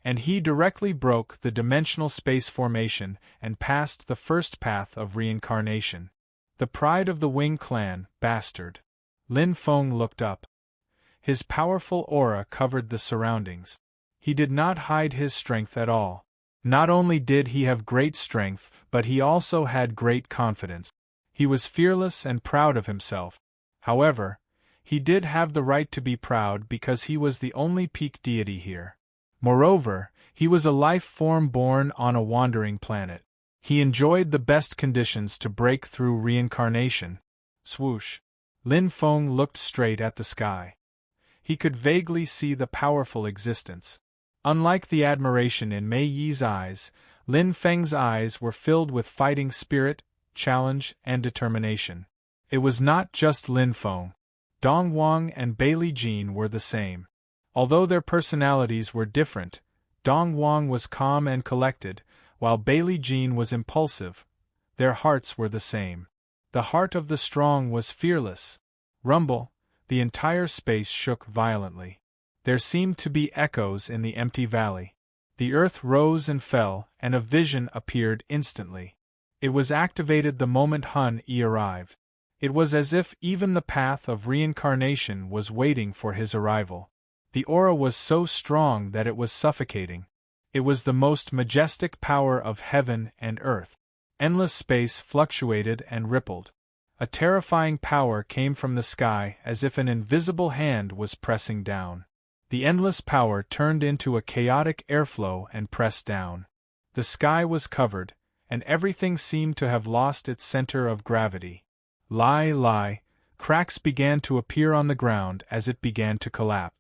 And he directly broke the dimensional space formation and passed the first path of reincarnation. The pride of the Wing clan, bastard. Lin Feng looked up. His powerful aura covered the surroundings. He did not hide his strength at all. Not only did he have great strength, but he also had great confidence. He was fearless and proud of himself. However, he did have the right to be proud because he was the only peak deity here. Moreover, he was a life form born on a wandering planet. He enjoyed the best conditions to break through reincarnation. Swoosh! Lin Feng looked straight at the sky. He could vaguely see the powerful existence. Unlike the admiration in Mei Yi's eyes, Lin Feng's eyes were filled with fighting spirit, challenge, and determination. It was not just Lin Feng. Dong Wang and Bailey Jean were the same. Although their personalities were different, Dong Wang was calm and collected, while Bailey Jean was impulsive. Their hearts were the same. The heart of the strong was fearless. Rumble, the entire space shook violently. There seemed to be echoes in the empty valley. The earth rose and fell, and a vision appeared instantly. It was activated the moment Hun Yi arrived. It was as if even the path of reincarnation was waiting for his arrival. The aura was so strong that it was suffocating. It was the most majestic power of heaven and earth. Endless space fluctuated and rippled. A terrifying power came from the sky as if an invisible hand was pressing down. The endless power turned into a chaotic airflow and pressed down. The sky was covered, and everything seemed to have lost its center of gravity. Lie, cracks began to appear on the ground as it began to collapse.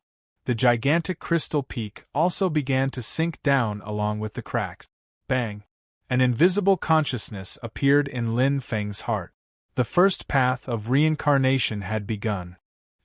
The gigantic crystal peak also began to sink down along with the cracks. Bang! An invisible consciousness appeared in Lin Feng's heart. The first path of reincarnation had begun.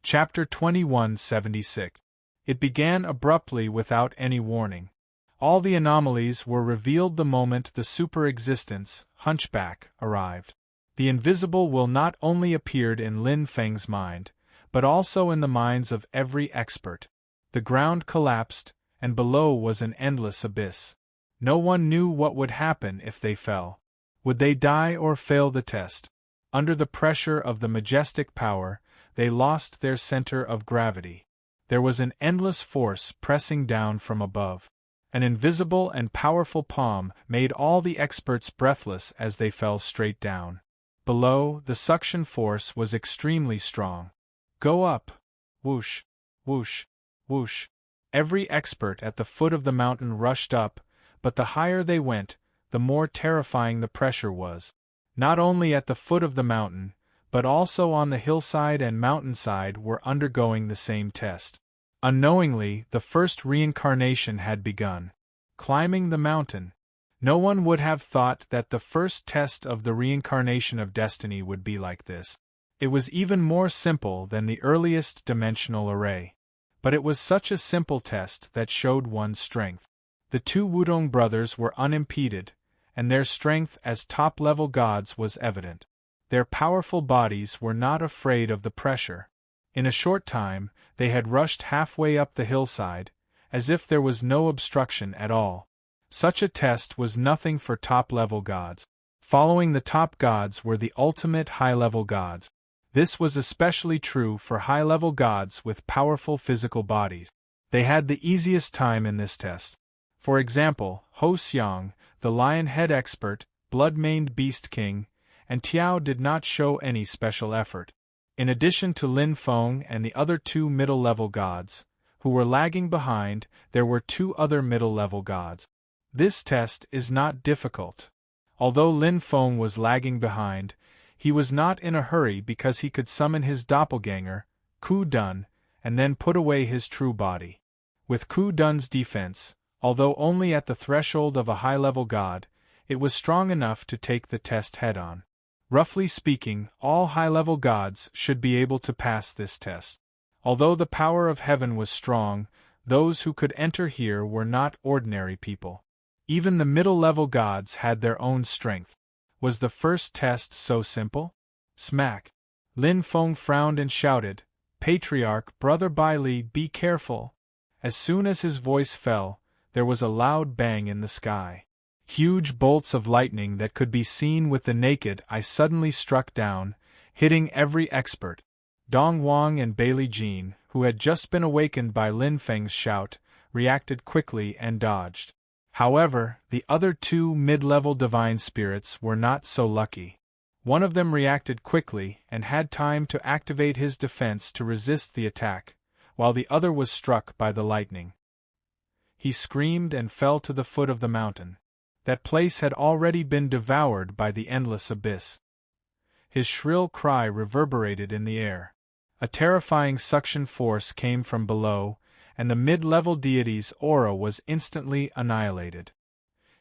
Chapter 2176. It began abruptly without any warning. All the anomalies were revealed the moment the super-existence, Hunchback, arrived. The invisible will not only appeared in Lin Feng's mind, but also in the minds of every expert. The ground collapsed, and below was an endless abyss. No one knew what would happen if they fell. Would they die or fail the test? Under the pressure of the majestic power, they lost their center of gravity. There was an endless force pressing down from above. An invisible and powerful palm made all the experts breathless as they fell straight down. Below, the suction force was extremely strong. Go up! Whoosh! Whoosh! Whoosh! Every expert at the foot of the mountain rushed up, but the higher they went, the more terrifying the pressure was. Not only at the foot of the mountain, but also on the hillside and mountainside were undergoing the same test. Unknowingly, the first reincarnation had begun. Climbing the mountain. No one would have thought that the first test of the reincarnation of destiny would be like this. It was even more simple than the earliest dimensional array. But it was such a simple test that showed one's strength. The two Wudong brothers were unimpeded, and their strength as top-level gods was evident. Their powerful bodies were not afraid of the pressure. In a short time, they had rushed halfway up the hillside, as if there was no obstruction at all. Such a test was nothing for top-level gods. Following the top gods were the ultimate high-level gods. This was especially true for high-level gods with powerful physical bodies. They had the easiest time in this test. For example, Ho Xiang, the lion-head expert, blood-maned beast king, and Tiao did not show any special effort. In addition to Lin Feng and the other two middle-level gods, who were lagging behind, there were two other middle-level gods. This test is not difficult. Although Lin Feng was lagging behind, he was not in a hurry because he could summon his doppelganger, Ku Dun, and then put away his true body. With Ku Dun's defense, although only at the threshold of a high-level god, it was strong enough to take the test head-on. Roughly speaking, all high-level gods should be able to pass this test. Although the power of heaven was strong, those who could enter here were not ordinary people. Even the middle-level gods had their own strength. Was the first test so simple? Smack! Lin Feng frowned and shouted, "Patriarch, Brother Bailey, be careful!" As soon as his voice fell, there was a loud bang in the sky. Huge bolts of lightning that could be seen with the naked eye suddenly struck down, hitting every expert. Dong Wang and Bailey Jean, who had just been awakened by Lin Feng's shout, reacted quickly and dodged. However, the other two mid-level divine spirits were not so lucky. One of them reacted quickly and had time to activate his defense to resist the attack, while the other was struck by the lightning. He screamed and fell to the foot of the mountain. That place had already been devoured by the endless abyss. His shrill cry reverberated in the air. A terrifying suction force came from below, and the mid-level deity's aura was instantly annihilated.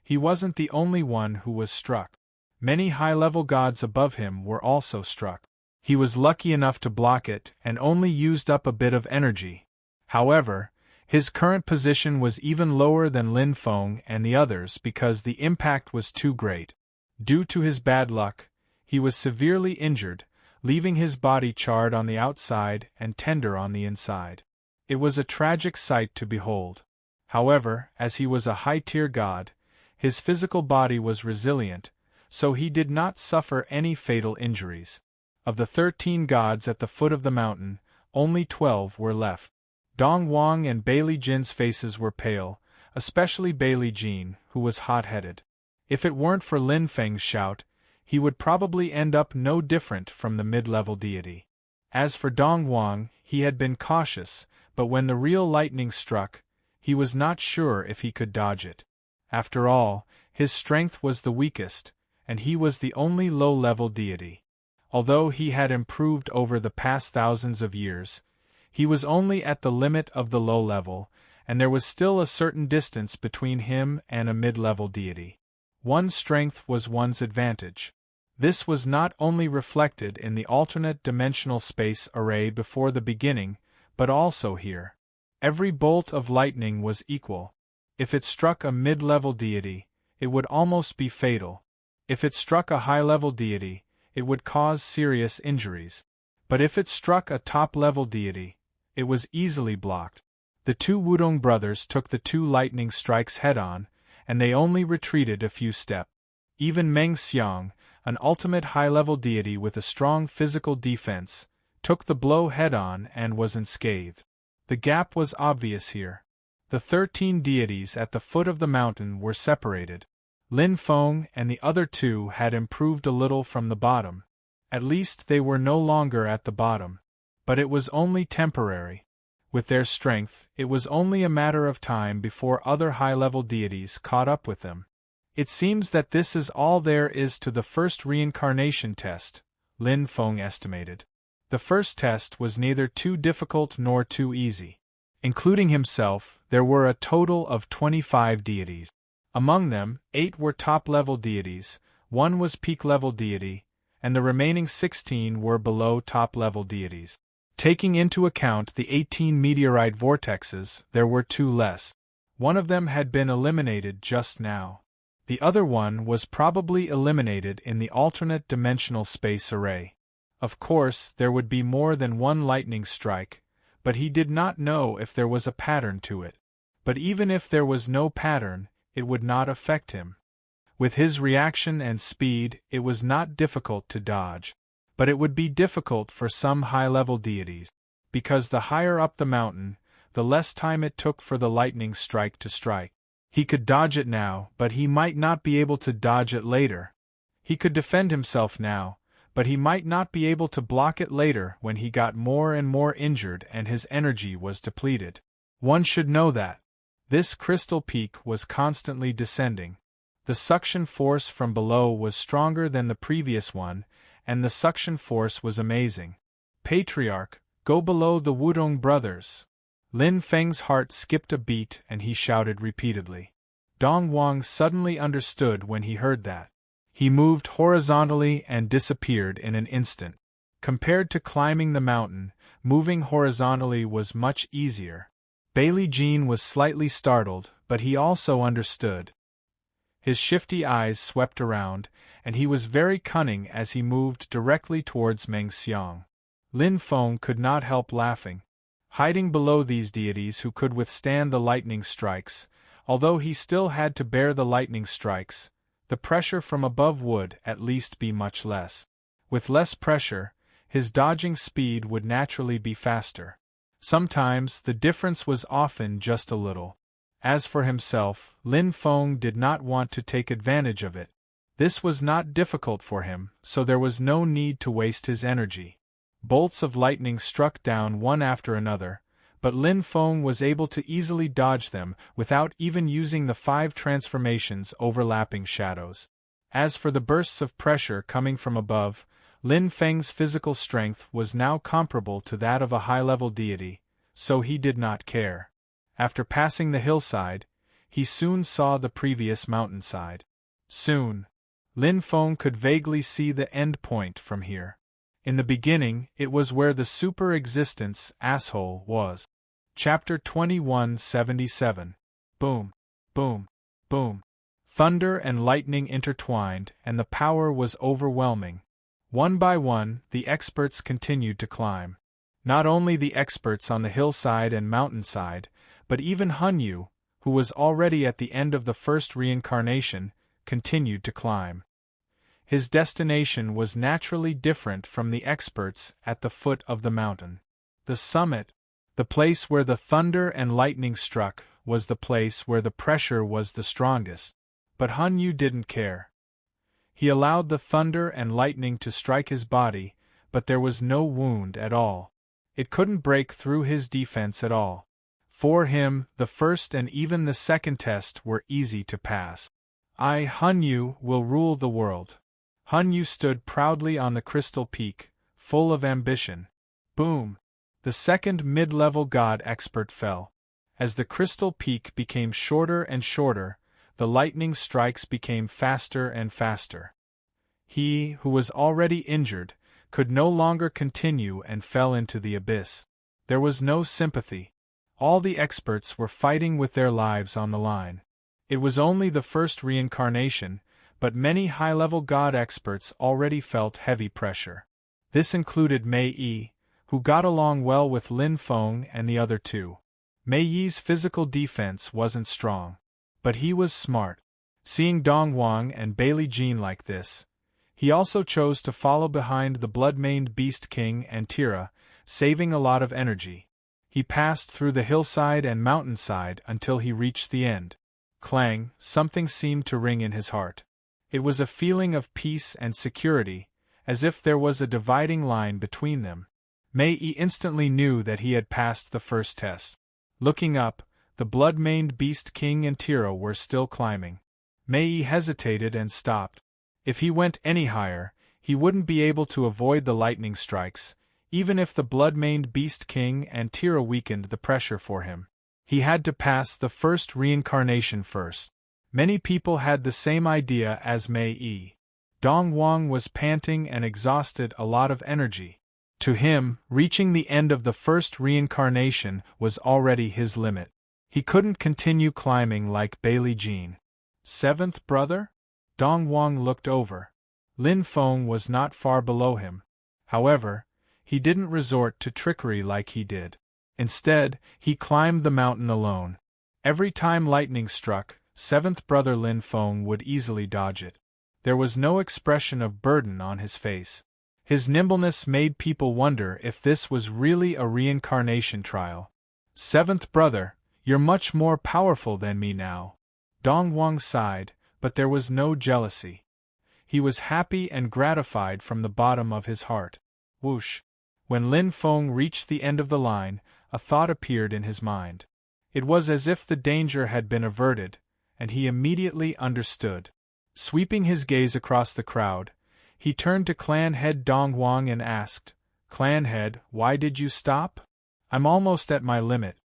He wasn't the only one who was struck. Many high-level gods above him were also struck. He was lucky enough to block it and only used up a bit of energy. However, his current position was even lower than Lin Feng and the others because the impact was too great. Due to his bad luck, he was severely injured, leaving his body charred on the outside and tender on the inside. It was a tragic sight to behold. However, as he was a high-tier god, his physical body was resilient, so he did not suffer any fatal injuries. Of the 13 gods at the foot of the mountain, only 12 were left. Dong Wang and Bailey Jin's faces were pale, especially Bailey Jin, who was hot-headed. If it weren't for Lin Feng's shout, he would probably end up no different from the mid-level deity. As for Dong Wang, he had been cautious, but when the real lightning struck, he was not sure if he could dodge it. After all, his strength was the weakest, and he was the only low-level deity. Although he had improved over the past thousands of years, he was only at the limit of the low level, and there was still a certain distance between him and a mid-level deity. One's strength was one's advantage. This was not only reflected in the alternate dimensional space array before the beginning, but also here. Every bolt of lightning was equal. If it struck a mid-level deity, it would almost be fatal. If it struck a high-level deity, it would cause serious injuries. But if it struck a top-level deity, it was easily blocked. The two Wudong brothers took the two lightning strikes head-on, and they only retreated a few steps. Even Meng Xiang, an ultimate high-level deity with a strong physical defense, took the blow head-on and was unscathed. The gap was obvious here. The 13 deities at the foot of the mountain were separated. Lin Feng and the other two had improved a little from the bottom. At least they were no longer at the bottom. But it was only temporary. With their strength, it was only a matter of time before other high-level deities caught up with them. It seems that this is all there is to the first reincarnation test, Lin Feng estimated. The first test was neither too difficult nor too easy. Including himself, there were a total of 25 deities. Among them, 8 were top-level deities, 1 was peak-level deity, and the remaining 16 were below top-level deities. Taking into account the 18 meteorite vortexes, there were 2 less. One of them had been eliminated just now. The other one was probably eliminated in the alternate dimensional space array. Of course, there would be more than one lightning strike, but he did not know if there was a pattern to it. But even if there was no pattern, it would not affect him. With his reaction and speed, it was not difficult to dodge. But it would be difficult for some high-level deities, because the higher up the mountain, the less time it took for the lightning strike to strike. He could dodge it now, but he might not be able to dodge it later. He could defend himself now, but he might not be able to block it later when he got more and more injured and his energy was depleted. One should know that. This crystal peak was constantly descending. The suction force from below was stronger than the previous one, and the suction force was amazing. Patriarch, go below the Wudong brothers. Lin Feng's heart skipped a beat and he shouted repeatedly. Dong Wang suddenly understood when he heard that. He moved horizontally and disappeared in an instant. Compared to climbing the mountain, moving horizontally was much easier. Bailey Jean was slightly startled, but he also understood. His shifty eyes swept around, and he was very cunning as he moved directly towards Meng Xiang. Lin Feng could not help laughing. Hiding below these deities who could withstand the lightning strikes, although he still had to bear the lightning strikes, the pressure from above would at least be much less. With less pressure, his dodging speed would naturally be faster. Sometimes the difference was often just a little. As for himself, Lin Feng did not want to take advantage of it. This was not difficult for him, so there was no need to waste his energy. Bolts of lightning struck down one after another, but Lin Feng was able to easily dodge them without even using the 5 transformations overlapping shadows. As for the bursts of pressure coming from above, Lin Feng's physical strength was now comparable to that of a high-level deity, so he did not care. After passing the hillside, he soon saw the previous mountainside. Soon, Lin Feng could vaguely see the end point from here. In the beginning, it was where the super-existence asshole was. Chapter 2177. Boom, boom, boom. Thunder and lightning intertwined, and the power was overwhelming. One by one, the experts continued to climb. Not only the experts on the hillside and mountainside, but even Hunyu, who was already at the end of the first reincarnation, continued to climb. His destination was naturally different from the experts at the foot of the mountain. The summit, the place where the thunder and lightning struck, was the place where the pressure was the strongest. But Hunyu didn't care. He allowed the thunder and lightning to strike his body, but there was no wound at all. It couldn't break through his defense at all. For him, the first and even the second test were easy to pass. I, Hunyu, will rule the world. Hunyu stood proudly on the crystal peak, full of ambition. Boom! The second mid-level god expert fell. As the crystal peak became shorter and shorter, the lightning strikes became faster and faster. He, who was already injured, could no longer continue and fell into the abyss. There was no sympathy. All the experts were fighting with their lives on the line. It was only the first reincarnation, but many high-level god experts already felt heavy pressure. This included Mei Yi, who got along well with Lin Feng and the other two. Mei Yi's physical defense wasn't strong, but he was smart. Seeing Dong Wang and Bailey Jean like this, he also chose to follow behind the blood-maned Beast King and Tira, saving a lot of energy. He passed through the hillside and mountainside until he reached the end. Clang, something seemed to ring in his heart. It was a feeling of peace and security, as if there was a dividing line between them. Mei Yi instantly knew that he had passed the first test. Looking up, the blood-maned Beast King and Tira were still climbing. Mei Yi hesitated and stopped. If he went any higher, he wouldn't be able to avoid the lightning strikes, even if the blood-maned Beast King and Tira weakened the pressure for him. He had to pass the first reincarnation first. Many people had the same idea as Mei Yi. Dong Wang was panting and exhausted a lot of energy. To him, reaching the end of the first reincarnation was already his limit. He couldn't continue climbing like Bailey Jean. Seventh brother? Dong Wang looked over. Lin Feng was not far below him. However, he didn't resort to trickery like he did. Instead, he climbed the mountain alone. Every time lightning struck, seventh brother Lin Feng would easily dodge it. There was no expression of burden on his face. His nimbleness made people wonder if this was really a reincarnation trial. Seventh brother, you're much more powerful than me now. Dong Wang sighed, but there was no jealousy. He was happy and gratified from the bottom of his heart. Whoosh! When Lin Feng reached the end of the line, a thought appeared in his mind. It was as if the danger had been averted, and he immediately understood. Sweeping his gaze across the crowd, he turned to clan head Dong Wang and asked, "Clan head, why did you stop? I'm almost at my limit."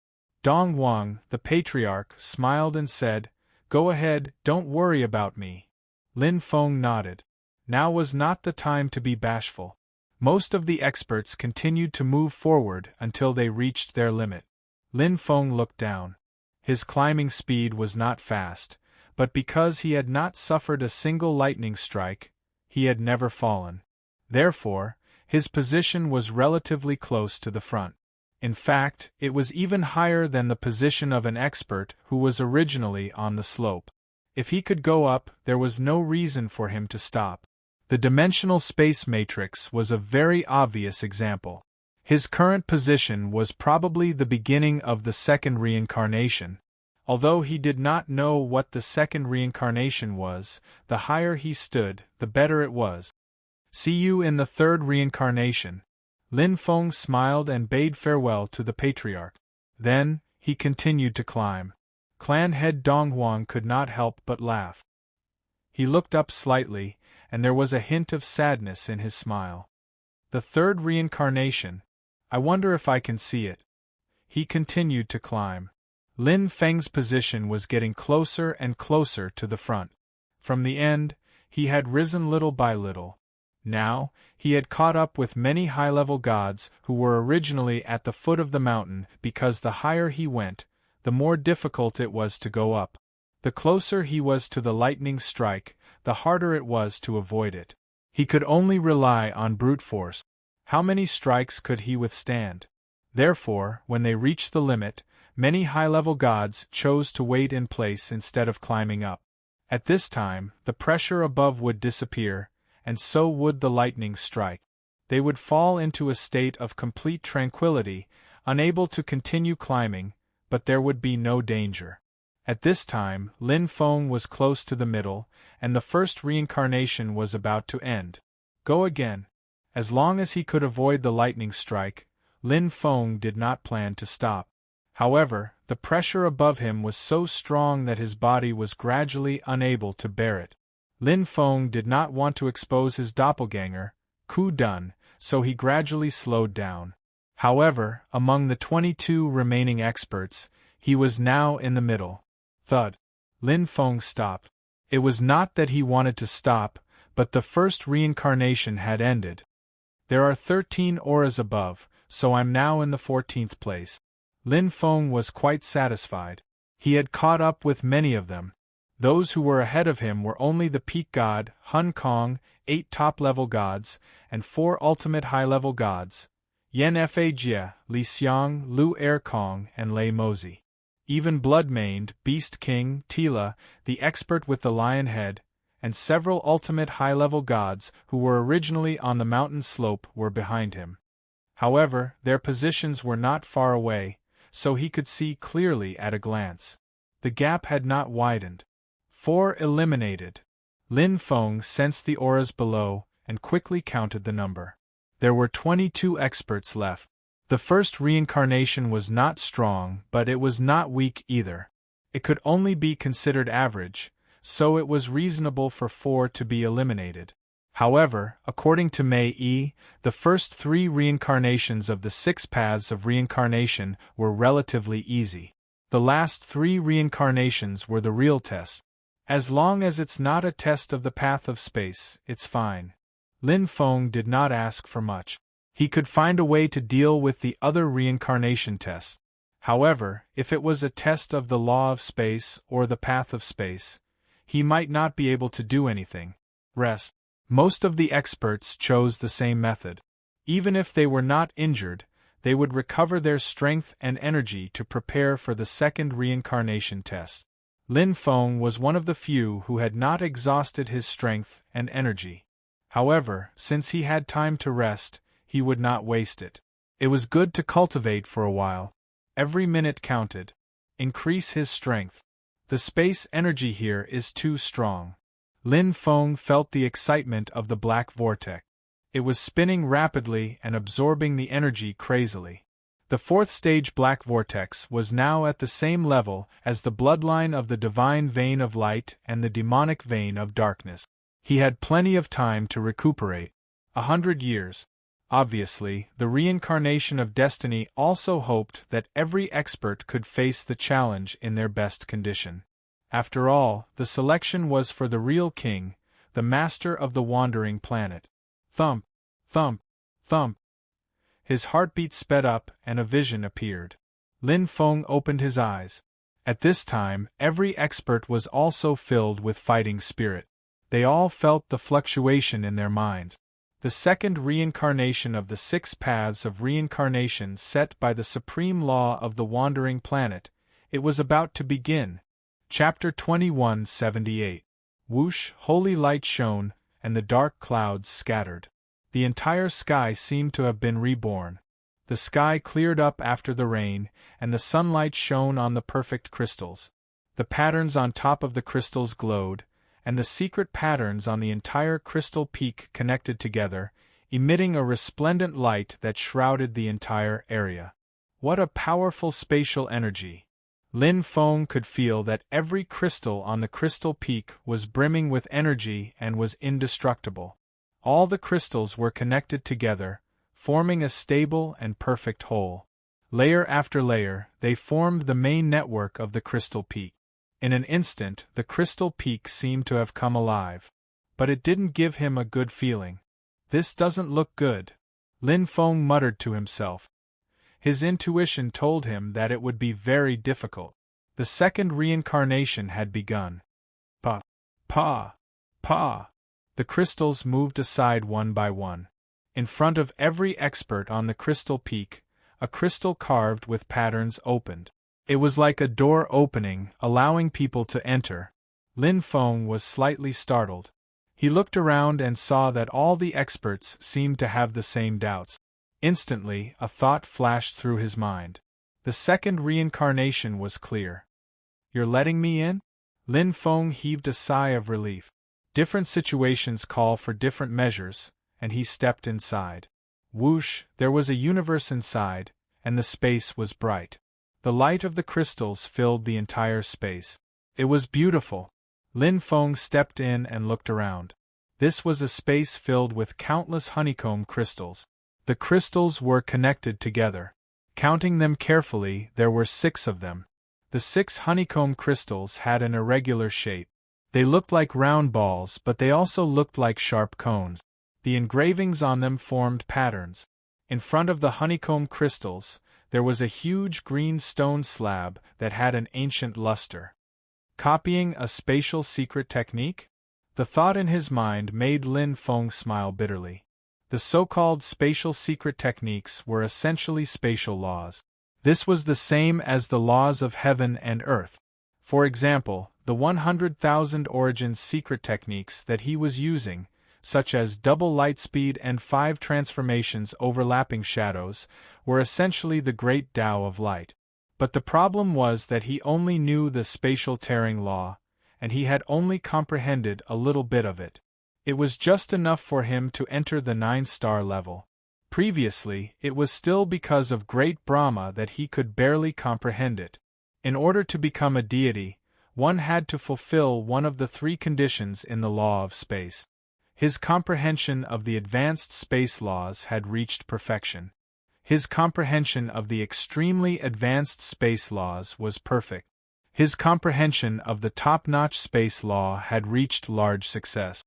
Dong Wang, the patriarch, smiled and said, "Go ahead, don't worry about me." Lin Feng nodded. Now was not the time to be bashful. Most of the experts continued to move forward until they reached their limit. Lin Feng looked down. His climbing speed was not fast, but because he had not suffered a single lightning strike, he had never fallen. Therefore, his position was relatively close to the front. In fact, it was even higher than the position of an expert who was originally on the slope. If he could go up, there was no reason for him to stop. The dimensional space matrix was a very obvious example. His current position was probably the beginning of the second reincarnation. Although he did not know what the second reincarnation was, the higher he stood, the better it was. See you in the third reincarnation. Lin Feng smiled and bade farewell to the patriarch. Then, he continued to climb. Clan head Donghuang could not help but laugh. He looked up slightly, and there was a hint of sadness in his smile. The third reincarnation. I wonder if I can see it. He continued to climb. Lin Feng's position was getting closer and closer to the front. From the end, he had risen little by little. Now, he had caught up with many high-level gods who were originally at the foot of the mountain because the higher he went, the more difficult it was to go up. The closer he was to the lightning strike, the harder it was to avoid it. He could only rely on brute force. How many strikes could he withstand? Therefore, when they reached the limit, many high-level gods chose to wait in place instead of climbing up. At this time, the pressure above would disappear, and so would the lightning strike. They would fall into a state of complete tranquility, unable to continue climbing, but there would be no danger. At this time, Lin Feng was close to the middle, and the first reincarnation was about to end. Go again. As long as he could avoid the lightning strike, Lin Feng did not plan to stop. However, the pressure above him was so strong that his body was gradually unable to bear it. Lin Feng did not want to expose his doppelganger, Ku Dun, so he gradually slowed down. However, among the 22 remaining experts, he was now in the middle. Thud. Lin Feng stopped. It was not that he wanted to stop, but the first reincarnation had ended. There are 13 auras above, so I'm now in the 14th place. Lin Feng was quite satisfied. He had caught up with many of them. Those who were ahead of him were only the peak god, Hun Kong, 8 top-level gods, and 4 ultimate high-level gods, Yen Fa Jie, Li Xiang, Lu Er Kong, and Lei Mozi. Even Blood-Maned, Beast King, Tila, the expert with the lion head, and several ultimate high-level gods who were originally on the mountain slope were behind him. However, their positions were not far away, so he could see clearly at a glance. The gap had not widened. 4 eliminated. Lin Feng sensed the auras below and quickly counted the number. There were 22 experts left. The first reincarnation was not strong, but it was not weak either. It could only be considered average, so it was reasonable for 4 to be eliminated. However, according to Mei Yi, the first 3 reincarnations of the 6 paths of reincarnation were relatively easy. The last 3 reincarnations were the real test. As long as it's not a test of the path of space, it's fine. Lin Feng did not ask for much. He could find a way to deal with the other reincarnation tests. However, if it was a test of the law of space or the path of space, he might not be able to do anything. Rest. Most of the experts chose the same method. Even if they were not injured, they would recover their strength and energy to prepare for the second reincarnation test. Lin Feng was one of the few who had not exhausted his strength and energy. However, since he had time to rest, he would not waste it. It was good to cultivate for a while. Every minute counted. Increase his strength. The space energy here is too strong. Lin Feng felt the excitement of the black vortex. It was spinning rapidly and absorbing the energy crazily. The 4th stage black vortex was now at the same level as the bloodline of the divine vein of light and the demonic vein of darkness. He had plenty of time to recuperate. 100 years. Obviously, the reincarnation of destiny also hoped that every expert could face the challenge in their best condition. After all, the selection was for the real king, the master of the wandering planet. Thump, thump, thump. His heartbeat sped up and a vision appeared. Lin Feng opened his eyes. At this time, every expert was also filled with fighting spirit. They all felt the fluctuation in their minds. The second reincarnation of the 6 paths of reincarnation set by the supreme law of the wandering planet, it was about to begin. Chapter 2178. Whoosh, holy light shone, and the dark clouds scattered. The entire sky seemed to have been reborn. The sky cleared up after the rain, and the sunlight shone on the perfect crystals. The patterns on top of the crystals glowed, and the secret patterns on the entire crystal peak connected together, emitting a resplendent light that shrouded the entire area. What a powerful spatial energy! Lin Feng could feel that every crystal on the crystal peak was brimming with energy and was indestructible. All the crystals were connected together, forming a stable and perfect whole. Layer after layer, they formed the main network of the crystal peak. In an instant, the crystal peak seemed to have come alive. But it didn't give him a good feeling. This doesn't look good, Lin Feng muttered to himself. His intuition told him that it would be very difficult. The second reincarnation had begun. Pa! Pa! Pa! The crystals moved aside one by one. In front of every expert on the crystal peak, a crystal carved with patterns opened. It was like a door opening, allowing people to enter. Lin Feng was slightly startled. He looked around and saw that all the experts seemed to have the same doubts. Instantly, a thought flashed through his mind. The second reincarnation was clear. "You're letting me in?" Lin Feng heaved a sigh of relief. Different situations call for different measures, and he stepped inside. Whoosh, there was a universe inside, and the space was bright. The light of the crystals filled the entire space. It was beautiful. Lin Feng stepped in and looked around. This was a space filled with countless honeycomb crystals. The crystals were connected together. Counting them carefully, there were 6 of them. The 6 honeycomb crystals had an irregular shape. They looked like round balls, but they also looked like sharp cones. The engravings on them formed patterns. In front of the honeycomb crystals, there was a huge green stone slab that had an ancient luster. Copying a spatial secret technique? The thought in his mind made Lin Feng smile bitterly. The so-called spatial secret techniques were essentially spatial laws. This was the same as the laws of heaven and earth. For example, the 100,000 origins secret techniques that he was using, such as double light speed and 5 transformations overlapping shadows, were essentially the great Tao of light. But the problem was that he only knew the spatial tearing law, and he had only comprehended a little bit of it. It was just enough for him to enter the 9-star level. Previously, it was still because of great Brahma that he could barely comprehend it. In order to become a deity, one had to fulfill one of the 3 conditions in the law of space. His comprehension of the advanced space laws had reached perfection. His comprehension of the extremely advanced space laws was perfect. His comprehension of the top-notch space law had reached large success.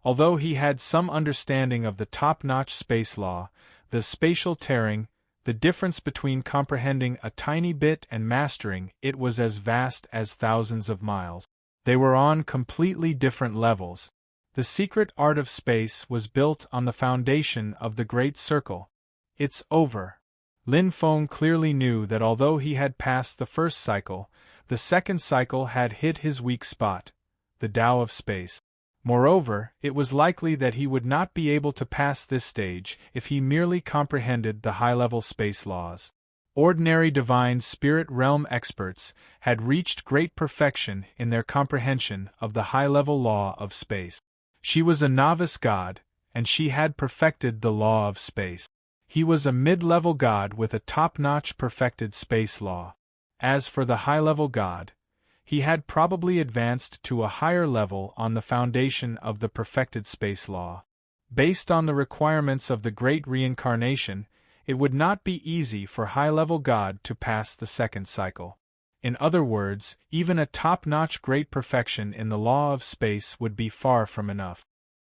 Although he had some understanding of the top-notch space law, the spatial tearing, the difference between comprehending a tiny bit and mastering it was as vast as thousands of miles. They were on completely different levels. The secret art of space was built on the foundation of the Great Circle. It's over. Lin Feng clearly knew that although he had passed the first cycle, the second cycle had hit his weak spot, the Tao of space. Moreover, it was likely that he would not be able to pass this stage if he merely comprehended the high-level space laws. Ordinary divine spirit realm experts had reached great perfection in their comprehension of the high-level law of space. She was a novice god, and she had perfected the law of space. He was a mid-level god with a top-notch perfected space law. As for the high-level god, he had probably advanced to a higher level on the foundation of the perfected space law. Based on the requirements of the Great Reincarnation, it would not be easy for high-level God to pass the second cycle. In other words, even a top-notch great perfection in the law of space would be far from enough.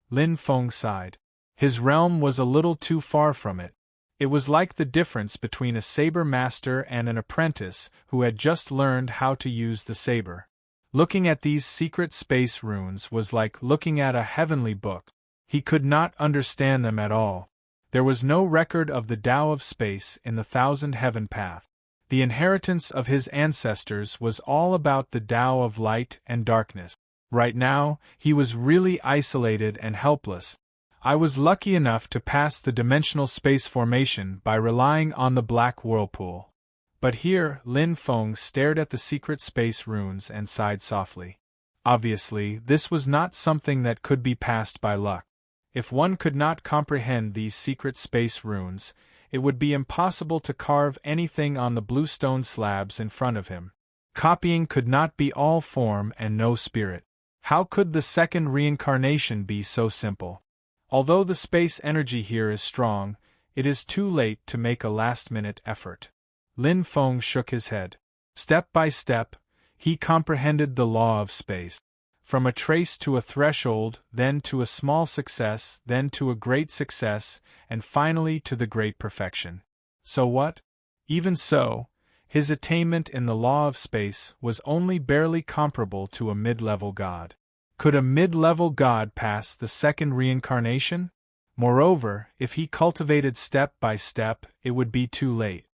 Lin Feng sighed. His realm was a little too far from it. It was like the difference between a saber master and an apprentice who had just learned how to use the saber. Looking at these secret space runes was like looking at a heavenly book. He could not understand them at all. There was no record of the Tao of space in the Thousand Heaven Path. The inheritance of his ancestors was all about the Tao of light and darkness. Right now, he was really isolated and helpless. I was lucky enough to pass the dimensional space formation by relying on the black whirlpool. But here, Lin Feng stared at the secret space runes and sighed softly. Obviously, this was not something that could be passed by luck. If one could not comprehend these secret space runes, it would be impossible to carve anything on the blue stone slabs in front of him. Copying could not be all form and no spirit. How could the second reincarnation be so simple? Although the space energy here is strong, it is too late to make a last-minute effort. Lin Feng shook his head. Step by step, he comprehended the law of space. From a trace to a threshold, then to a small success, then to a great success, and finally to the great perfection. So what? Even so, his attainment in the law of space was only barely comparable to a mid-level god. Could a mid-level god pass the second reincarnation? Moreover, if he cultivated step by step, it would be too late.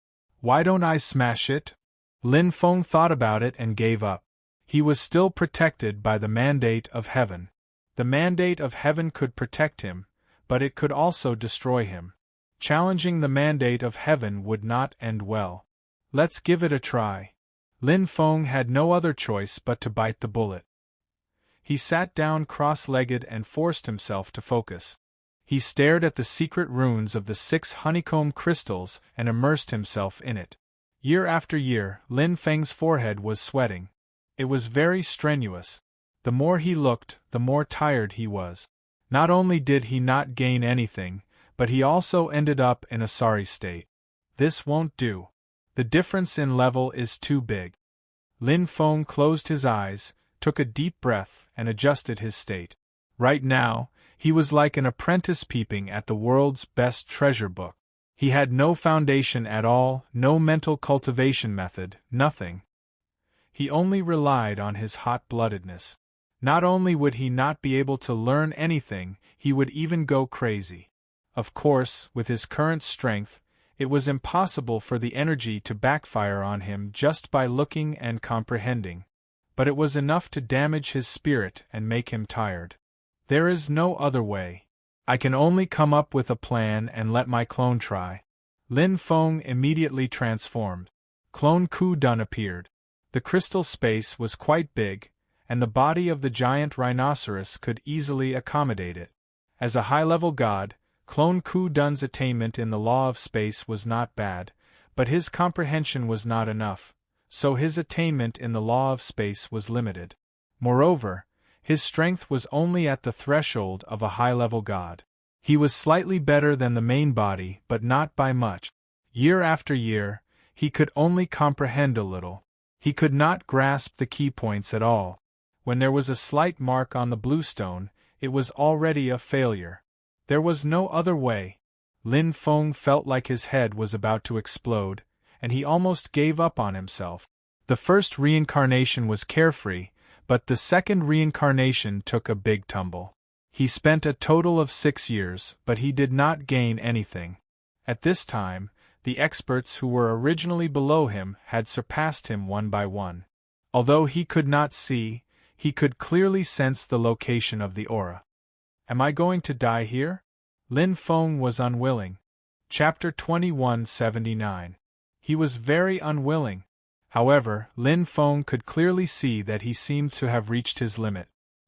Why don't I smash it? Lin Feng thought about it and gave up. He was still protected by the mandate of heaven. The mandate of heaven could protect him, but it could also destroy him. Challenging the mandate of heaven would not end well. Let's give it a try. Lin Feng had no other choice but to bite the bullet. He sat down cross-legged and forced himself to focus. He stared at the secret runes of the 6 honeycomb crystals and immersed himself in it. Year after year, Lin Feng's forehead was sweating. It was very strenuous. The more he looked, the more tired he was. Not only did he not gain anything, but he also ended up in a sorry state. This won't do. The difference in level is too big. Lin Feng closed his eyes, took a deep breath, and adjusted his state. Right now, he was like an apprentice peeping at the world's best treasure book. He had no foundation at all, no mental cultivation method, nothing. He only relied on his hot-bloodedness. Not only would he not be able to learn anything, he would even go crazy. Of course, with his current strength, it was impossible for the energy to backfire on him just by looking and comprehending. But it was enough to damage his spirit and make him tired. There is no other way. I can only come up with a plan and let my clone try. Lin Feng immediately transformed. Clone Ku Dun appeared. The crystal space was quite big, and the body of the giant rhinoceros could easily accommodate it. As a high-level god, Clone Ku Dun's attainment in the law of space was not bad, but his comprehension was not enough, so his attainment in the law of space was limited. Moreover, his strength was only at the threshold of a high-level god. He was slightly better than the main body, but not by much. Year after year, he could only comprehend a little. He could not grasp the key points at all. When there was a slight mark on the blue stone, it was already a failure. There was no other way. Lin Feng felt like his head was about to explode, and he almost gave up on himself. The first reincarnation was carefree, but the second reincarnation took a big tumble. He spent a total of 6 years, but he did not gain anything. At this time, the experts who were originally below him had surpassed him one by one. Although he could not see, he could clearly sense the location of the aura. Am I going to die here? Lin Feng was unwilling. Chapter 2179. He was very unwilling. However, Lin Feng could clearly see that he seemed to have reached his limit.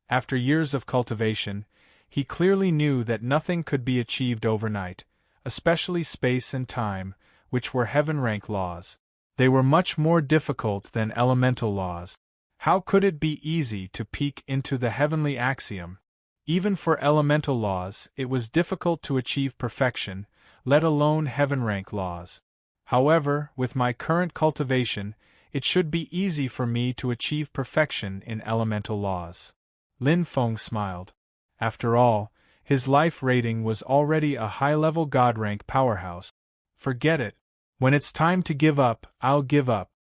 After years of cultivation, he clearly knew that nothing could be achieved overnight, especially space and time, which were heaven-rank laws. They were much more difficult than elemental laws. How could it be easy to peek into the heavenly axiom? Even for elemental laws, it was difficult to achieve perfection, let alone heaven-rank laws. However, with my current cultivation, it should be easy for me to achieve perfection in elemental laws. Lin Feng smiled. After all, his life rating was already a high-level god-rank powerhouse. Forget it. When it's time to give up, I'll give up.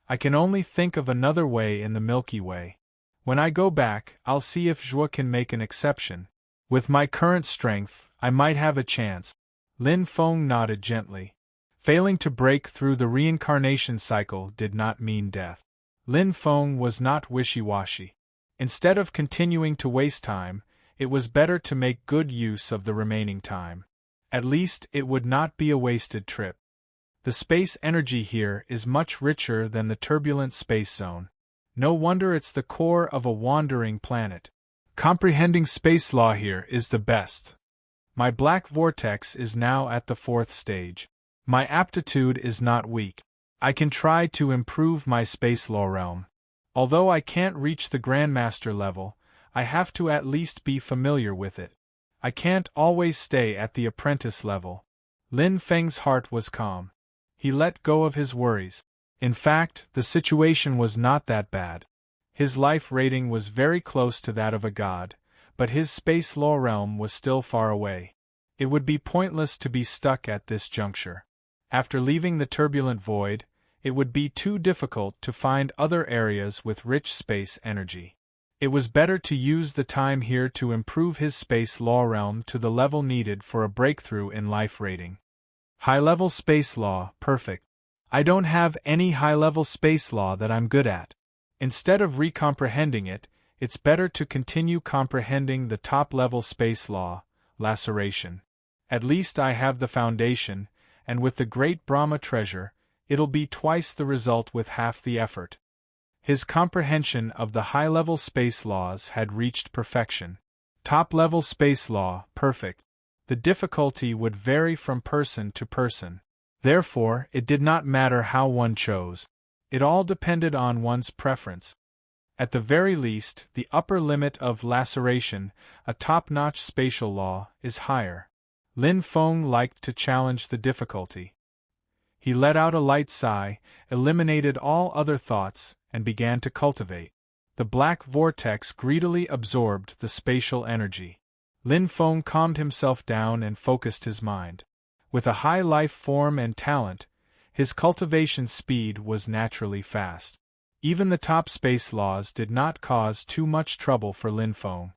I can only think of another way in the Milky Way. When I go back, I'll see if Zhuo can make an exception. With my current strength, I might have a chance. Lin Feng nodded gently. Failing to break through the reincarnation cycle did not mean death. Lin Feng was not wishy-washy. Instead of continuing to waste time, it was better to make good use of the remaining time. At least it would not be a wasted trip. The space energy here is much richer than the turbulent space zone. No wonder it's the core of a wandering planet. Comprehending space law here is the best. My black vortex is now at the 4th stage. My aptitude is not weak. I can try to improve my space law realm. Although I can't reach the Grandmaster level, I have to at least be familiar with it. I can't always stay at the apprentice level. Lin Feng's heart was calm. He let go of his worries. In fact, the situation was not that bad. His life rating was very close to that of a god, but his space law realm was still far away. It would be pointless to be stuck at this juncture. After leaving the turbulent void, it would be too difficult to find other areas with rich space energy. It was better to use the time here to improve his space law realm to the level needed for a breakthrough in life rating. High-level space law, perfect. I don't have any high-level space law that I'm good at. Instead of recomprehending it, it's better to continue comprehending the top-level space law, laceration. At least I have the foundation, and with the great Brahma treasure, it'll be twice the result with half the effort. His comprehension of the high-level space laws had reached perfection. Top-level space law, perfect. The difficulty would vary from person to person. Therefore, it did not matter how one chose. It all depended on one's preference. At the very least, the upper limit of laceration, a top-notch spatial law, is higher. Lin Feng liked to challenge the difficulty. He let out a light sigh, eliminated all other thoughts, and began to cultivate. The black vortex greedily absorbed the spatial energy. Lin Feng calmed himself down and focused his mind. With a high life form and talent, his cultivation speed was naturally fast. Even the top space laws did not cause too much trouble for Lin Feng.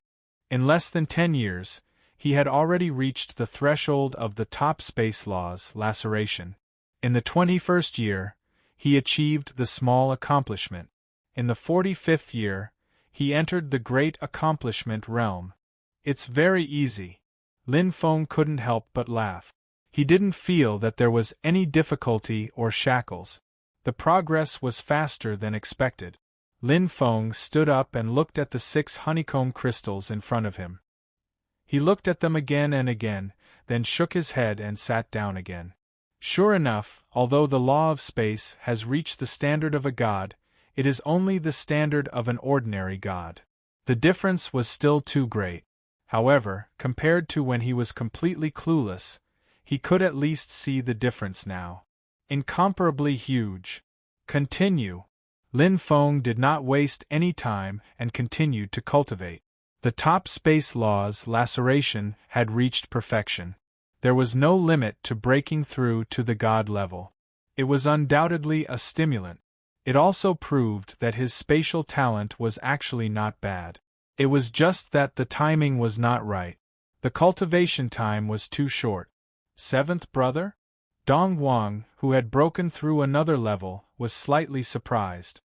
In less than 10 years, he had already reached the threshold of the top space laws, laceration. In the 21st year, he achieved the small accomplishment. In the 45th year, he entered the great accomplishment realm. It's very easy. Lin Feng couldn't help but laugh. He didn't feel that there was any difficulty or shackles. The progress was faster than expected. Lin Feng stood up and looked at the 6 honeycomb crystals in front of him. He looked at them again and again, then shook his head and sat down again. Sure enough, although the law of space has reached the standard of a god, it is only the standard of an ordinary god. The difference was still too great. However, compared to when he was completely clueless, he could at least see the difference now. Incomparably huge. Continue. Lin Feng did not waste any time and continued to cultivate. The top space laws, laceration, had reached perfection. There was no limit to breaking through to the god level. It was undoubtedly a stimulant. It also proved that his spatial talent was actually not bad. It was just that the timing was not right. The cultivation time was too short. 7th brother? Dong Huang, who had broken through another level, was slightly surprised.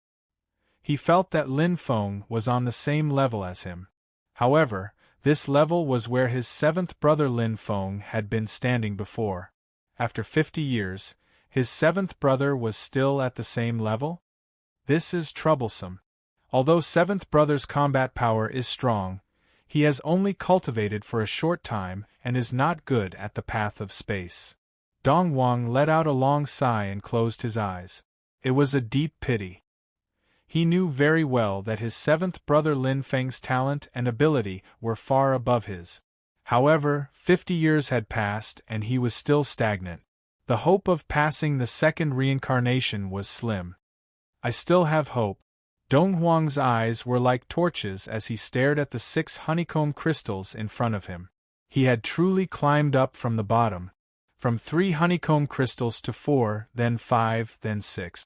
He felt that Lin Feng was on the same level as him. However, this level was where his 7th brother Lin Feng had been standing before. After 50 years, his 7th brother was still at the same level? This is troublesome. Although 7th brother's combat power is strong, he has only cultivated for a short time and is not good at the path of space. Dong Huang let out a long sigh and closed his eyes. It was a deep pity. He knew very well that his 7th brother Lin Feng's talent and ability were far above his. However, 50 years had passed and he was still stagnant. The hope of passing the second reincarnation was slim. I still have hope. Dong Huang's eyes were like torches as he stared at the 6 honeycomb crystals in front of him. He had truly climbed up from the bottom, from 3 honeycomb crystals to 4, then 5, then 6.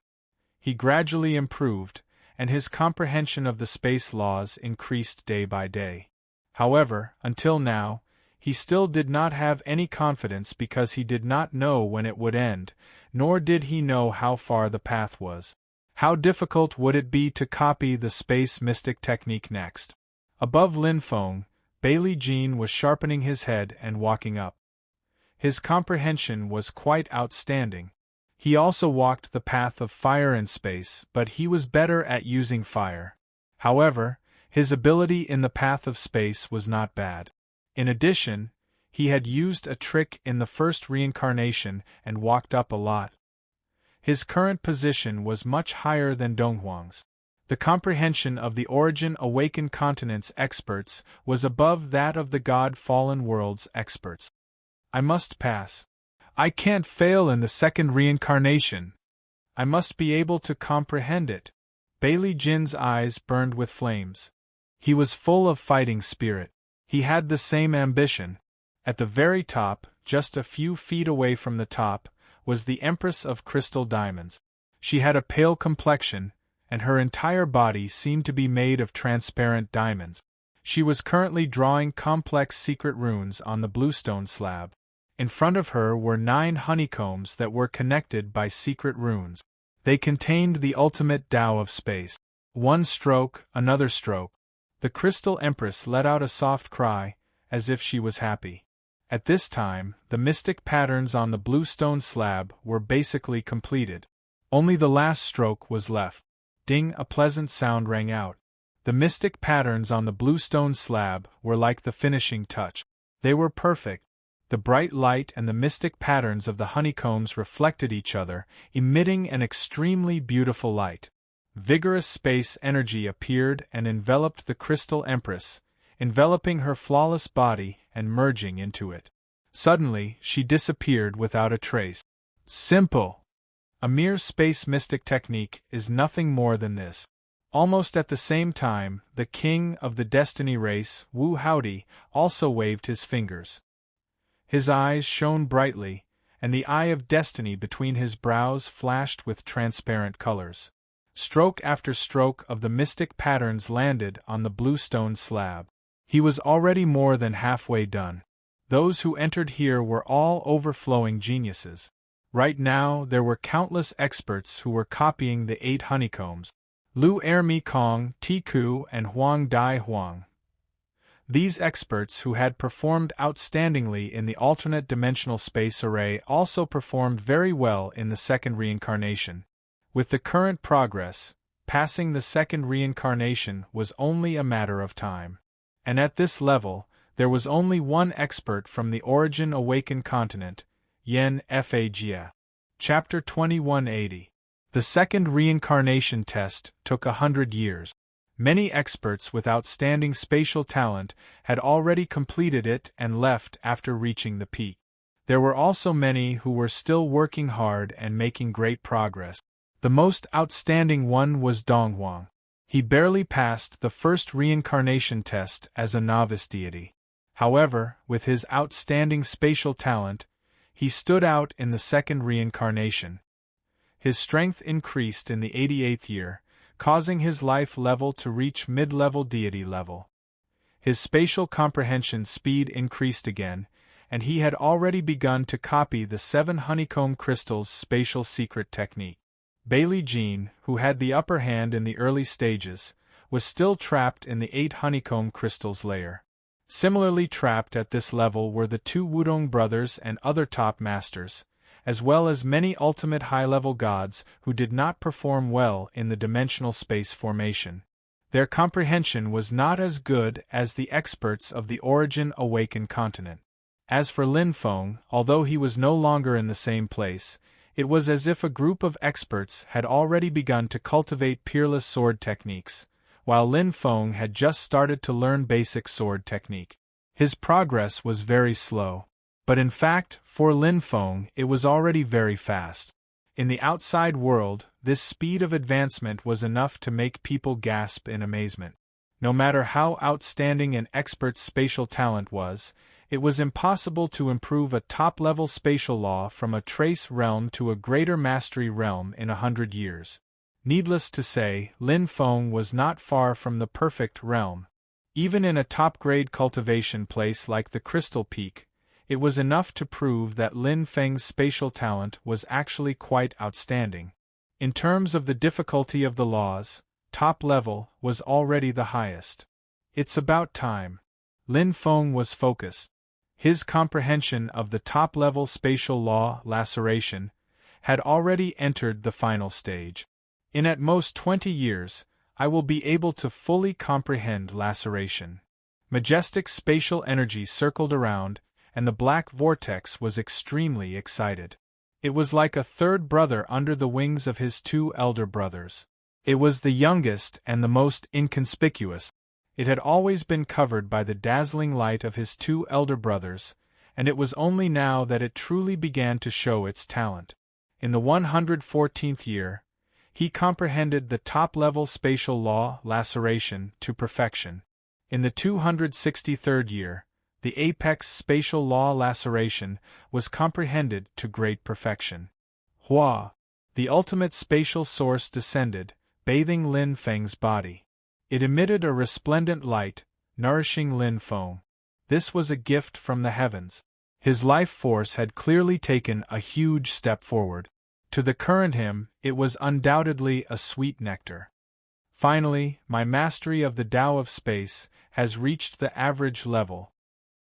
He gradually improved, and his comprehension of the space laws increased day by day. However, until now, he still did not have any confidence because he did not know when it would end, nor did he know how far the path was. How difficult would it be to copy the space mystic technique next? Above Lin Feng, Bailey Jean was sharpening his head and walking up. His comprehension was quite outstanding. He also walked the path of fire in space, but he was better at using fire. However, his ability in the path of space was not bad. In addition, he had used a trick in the first reincarnation and walked up a lot. His current position was much higher than Donghuang's. The comprehension of the origin awakened continents experts was above that of the God-fallen worlds experts. I must pass. I can't fail in the second reincarnation. I must be able to comprehend it. Bailey Jin's eyes burned with flames. He was full of fighting spirit. He had the same ambition. At the very top, just a few feet away from the top, was the Empress of Crystal Diamonds. She had a pale complexion, and her entire body seemed to be made of transparent diamonds. She was currently drawing complex secret runes on the bluestone slab. In front of her were 9 honeycombs that were connected by secret runes. They contained the ultimate Tao of space. One stroke, another stroke. The Crystal Empress let out a soft cry, as if she was happy. At this time, the mystic patterns on the bluestone slab were basically completed. Only the last stroke was left. Ding! A pleasant sound rang out. The mystic patterns on the bluestone slab were like the finishing touch. They were perfect. The bright light and the mystic patterns of the honeycombs reflected each other, emitting an extremely beautiful light. Vigorous space energy appeared and enveloped the Crystal Empress, enveloping her flawless body and merging into it. Suddenly, she disappeared without a trace. Simple! A mere space mystic technique is nothing more than this. Almost at the same time, the king of the Destiny race, Wu Haodi, also waved his fingers. His eyes shone brightly, and the eye of destiny between his brows flashed with transparent colors. Stroke after stroke of the mystic patterns landed on the bluestone slab. He was already more than halfway done. Those who entered here were all overflowing geniuses. Right now, there were countless experts who were copying the 8 honeycombs. Lu Ermi Kong, Tiku, and Huang Dai Huang. These experts who had performed outstandingly in the alternate dimensional space array also performed very well in the second reincarnation. With the current progress, passing the second reincarnation was only a matter of time. And at this level, there was only one expert from the origin awakened continent, Yen Fagia. Chapter 2180. The second reincarnation test took 100 years. Many experts with outstanding spatial talent had already completed it and left after reaching the peak. There were also many who were still working hard and making great progress. The most outstanding one was Donghuang. He barely passed the first reincarnation test as a novice deity. However, with his outstanding spatial talent, he stood out in the second reincarnation. His strength increased in the 88th year, causing his life level to reach mid-level deity level. His spatial comprehension speed increased again, and he had already begun to copy the 7 honeycomb crystals spatial secret technique. Bailey Jean, who had the upper hand in the early stages, was still trapped in the 8 honeycomb crystals layer. Similarly trapped at this level were the 2 Wudong brothers and other top masters, as well as many ultimate high-level gods who did not perform well in the dimensional space formation. Their comprehension was not as good as the experts of the origin awakened continent. As for Lin Feng, although he was no longer in the same place, it was as if a group of experts had already begun to cultivate peerless sword techniques, while Lin Feng had just started to learn basic sword technique. His progress was very slow. But in fact, for Lin Feng, it was already very fast. In the outside world, this speed of advancement was enough to make people gasp in amazement. No matter how outstanding an expert's spatial talent was, it was impossible to improve a top-level spatial law from a trace realm to a greater mastery realm in 100 years. Needless to say, Lin Feng was not far from the perfect realm. Even in a top-grade cultivation place like the Crystal Peak, it was enough to prove that Lin Feng's spatial talent was actually quite outstanding. In terms of the difficulty of the laws, top level was already the highest. It's about time. Lin Feng was focused. His comprehension of the top-level spatial law laceration had already entered the final stage. In at most 20 years, I will be able to fully comprehend laceration. Majestic spatial energy circled around, and the black vortex was extremely excited. It was like a third brother under the wings of his two elder brothers. It was the youngest and the most inconspicuous. It had always been covered by the dazzling light of his two elder brothers, and it was only now that it truly began to show its talent. In the 114th year, he comprehended the top-level spatial law laceration to perfection. In the 263rd year, the apex spatial law laceration was comprehended to great perfection. Hua, the ultimate spatial source, descended, bathing Lin Feng's body. It emitted a resplendent light, nourishing Lin Feng. This was a gift from the heavens. His life force had clearly taken a huge step forward. To the current him, it was undoubtedly a sweet nectar. Finally, my mastery of the Tao of space has reached the average level.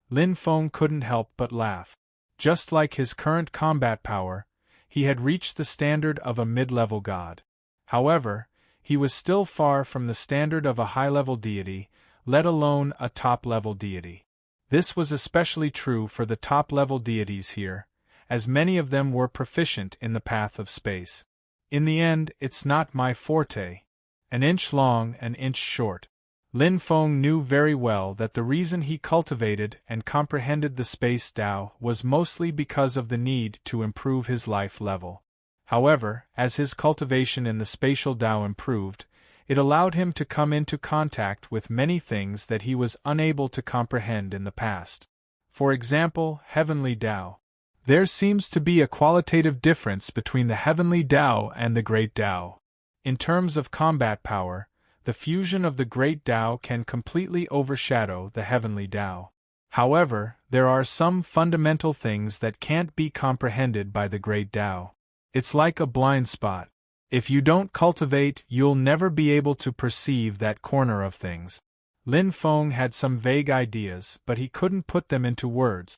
Lin Feng couldn't help but laugh. Just like his current combat power, he had reached the standard of a mid-level god. However, he was still far from the standard of a high-level deity, let alone a top-level deity. This was especially true for the top-level deities here, as many of them were proficient in the path of space. In the end, it's not my forte. An inch long, an inch short. Lin Feng knew very well that the reason he cultivated and comprehended the space Tao was mostly because of the need to improve his life level. However, as his cultivation in the spatial Tao improved, it allowed him to come into contact with many things that he was unable to comprehend in the past. For example, heavenly Tao. There seems to be a qualitative difference between the heavenly Tao and the great Tao. In terms of combat power, the fusion of the great Tao can completely overshadow the heavenly Tao. However, there are some fundamental things that can't be comprehended by the great Tao. It's like a blind spot. If you don't cultivate, you'll never be able to perceive that corner of things. Lin Feng had some vague ideas, but he couldn't put them into words.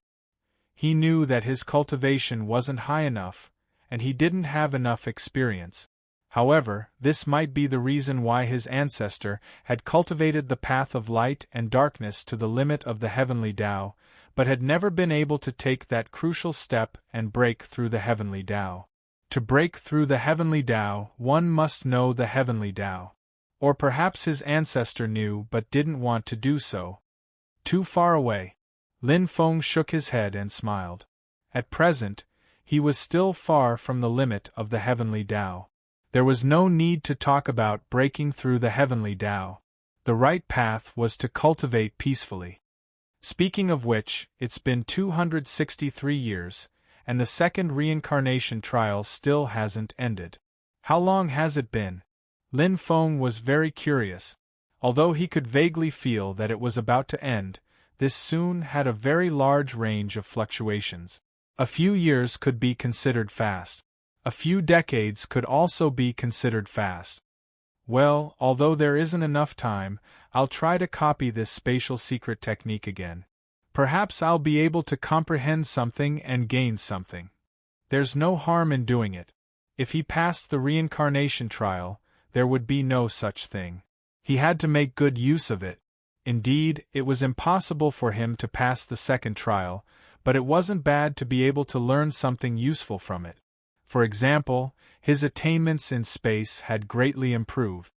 He knew that his cultivation wasn't high enough, and he didn't have enough experience. However, this might be the reason why his ancestor had cultivated the path of light and darkness to the limit of the heavenly Tao, but had never been able to take that crucial step and break through the heavenly Tao. To break through the heavenly Tao, one must know the heavenly Tao. Or perhaps his ancestor knew but didn't want to do so. Too far away. Lin Feng shook his head and smiled. At present, he was still far from the limit of the heavenly Tao. There was no need to talk about breaking through the heavenly Tao. The right path was to cultivate peacefully. Speaking of which, it's been 263 years, and the second reincarnation trial still hasn't ended. How long has it been? Lin Feng was very curious. Although he could vaguely feel that it was about to end, this soon had a very large range of fluctuations. A few years could be considered fast. A few decades could also be considered fast. Well, although there isn't enough time, I'll try to copy this spatial secret technique again. Perhaps I'll be able to comprehend something and gain something. There's no harm in doing it. If he passed the reincarnation trial, there would be no such thing. He had to make good use of it. Indeed, it was impossible for him to pass the second trial, but it wasn't bad to be able to learn something useful from it. For example, his attainments in space had greatly improved.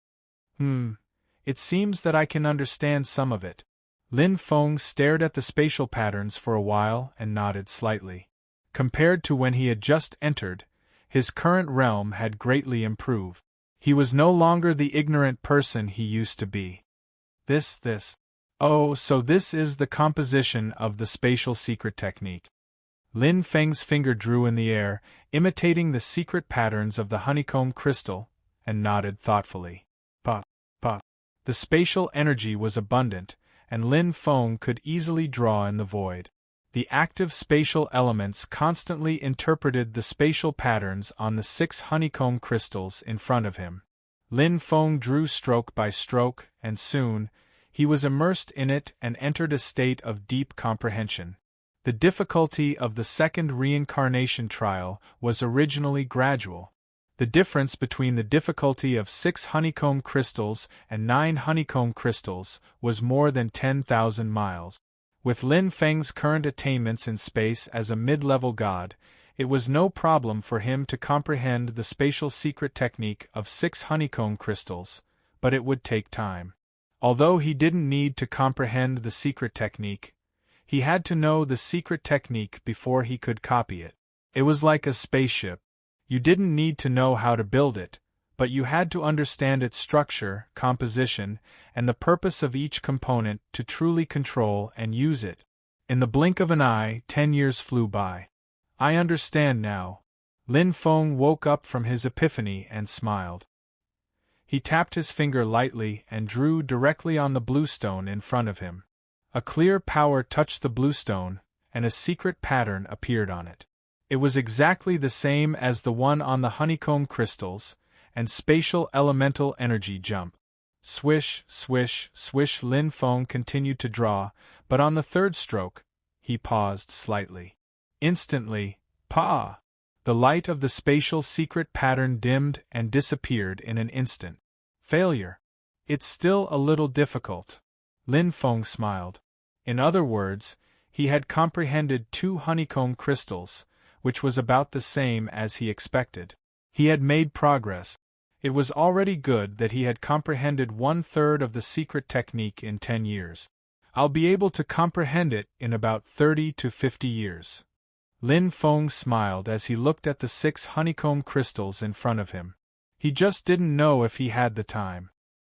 It seems that I can understand some of it. Lin Feng stared at the spatial patterns for a while and nodded slightly. Compared to when he had just entered, his current realm had greatly improved. He was no longer the ignorant person he used to be. Oh, so this is the composition of the spatial secret technique. Lin Feng's finger drew in the air, imitating the secret patterns of the honeycomb crystal, and nodded thoughtfully. The spatial energy was abundant, and Lin Feng could easily draw in the void. The active spatial elements constantly interpreted the spatial patterns on the 6 honeycomb crystals in front of him. Lin Feng drew stroke by stroke, and soon, he was immersed in it and entered a state of deep comprehension. The difficulty of the second reincarnation trial was originally gradual. The difference between the difficulty of 6 honeycomb crystals and 9 honeycomb crystals was more than 10,000 miles. With Lin Feng's current attainments in space as a mid-level god, it was no problem for him to comprehend the spatial secret technique of 6 honeycomb crystals, but it would take time. Although he didn't need to comprehend the secret technique, he had to know the secret technique before he could copy it. It was like a spaceship. You didn't need to know how to build it, but you had to understand its structure, composition, and the purpose of each component to truly control and use it. In the blink of an eye, 10 years flew by. I understand now. Lin Feng woke up from his epiphany and smiled. He tapped his finger lightly and drew directly on the bluestone in front of him. A clear power touched the bluestone, and a secret pattern appeared on it. It was exactly the same as the one on the honeycomb crystals, and spatial elemental energy jump. Swish, swish, swish. Lin Feng continued to draw, but on the third stroke, he paused slightly. Instantly, pa! The light of the spatial secret pattern dimmed and disappeared in an instant. Failure. It's still a little difficult. Lin Feng smiled. In other words, he had comprehended 2 honeycomb crystals, which was about the same as he expected. He had made progress. It was already good that he had comprehended 1/3 of the secret technique in 10 years. I'll be able to comprehend it in about 30 to 50 years. Lin Feng smiled as he looked at the 6 honeycomb crystals in front of him. He just didn't know if he had the time.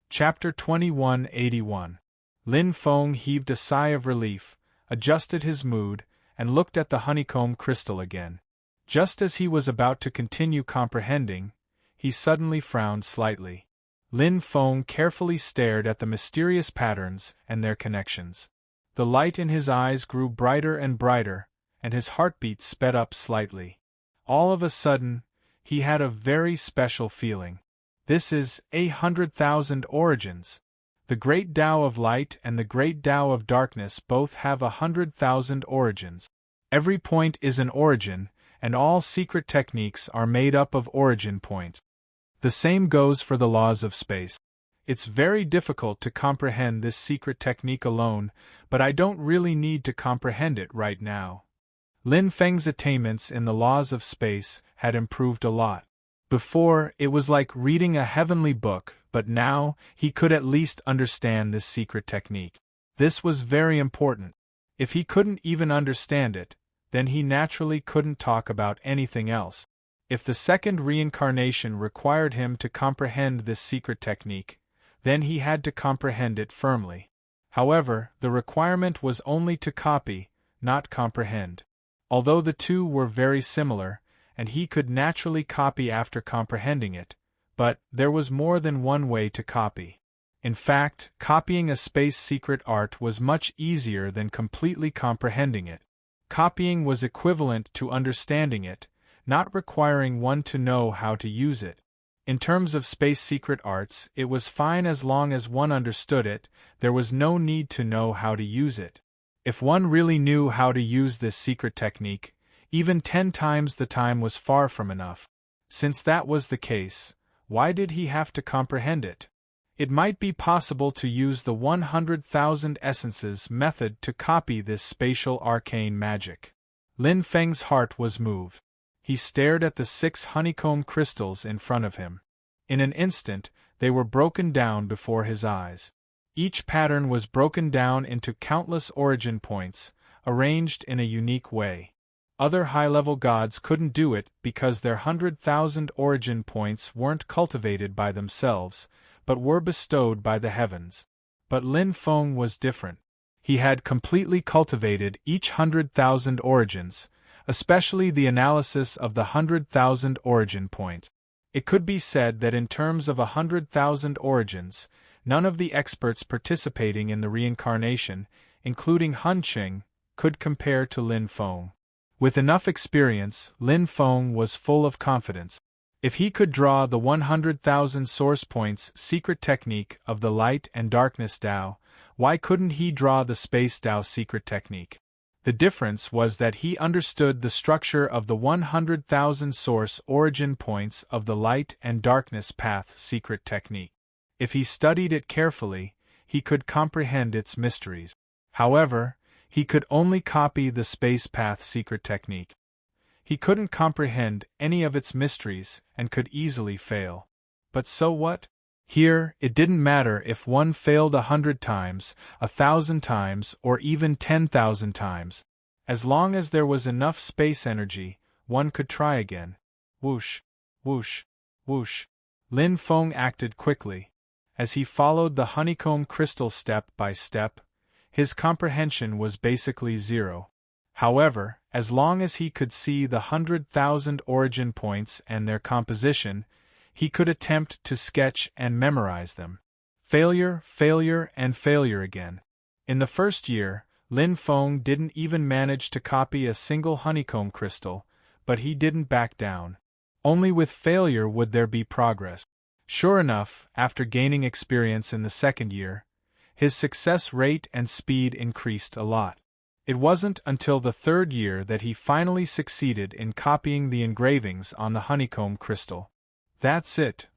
Chapter 2181. Lin Feng heaved a sigh of relief, adjusted his mood, and looked at the honeycomb crystal again. Just as he was about to continue comprehending, he suddenly frowned slightly. Lin Feng carefully stared at the mysterious patterns and their connections. The light in his eyes grew brighter and brighter, and his heartbeat sped up slightly. All of a sudden, he had a very special feeling. This is 100,000 origins. The Great Tao of Light and the Great Tao of Darkness both have 100,000 origins. Every point is an origin, and all secret techniques are made up of origin points. The same goes for the laws of space. It's very difficult to comprehend this secret technique alone, but I don't really need to comprehend it right now. Lin Feng's attainments in the laws of space had improved a lot. Before, it was like reading a heavenly book, but now, he could at least understand this secret technique. This was very important. If he couldn't even understand it, then he naturally couldn't talk about anything else. If the second reincarnation required him to comprehend this secret technique, then he had to comprehend it firmly. However, the requirement was only to copy, not comprehend. Although the two were very similar, and he could naturally copy after comprehending it, but there was more than one way to copy. In fact, copying a space secret art was much easier than completely comprehending it. Copying was equivalent to understanding it, not requiring one to know how to use it. In terms of space secret arts, it was fine as long as one understood it, there was no need to know how to use it. If one really knew how to use this secret technique, even 10 times the time was far from enough. Since that was the case, why did he have to comprehend it? It might be possible to use the 100,000 essences method to copy this spatial arcane magic. Lin Feng's heart was moved. He stared at the 6 honeycomb crystals in front of him. In an instant, they were broken down before his eyes. Each pattern was broken down into countless origin points, arranged in a unique way. Other high-level gods couldn't do it because their 100,000 origin points weren't cultivated by themselves, but were bestowed by the heavens. But Lin Feng was different. He had completely cultivated each 100,000 origins, especially the analysis of the 100,000 origin points. It could be said that in terms of 100,000 origins, none of the experts participating in the reincarnation, including Hun Qing, could compare to Lin Feng. With enough experience, Lin Feng was full of confidence. If he could draw the 100,000 source points secret technique of the light and darkness Dao, why couldn't he draw the space Dao secret technique? The difference was that he understood the structure of the 100,000 source origin points of the light and darkness path secret technique. If he studied it carefully, he could comprehend its mysteries. However, he could only copy the space path secret technique. He couldn't comprehend any of its mysteries and could easily fail. But so what? Here, it didn't matter if one failed 100 times, 1,000 times, or even 10,000 times. As long as there was enough space energy, one could try again. Whoosh, whoosh, whoosh. Lin Feng acted quickly. As he followed the honeycomb crystal step by step, his comprehension was basically zero. However, as long as he could see the 100,000 origin points and their composition, he could attempt to sketch and memorize them. Failure, failure, and failure again. In the first year, Lin Feng didn't even manage to copy a single honeycomb crystal, but he didn't back down. Only with failure would there be progress. Sure enough, after gaining experience in the second year, his success rate and speed increased a lot. It wasn't until the third year that he finally succeeded in copying the engravings on the honeycomb crystal. That's it.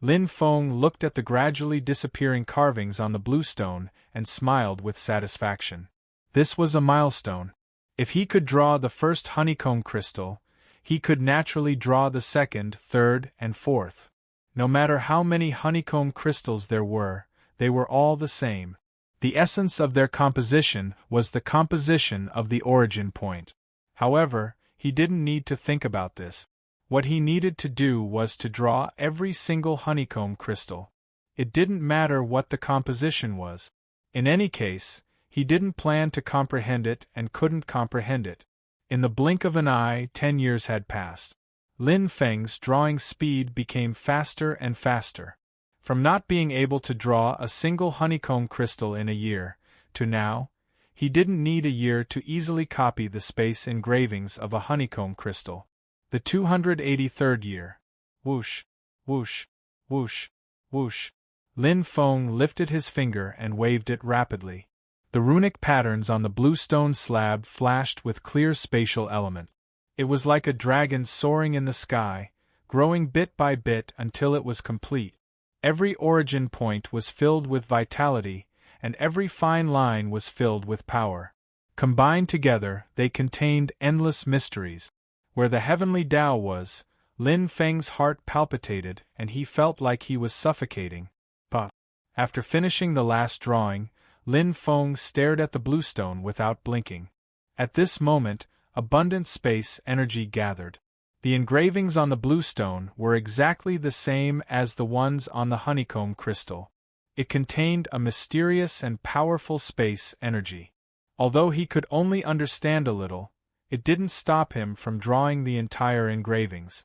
Lin Feng looked at the gradually disappearing carvings on the blue stone and smiled with satisfaction. This was a milestone. If he could draw the first honeycomb crystal, he could naturally draw the second, third, and fourth. No matter how many honeycomb crystals there were, they were all the same. The essence of their composition was the composition of the origin point. However, he didn't need to think about this. What he needed to do was to draw every single honeycomb crystal. It didn't matter what the composition was. In any case, he didn't plan to comprehend it and couldn't comprehend it. In the blink of an eye, 10 years had passed. Lin Feng's drawing speed became faster and faster. From not being able to draw a single honeycomb crystal in a year, to now, he didn't need a year to easily copy the space engravings of a honeycomb crystal. The 283rd year. Whoosh, whoosh, whoosh, whoosh. Lin Feng lifted his finger and waved it rapidly. The runic patterns on the blue stone slab flashed with clear spatial element. It was like a dragon soaring in the sky, growing bit by bit until it was complete. Every origin point was filled with vitality, and every fine line was filled with power. Combined together, they contained endless mysteries. Where the heavenly Tao was, Lin Feng's heart palpitated and he felt like he was suffocating. But, after finishing the last drawing, Lin Feng stared at the bluestone without blinking. At this moment, abundant space energy gathered. The engravings on the bluestone were exactly the same as the ones on the honeycomb crystal. It contained a mysterious and powerful space energy. Although he could only understand a little, it didn't stop him from drawing the entire engravings.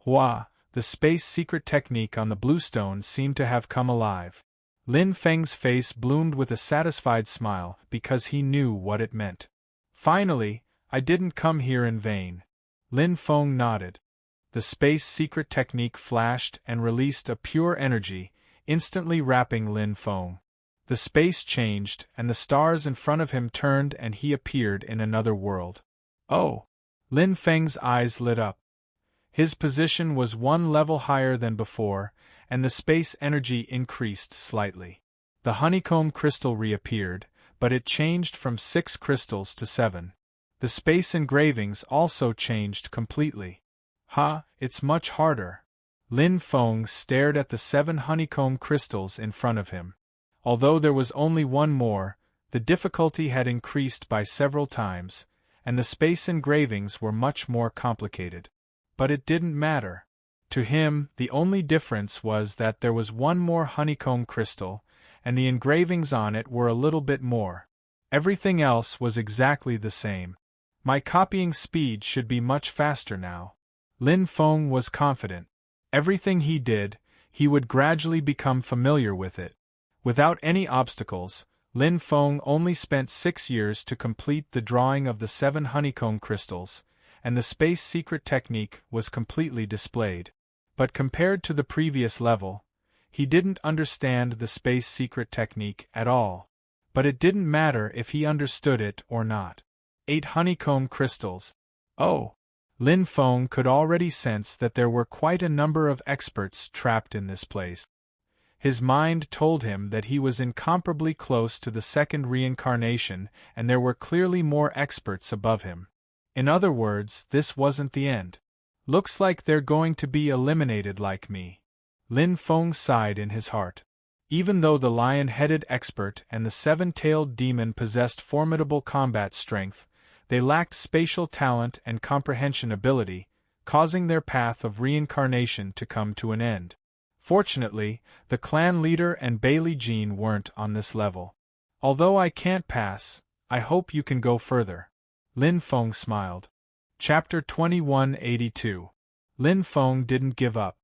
Hua, the space secret technique on the bluestone seemed to have come alive. Lin Feng's face bloomed with a satisfied smile because he knew what it meant. Finally, I didn't come here in vain. Lin Feng nodded. The space secret technique flashed and released a pure energy, instantly wrapping Lin Feng. The space changed and the stars in front of him turned and he appeared in another world. Oh! Lin Feng's eyes lit up. His position was one level higher than before, and the space energy increased slightly. The honeycomb crystal reappeared, but it changed from 6 crystals to 7. The space engravings also changed completely. It's much harder. Lin Feng stared at the 7 honeycomb crystals in front of him. Although there was only one more, the difficulty had increased by several times, and the space engravings were much more complicated. But it didn't matter. To him, the only difference was that there was one more honeycomb crystal, and the engravings on it were a little bit more. Everything else was exactly the same. My copying speed should be much faster now. Lin Feng was confident. Everything he did, he would gradually become familiar with it. Without any obstacles, Lin Feng only spent 6 years to complete the drawing of the 7 honeycomb crystals, and the space secret technique was completely displayed. But compared to the previous level, he didn't understand the space secret technique at all. But it didn't matter if he understood it or not. 8 honeycomb crystals. Oh! Lin Feng could already sense that there were quite a number of experts trapped in this place. His mind told him that he was incomparably close to the second reincarnation, and there were clearly more experts above him. In other words, this wasn't the end. Looks like they're going to be eliminated like me. Lin Feng sighed in his heart. Even though the lion-headed expert and the 7-tailed demon possessed formidable combat strength, they lacked spatial talent and comprehension ability, causing their path of reincarnation to come to an end. Fortunately, the clan leader and Bailey Jean weren't on this level. Although I can't pass, I hope you can go further. Lin Feng smiled. Chapter 2182. Lin Feng didn't give up.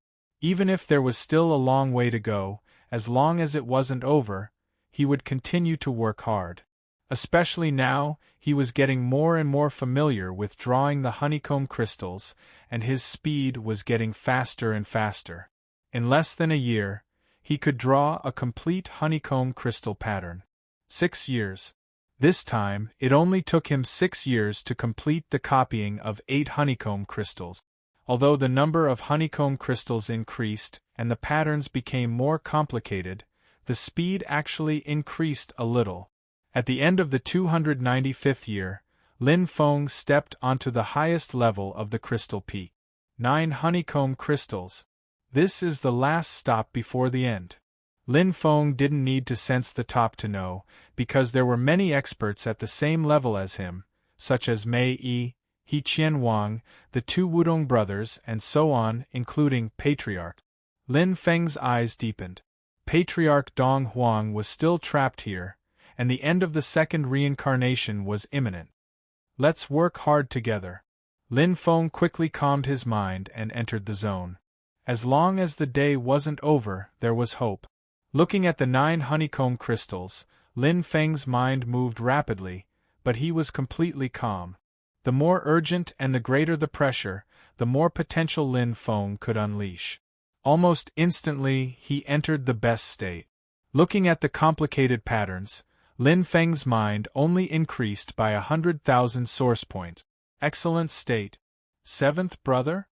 Even if there was still a long way to go, as long as it wasn't over, he would continue to work hard. Especially now, he was getting more and more familiar with drawing the honeycomb crystals, and his speed was getting faster and faster. In less than a year, he could draw a complete honeycomb crystal pattern. 6 years. This time, it only took him 6 years to complete the copying of 8 honeycomb crystals. Although the number of honeycomb crystals increased and the patterns became more complicated, the speed actually increased a little. At the end of the 295th year, Lin Feng stepped onto the highest level of the crystal peak. 9 honeycomb crystals. This is the last stop before the end. Lin Feng didn't need to sense the top to know, because there were many experts at the same level as him, such as Mei Yi, He Qian Wang, the 2 Wudong brothers, and so on, including Patriarch. Lin Feng's eyes deepened. Patriarch Dong Huang was still trapped here, and the end of the second reincarnation was imminent. Let's work hard together. Lin Feng quickly calmed his mind and entered the zone. As long as the day wasn't over, there was hope. Looking at the 9 honeycomb crystals, Lin Feng's mind moved rapidly, but he was completely calm. The more urgent and the greater the pressure, the more potential Lin Feng could unleash. Almost instantly, he entered the best state. Looking at the complicated patterns, Lin Feng's mind only increased by 100,000 source points. Excellent state. 7th brother?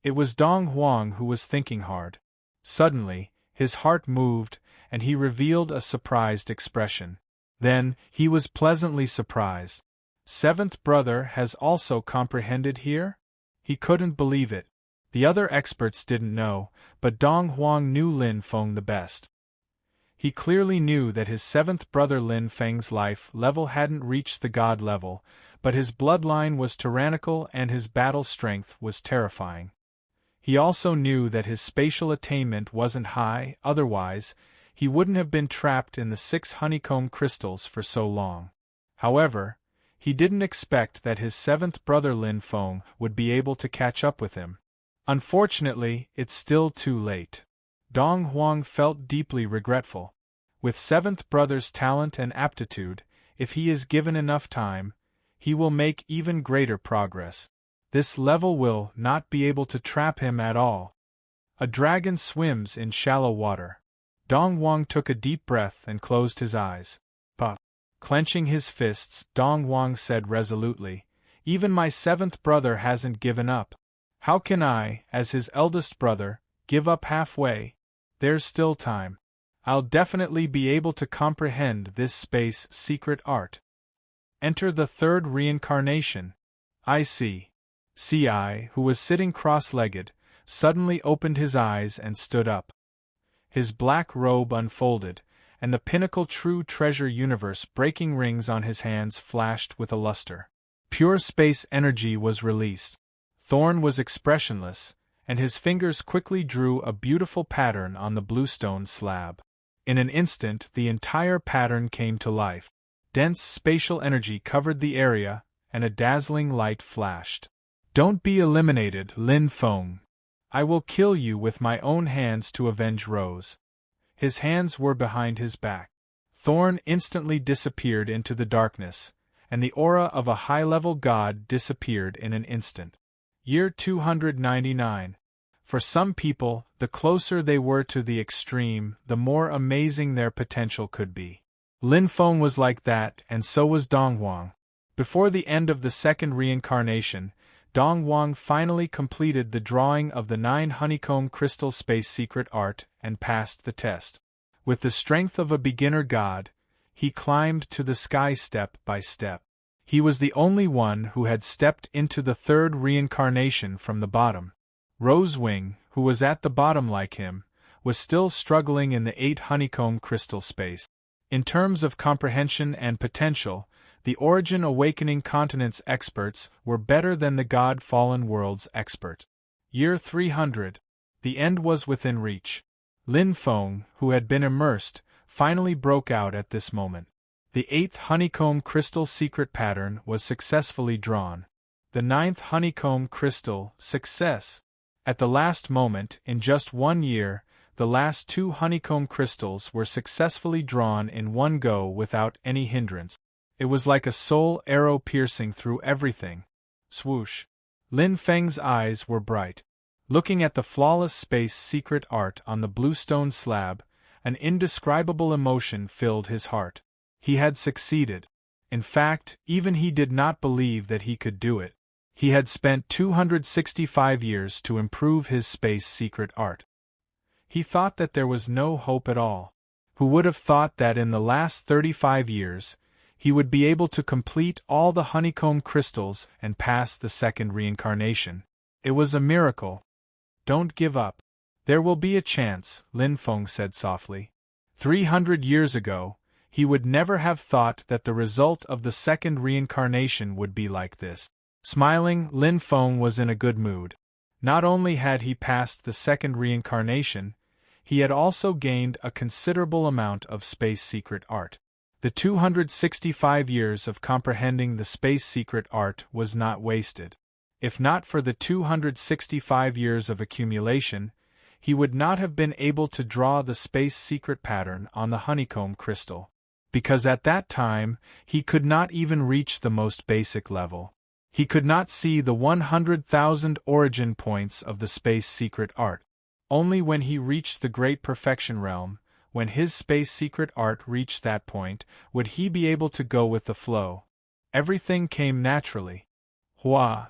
It was Dong Huang who was thinking hard. Suddenly, his heart moved, and he revealed a surprised expression. Then, he was pleasantly surprised. 7th brother has also comprehended here? He couldn't believe it. The other experts didn't know, but Dong Huang knew Lin Feng the best. He clearly knew that his 7th brother Lin Feng's life level hadn't reached the god level, but his bloodline was tyrannical and his battle strength was terrifying. He also knew that his spatial attainment wasn't high, otherwise, he wouldn't have been trapped in the 6 honeycomb crystals for so long. However, he didn't expect that his 7th brother Lin Feng would be able to catch up with him. Unfortunately, it's still too late. Dong Huang felt deeply regretful. With 7th brother's talent and aptitude, if he is given enough time, he will make even greater progress. This level will not be able to trap him at all. A dragon swims in shallow water. Dong Huang took a deep breath and closed his eyes. But, clenching his fists, Dong Huang said resolutely, "Even my 7th brother hasn't given up. How can I, as his eldest brother, give up halfway? There's still time. I'll definitely be able to comprehend this space secret art." Enter the 3rd reincarnation. I see. Ci, who was sitting cross-legged, suddenly opened his eyes and stood up. His black robe unfolded, and the pinnacle true treasure universe breaking rings on his hands flashed with a luster. Pure space energy was released. Thorn was expressionless, and his fingers quickly drew a beautiful pattern on the bluestone slab. In an instant, the entire pattern came to life. Dense spatial energy covered the area, and a dazzling light flashed. "Don't be eliminated, Lin Feng. I will kill you with my own hands to avenge Rose." His hands were behind his back. Thorn instantly disappeared into the darkness, and the aura of a high-level god disappeared in an instant. Year 299. For some people, the closer they were to the extreme, the more amazing their potential could be. Lin Feng was like that, and so was Dong Huang. Before the end of the second reincarnation, Dong Huang finally completed the drawing of the 9 honeycomb crystal space secret art and passed the test. With the strength of a beginner god, he climbed to the sky step by step. He was the only one who had stepped into the third reincarnation from the bottom. Rosewing, who was at the bottom like him, was still struggling in the 8 honeycomb crystal space. In terms of comprehension and potential, the Origin Awakening Continent's experts were better than the God-Fallen World's expert. Year 300. The end was within reach. Lin Feng, who had been immersed, finally broke out at this moment. The 8th honeycomb crystal secret pattern was successfully drawn. The 9th honeycomb crystal, success. At the last moment, in just 1 year, the last 2 honeycomb crystals were successfully drawn in one go without any hindrance. It was like a soul arrow piercing through everything. Swoosh. Lin Feng's eyes were bright. Looking at the flawless space secret art on the bluestone slab, an indescribable emotion filled his heart. He had succeeded. In fact, even he did not believe that he could do it. He had spent 265 years to improve his space secret art. He thought that there was no hope at all. Who would have thought that in the last 35 years, he would be able to complete all the honeycomb crystals and pass the second reincarnation? It was a miracle. Don't give up. There will be a chance, Lin Feng said softly. 300 years ago, he would never have thought that the result of the second reincarnation would be like this. Smiling, Lin Feng was in a good mood. Not only had he passed the second reincarnation, he had also gained a considerable amount of space secret art. The 265 years of comprehending the space secret art was not wasted. If not for the 265 years of accumulation, he would not have been able to draw the space secret pattern on the honeycomb crystal. Because at that time, he could not even reach the most basic level. He could not see the 100,000 origin points of the space secret art. Only when he reached the great perfection realm, when his space secret art reached that point, would he be able to go with the flow. Everything came naturally.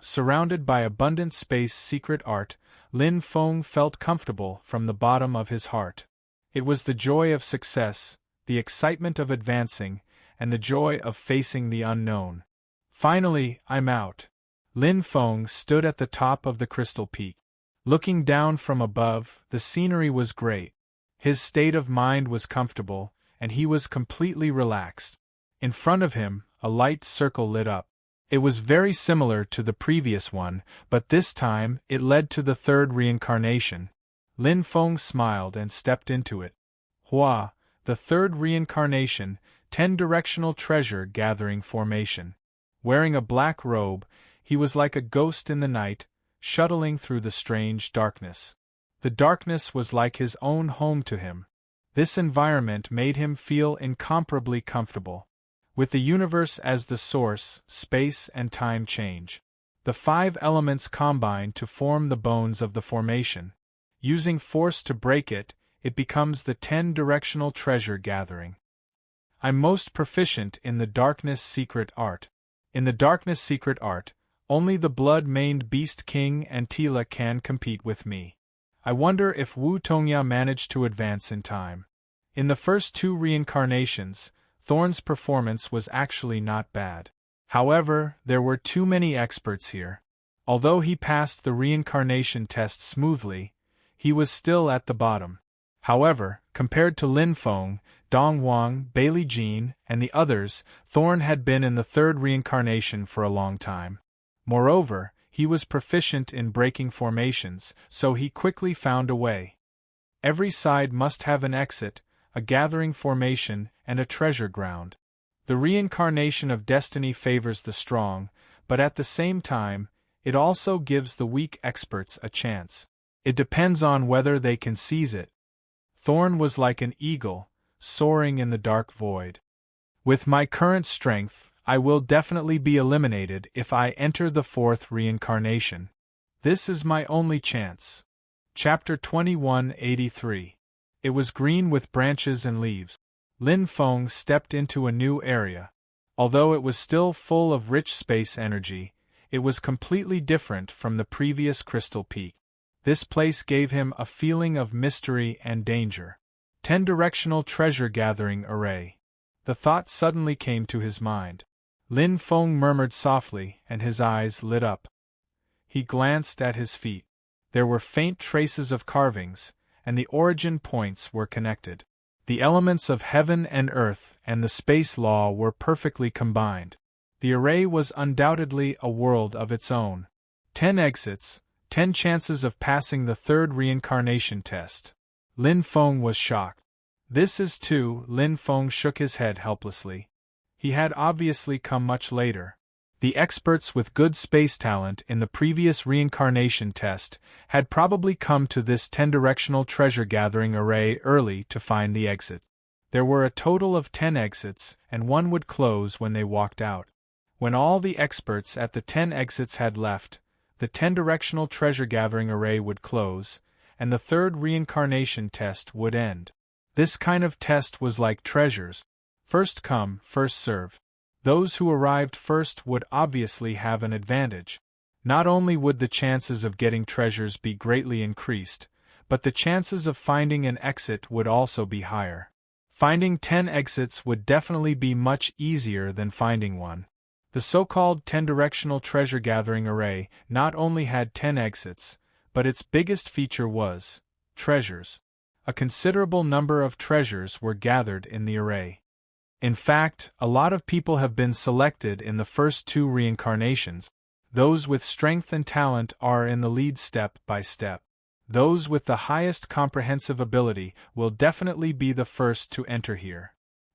Surrounded by abundant space secret art, Lin Feng felt comfortable from the bottom of his heart. It was the joy of success, the excitement of advancing, and the joy of facing the unknown. Finally, I'm out. Lin Feng stood at the top of the crystal peak. Looking down from above, the scenery was great. His state of mind was comfortable, and he was completely relaxed. In front of him, a light circle lit up. It was very similar to the previous one, but this time it led to the third reincarnation. Lin Feng smiled and stepped into it. The third reincarnation, 10-directional treasure gathering formation. Wearing a black robe, he was like a ghost in the night, shuttling through the strange darkness. The darkness was like his own home to him. This environment made him feel incomparably comfortable. With the universe as the source, space and time change. The 5 elements combine to form the bones of the formation. Using force to break it, it becomes the 10-directional treasure gathering. I'm most proficient in the darkness secret art. In the darkness secret art, only the blood-maned beast king and Tila can compete with me. I wonder if Wu Tongya managed to advance in time. In the first 2 reincarnations, Thorn's performance was actually not bad. However, there were too many experts here. Although he passed the reincarnation test smoothly, he was still at the bottom. However, compared to Lin Feng, Dong Huang, Bailey Jean, and the others, Thorn had been in the third reincarnation for a long time. Moreover, he was proficient in breaking formations, so he quickly found a way. Every side must have an exit, a gathering formation, and a treasure ground. The reincarnation of destiny favors the strong, but at the same time, it also gives the weak experts a chance. It depends on whether they can seize it. Thorn was like an eagle, soaring in the dark void. With my current strength, I will definitely be eliminated if I enter the fourth reincarnation. This is my only chance. Chapter 2183. It was green with branches and leaves. Lin Feng stepped into a new area. Although it was still full of rich space energy, it was completely different from the previous Crystal Peak. This place gave him a feeling of mystery and danger. 10-directional treasure-gathering array. The thought suddenly came to his mind. Lin Feng murmured softly, and his eyes lit up. He glanced at his feet. There were faint traces of carvings, and the origin points were connected. The elements of heaven and earth and the space law were perfectly combined. The array was undoubtedly a world of its own. 10 exits, 10 chances of passing the third reincarnation test. Lin Feng was shocked. This is too. Lin Feng shook his head helplessly. He had obviously come much later. The experts with good space talent in the previous reincarnation test had probably come to this 10-directional treasure-gathering array early to find the exit. There were a total of 10 exits, and one would close when they walked out. When all the experts at the 10 exits had left, the 10-directional treasure-gathering array would close, and the third reincarnation test would end. This kind of test was like treasures. First come, first serve. Those who arrived first would obviously have an advantage. Not only would the chances of getting treasures be greatly increased, but the chances of finding an exit would also be higher. Finding 10 exits would definitely be much easier than finding one. The so-called 10-directional treasure-gathering array not only had 10 exits, but its biggest feature was treasures. A considerable number of treasures were gathered in the array. In fact, a lot of people have been selected in the first 2 reincarnations. Those with strength and talent are in the lead step by step. Those with the highest comprehensive ability will definitely be the first to enter here.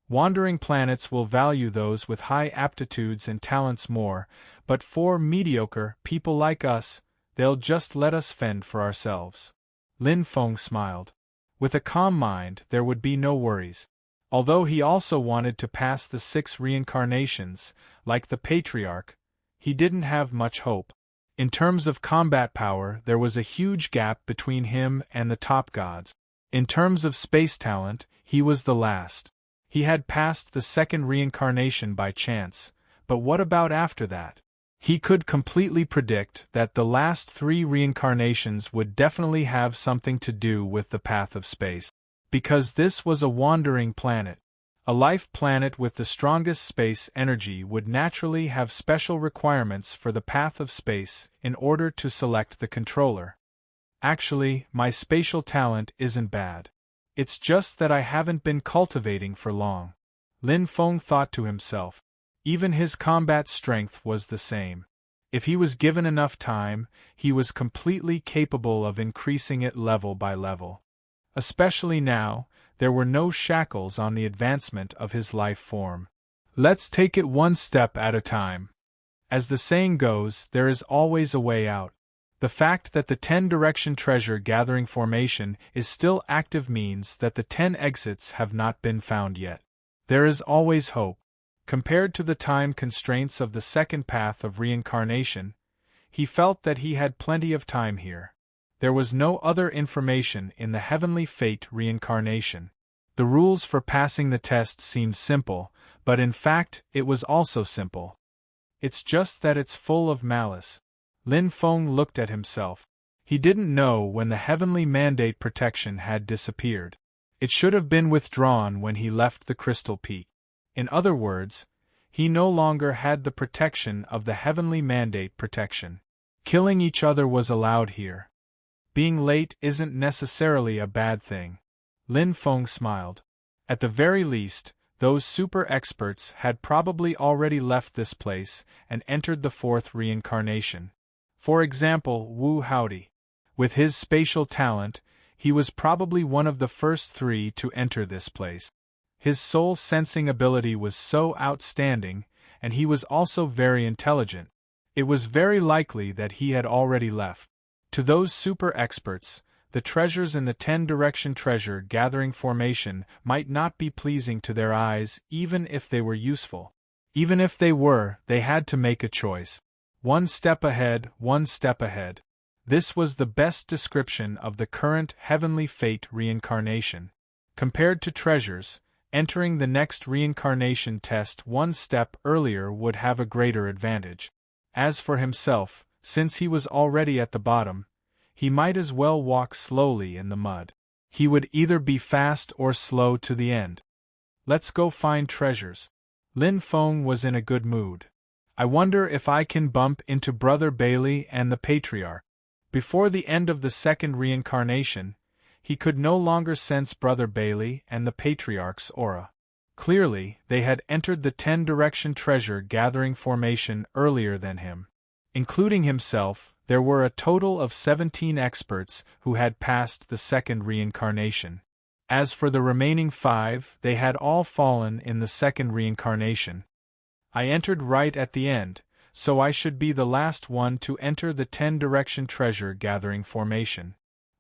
Wandering planets will value those with high aptitudes and talents more, but for mediocre people like us, they'll just let us fend for ourselves. Lin Feng smiled. With a calm mind, there would be no worries. Although he also wanted to pass the 6 reincarnations, like the Patriarch, he didn't have much hope. In terms of combat power, there was a huge gap between him and the top gods. In terms of space talent, he was the last. He had passed the 2nd reincarnation by chance, but what about after that? He could completely predict that the last 3 reincarnations would definitely have something to do with the path of space. Because this was a wandering planet. A life planet with the strongest space energy would naturally have special requirements for the path of space in order to select the controller. Actually, my spatial talent isn't bad. It's just that I haven't been cultivating for long. Lin Feng thought to himself. Even his combat strength was the same. If he was given enough time, he was completely capable of increasing it level by level. Especially now, there were no shackles on the advancement of his life form. Let's take it one step at a time. As the saying goes, there is always a way out. The fact that the 10-direction treasure-gathering formation is still active means that the 10 exits have not been found yet. There is always hope. Compared to the time constraints of the 2nd path of reincarnation, he felt that he had plenty of time here. There was no other information in the Heavenly Fate reincarnation. The rules for passing the test seemed simple, but in fact it was also simple. It's just that it's full of malice. Lin Feng looked at himself. He didn't know when the Heavenly Mandate protection had disappeared. It should have been withdrawn when he left the Crystal Peak. In other words, he no longer had the protection of the Heavenly Mandate protection. Killing each other was allowed here. Being late isn't necessarily a bad thing. Lin Feng smiled. At the very least, those super experts had probably already left this place and entered the 4th reincarnation. For example, Wu Howdy. With his spatial talent, he was probably one of the first 3 to enter this place. His soul-sensing ability was so outstanding, and he was also very intelligent. It was very likely that he had already left. To those super experts, the treasures in the 10-direction treasure gathering formation might not be pleasing to their eyes even if they were useful. Even if they were, they had to make a choice. One step ahead, one step ahead. This was the best description of the current heavenly fate reincarnation. Compared to treasures, entering the next reincarnation test one step earlier would have a greater advantage. As for himself, since he was already at the bottom, he might as well walk slowly in the mud. He would either be fast or slow to the end. Let's go find treasures. Lin Feng was in a good mood. I wonder if I can bump into Brother Bailey and the Patriarch. Before the end of the second reincarnation, he could no longer sense Brother Bailey and the Patriarch's aura. Clearly, they had entered the 10-direction treasure gathering formation earlier than him. Including himself, there were a total of 17 experts who had passed the second reincarnation. As for the remaining 5, they had all fallen in the second reincarnation. I entered right at the end, so I should be the last one to enter the 10-direction treasure gathering formation.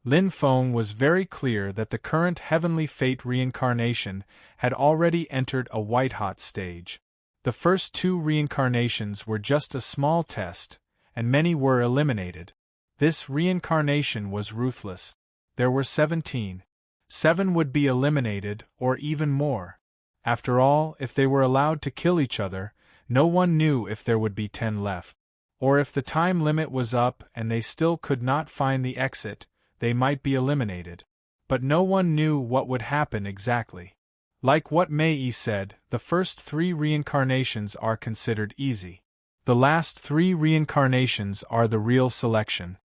Lin Feng was very clear that the current heavenly fate reincarnation had already entered a white-hot stage. The first 2 reincarnations were just a small test, and many were eliminated. This reincarnation was ruthless. There were 17. 7 would be eliminated, or even more. After all, if they were allowed to kill each other, no one knew if there would be 10 left. Or if the time limit was up and they still could not find the exit, they might be eliminated. But no one knew what would happen exactly. Like what Mei said, the first 3 reincarnations are considered easy. The last 3 reincarnations are the real selection.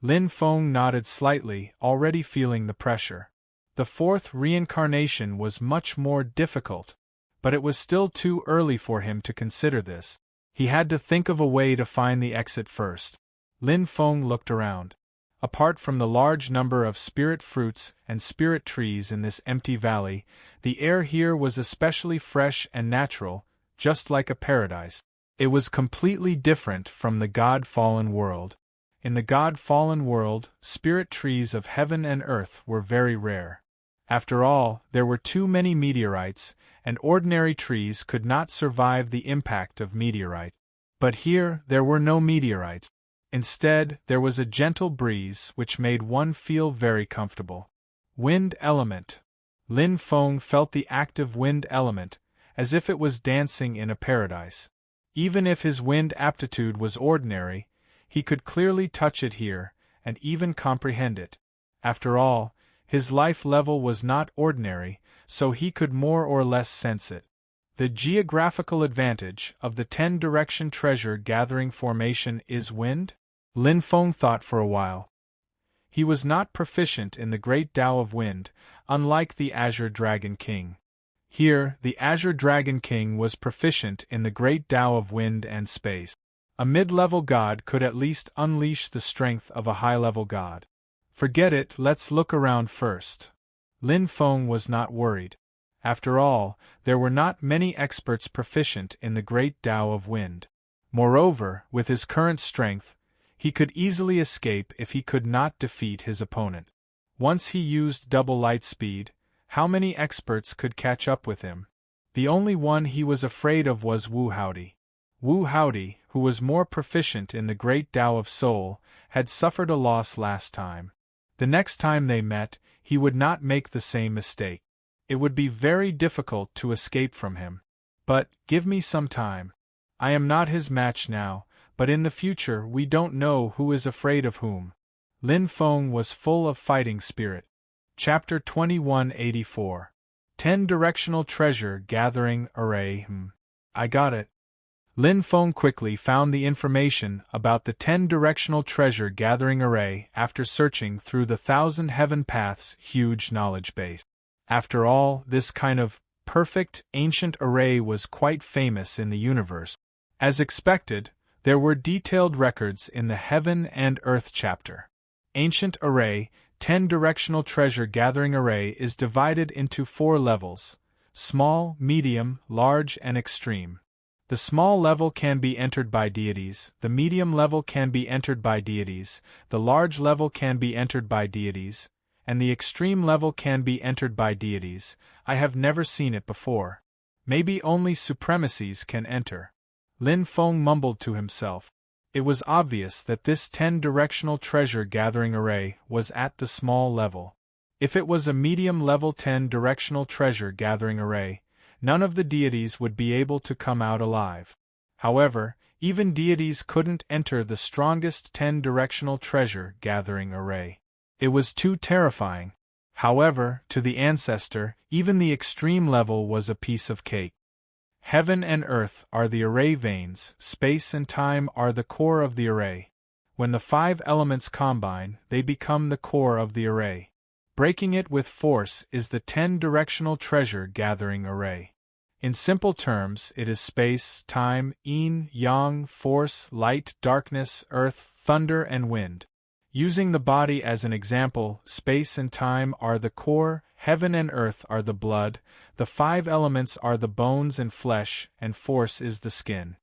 Lin Feng nodded slightly, already feeling the pressure. The 4th reincarnation was much more difficult, but it was still too early for him to consider this. He had to think of a way to find the exit first. Lin Feng looked around. Apart from the large number of spirit fruits and spirit trees in this empty valley, the air here was especially fresh and natural, just like a paradise. It was completely different from the God-fallen world. In the God-fallen world, spirit trees of heaven and earth were very rare. After all, there were too many meteorites, and ordinary trees could not survive the impact of meteorite. But here, there were no meteorites. Instead, there was a gentle breeze which made one feel very comfortable. Wind element. Lin Feng felt the active wind element, as if it was dancing in a paradise. Even if his wind aptitude was ordinary, he could clearly touch it here, and even comprehend it. After all, his life level was not ordinary, so he could more or less sense it. The geographical advantage of the 10-direction treasure gathering formation is wind? Lin Feng thought for a while. He was not proficient in the great Tao of wind, unlike the Azure Dragon King. Here, the Azure Dragon King was proficient in the great Tao of wind and space. A mid-level god could at least unleash the strength of a high-level god. Forget it, let's look around first. Lin Feng was not worried. After all, there were not many experts proficient in the great Tao of wind. Moreover, with his current strength, he could easily escape if he could not defeat his opponent. Once he used double light speed, how many experts could catch up with him? The only one he was afraid of was Wu Howdy. Wu Howdy, who was more proficient in the great Tao of Soul, had suffered a loss last time. The next time they met, he would not make the same mistake. It would be very difficult to escape from him. But, give me some time. I am not his match now, but in the future we don't know who is afraid of whom. Lin Feng was full of fighting spirit. Chapter 2184. 10-Directional Treasure Gathering Array. I got it. Lin Feng quickly found the information about the 10-Directional Treasure Gathering Array after searching through the 1,000 Heaven Paths' huge knowledge base. After all, this kind of perfect, ancient array was quite famous in the universe. As expected, there were detailed records in the Heaven and Earth chapter. Ancient Array, 10-Directional Treasure Gathering Array is divided into 4 levels: small, medium, large, and extreme. The small level can be entered by deities, the medium level can be entered by deities, the large level can be entered by deities, and the extreme level can be entered by deities. I have never seen it before. Maybe only supremacies can enter. Lin Feng mumbled to himself. It was obvious that this 10-directional treasure-gathering array was at the small level. If it was a medium-level 10-directional treasure-gathering array, none of the deities would be able to come out alive. However, even deities couldn't enter the strongest 10-directional treasure-gathering array. It was too terrifying. However, to the ancestor, even the extreme level was a piece of cake. Heaven and earth are the array veins, space and time are the core of the array. When the 5 elements combine, they become the core of the array. Breaking it with force is the 10-directional treasure-gathering array. In simple terms, it is space, time, yin, yang, force, light, darkness, earth, thunder and wind. Using the body as an example, space and time are the core, heaven and earth are the blood, the 5 elements are the bones and flesh, and force is the skin.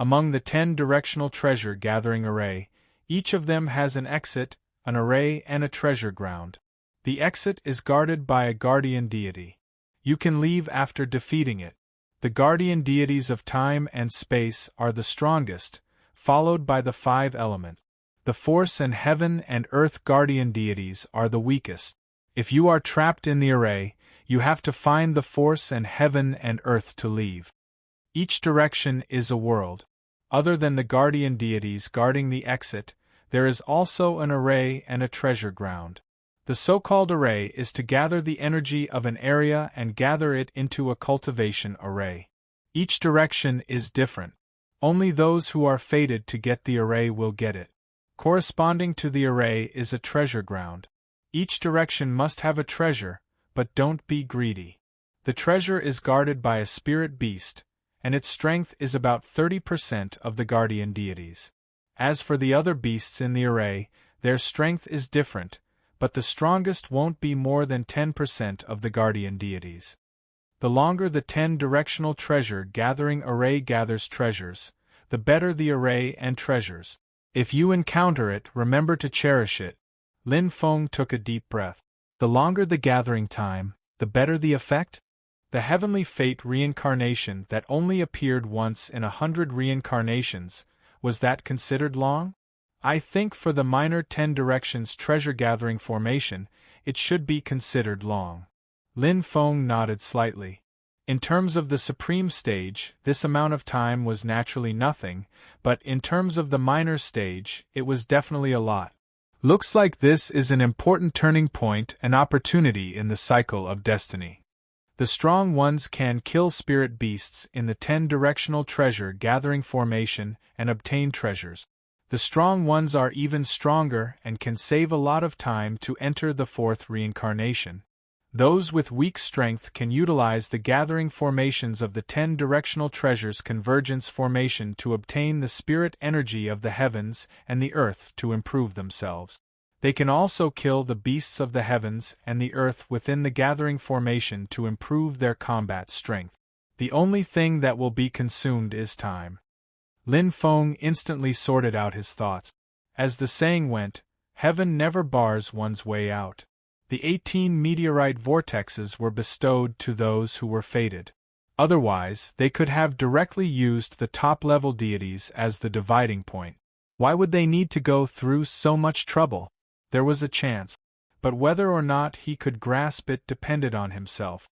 Among the 10-directional treasure-gathering array, each of them has an exit, an array and a treasure ground. The exit is guarded by a guardian deity. You can leave after defeating it. The guardian deities of time and space are the strongest, followed by the 5 elements. The force and heaven and earth guardian deities are the weakest. If you are trapped in the array, you have to find the force and heaven and earth to leave. Each direction is a world. Other than the guardian deities guarding the exit, there is also an array and a treasure ground. The so-called array is to gather the energy of an area and gather it into a cultivation array. Each direction is different. Only those who are fated to get the array will get it. Corresponding to the array is a treasure ground. Each direction must have a treasure, but don't be greedy. The treasure is guarded by a spirit beast, and its strength is about 30% of the guardian deities. As for the other beasts in the array, their strength is different, but the strongest won't be more than 10% of the guardian deities. The longer the 10-directional treasure-gathering array gathers treasures, the better the array and treasures. If you encounter it, remember to cherish it. Lin Feng took a deep breath. The longer the gathering time, the better the effect? The heavenly fate reincarnation that only appeared once in 100 reincarnations, was that considered long? I think for the minor 10 directions treasure-gathering formation, it should be considered long. Lin Feng nodded slightly. In terms of the supreme stage, this amount of time was naturally nothing, but in terms of the minor stage, it was definitely a lot. Looks like this is an important turning point and opportunity in the cycle of destiny. The strong ones can kill spirit beasts in the 10-directional treasure-gathering formation and obtain treasures. The strong ones are even stronger and can save a lot of time to enter the 4th reincarnation. Those with weak strength can utilize the gathering formations of the 10-directional treasures convergence formation to obtain the spirit energy of the heavens and the earth to improve themselves. They can also kill the beasts of the heavens and the earth within the gathering formation to improve their combat strength. The only thing that will be consumed is time. Lin Feng instantly sorted out his thoughts. As the saying went, heaven never bars one's way out. The 18 meteorite vortexes were bestowed to those who were fated. Otherwise, they could have directly used the top-level deities as the dividing point. Why would they need to go through so much trouble? There was a chance, but whether or not he could grasp it depended on himself.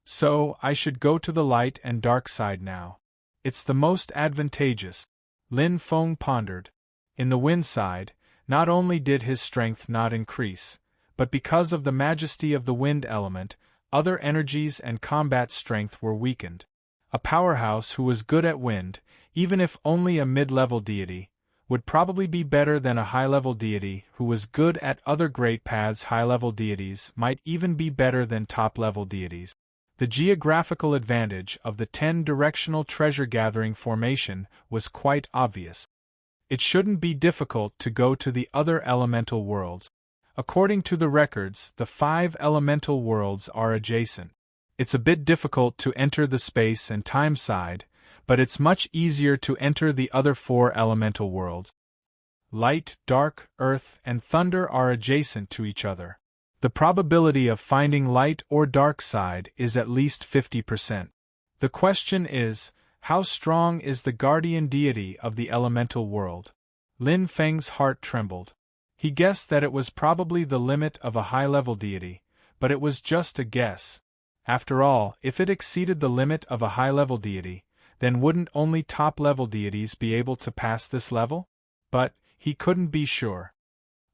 So, I should go to the light and dark side now. It's the most advantageous. Lin Feng pondered. In the wind side, not only did his strength not increase, but because of the majesty of the wind element, other energies and combat strength were weakened. A powerhouse who was good at wind, even if only a mid-level deity, would probably be better than a high-level deity who was good at other great paths. High-level deities might even be better than top-level deities. The geographical advantage of the 10-directional treasure-gathering formation was quite obvious. It shouldn't be difficult to go to the other elemental worlds. According to the records, the 5 elemental worlds are adjacent. It's a bit difficult to enter the space and time side, but it's much easier to enter the other 4 elemental worlds. Light, dark, earth, and thunder are adjacent to each other. The probability of finding light or dark side is at least 50%. The question is, how strong is the guardian deity of the elemental world? Lin Feng's heart trembled. He guessed that it was probably the limit of a high-level deity, but it was just a guess. After all, if it exceeded the limit of a high-level deity, then wouldn't only top-level deities be able to pass this level? But he couldn't be sure.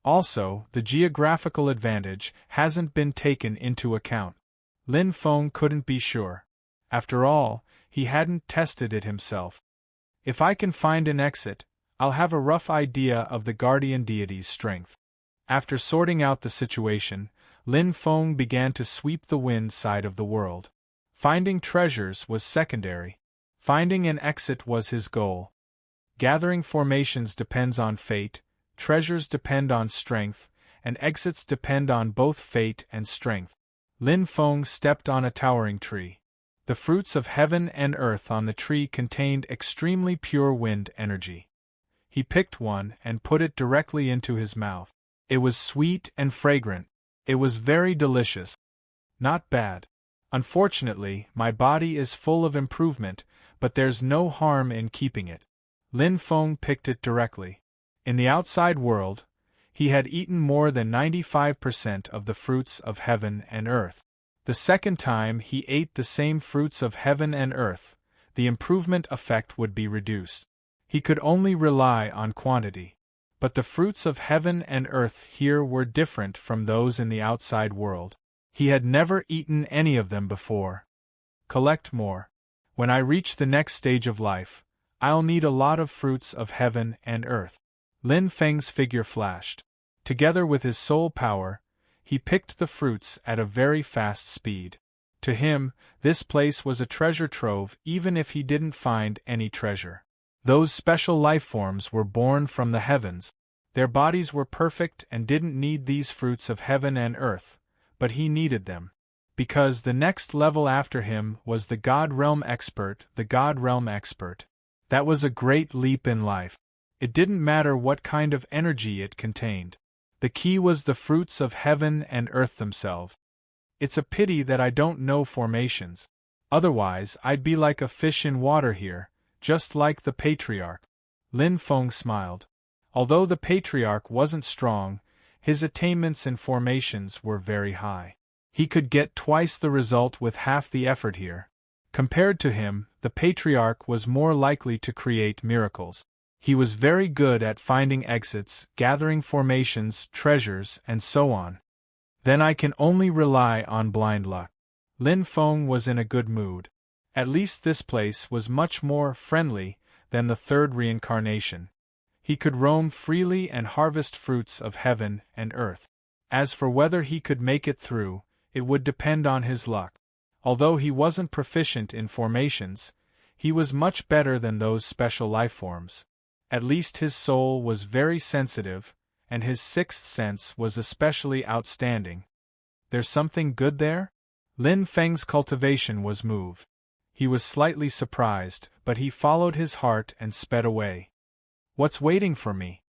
Also, the geographical advantage hasn't been taken into account. Lin Feng couldn't be sure. After all, he hadn't tested it himself. If I can find an exit, I'll have a rough idea of the guardian deity's strength. After sorting out the situation, Lin Feng began to sweep the wind side of the world. Finding treasures was secondary. Finding an exit was his goal. Gathering formations depends on fate, treasures depend on strength, and exits depend on both fate and strength. Lin Feng stepped on a towering tree. The fruits of heaven and earth on the tree contained extremely pure wind energy. He picked one and put it directly into his mouth. It was sweet and fragrant. It was very delicious. Not bad. Unfortunately, my body is full of improvement, but there's no harm in keeping it. Lin Feng picked it directly. In the outside world, he had eaten more than 95% of the fruits of heaven and earth. The second time he ate the same fruits of heaven and earth, the improvement effect would be reduced. He could only rely on quantity. But the fruits of heaven and earth here were different from those in the outside world. He had never eaten any of them before. Collect more. When I reach the next stage of life, I'll need a lot of fruits of heaven and earth. Lin Feng's figure flashed. Together with his soul power, he picked the fruits at a very fast speed. To him, this place was a treasure trove even if he didn't find any treasure. Those special life forms were born from the heavens. Their bodies were perfect and didn't need these fruits of heaven and earth, but he needed them. Because the next level after him was the God Realm Expert, That was a great leap in life. It didn't matter what kind of energy it contained. The key was the fruits of heaven and earth themselves. It's a pity that I don't know formations. Otherwise, I'd be like a fish in water here, just like the Patriarch. Lin Feng smiled. Although the Patriarch wasn't strong, his attainments in formations were very high. He could get twice the result with half the effort here. Compared to him, the Patriarch was more likely to create miracles. He was very good at finding exits, gathering formations, treasures, and so on. Then I can only rely on blind luck. Lin Feng was in a good mood. At least this place was much more friendly than the third reincarnation. He could roam freely and harvest fruits of heaven and earth. As for whether he could make it through, it would depend on his luck. Although he wasn't proficient in formations, he was much better than those special life forms. At least his soul was very sensitive, and his sixth sense was especially outstanding. There's something good there? Lin Feng's cultivation was moved. He was slightly surprised, but he followed his heart and sped away. What's waiting for me?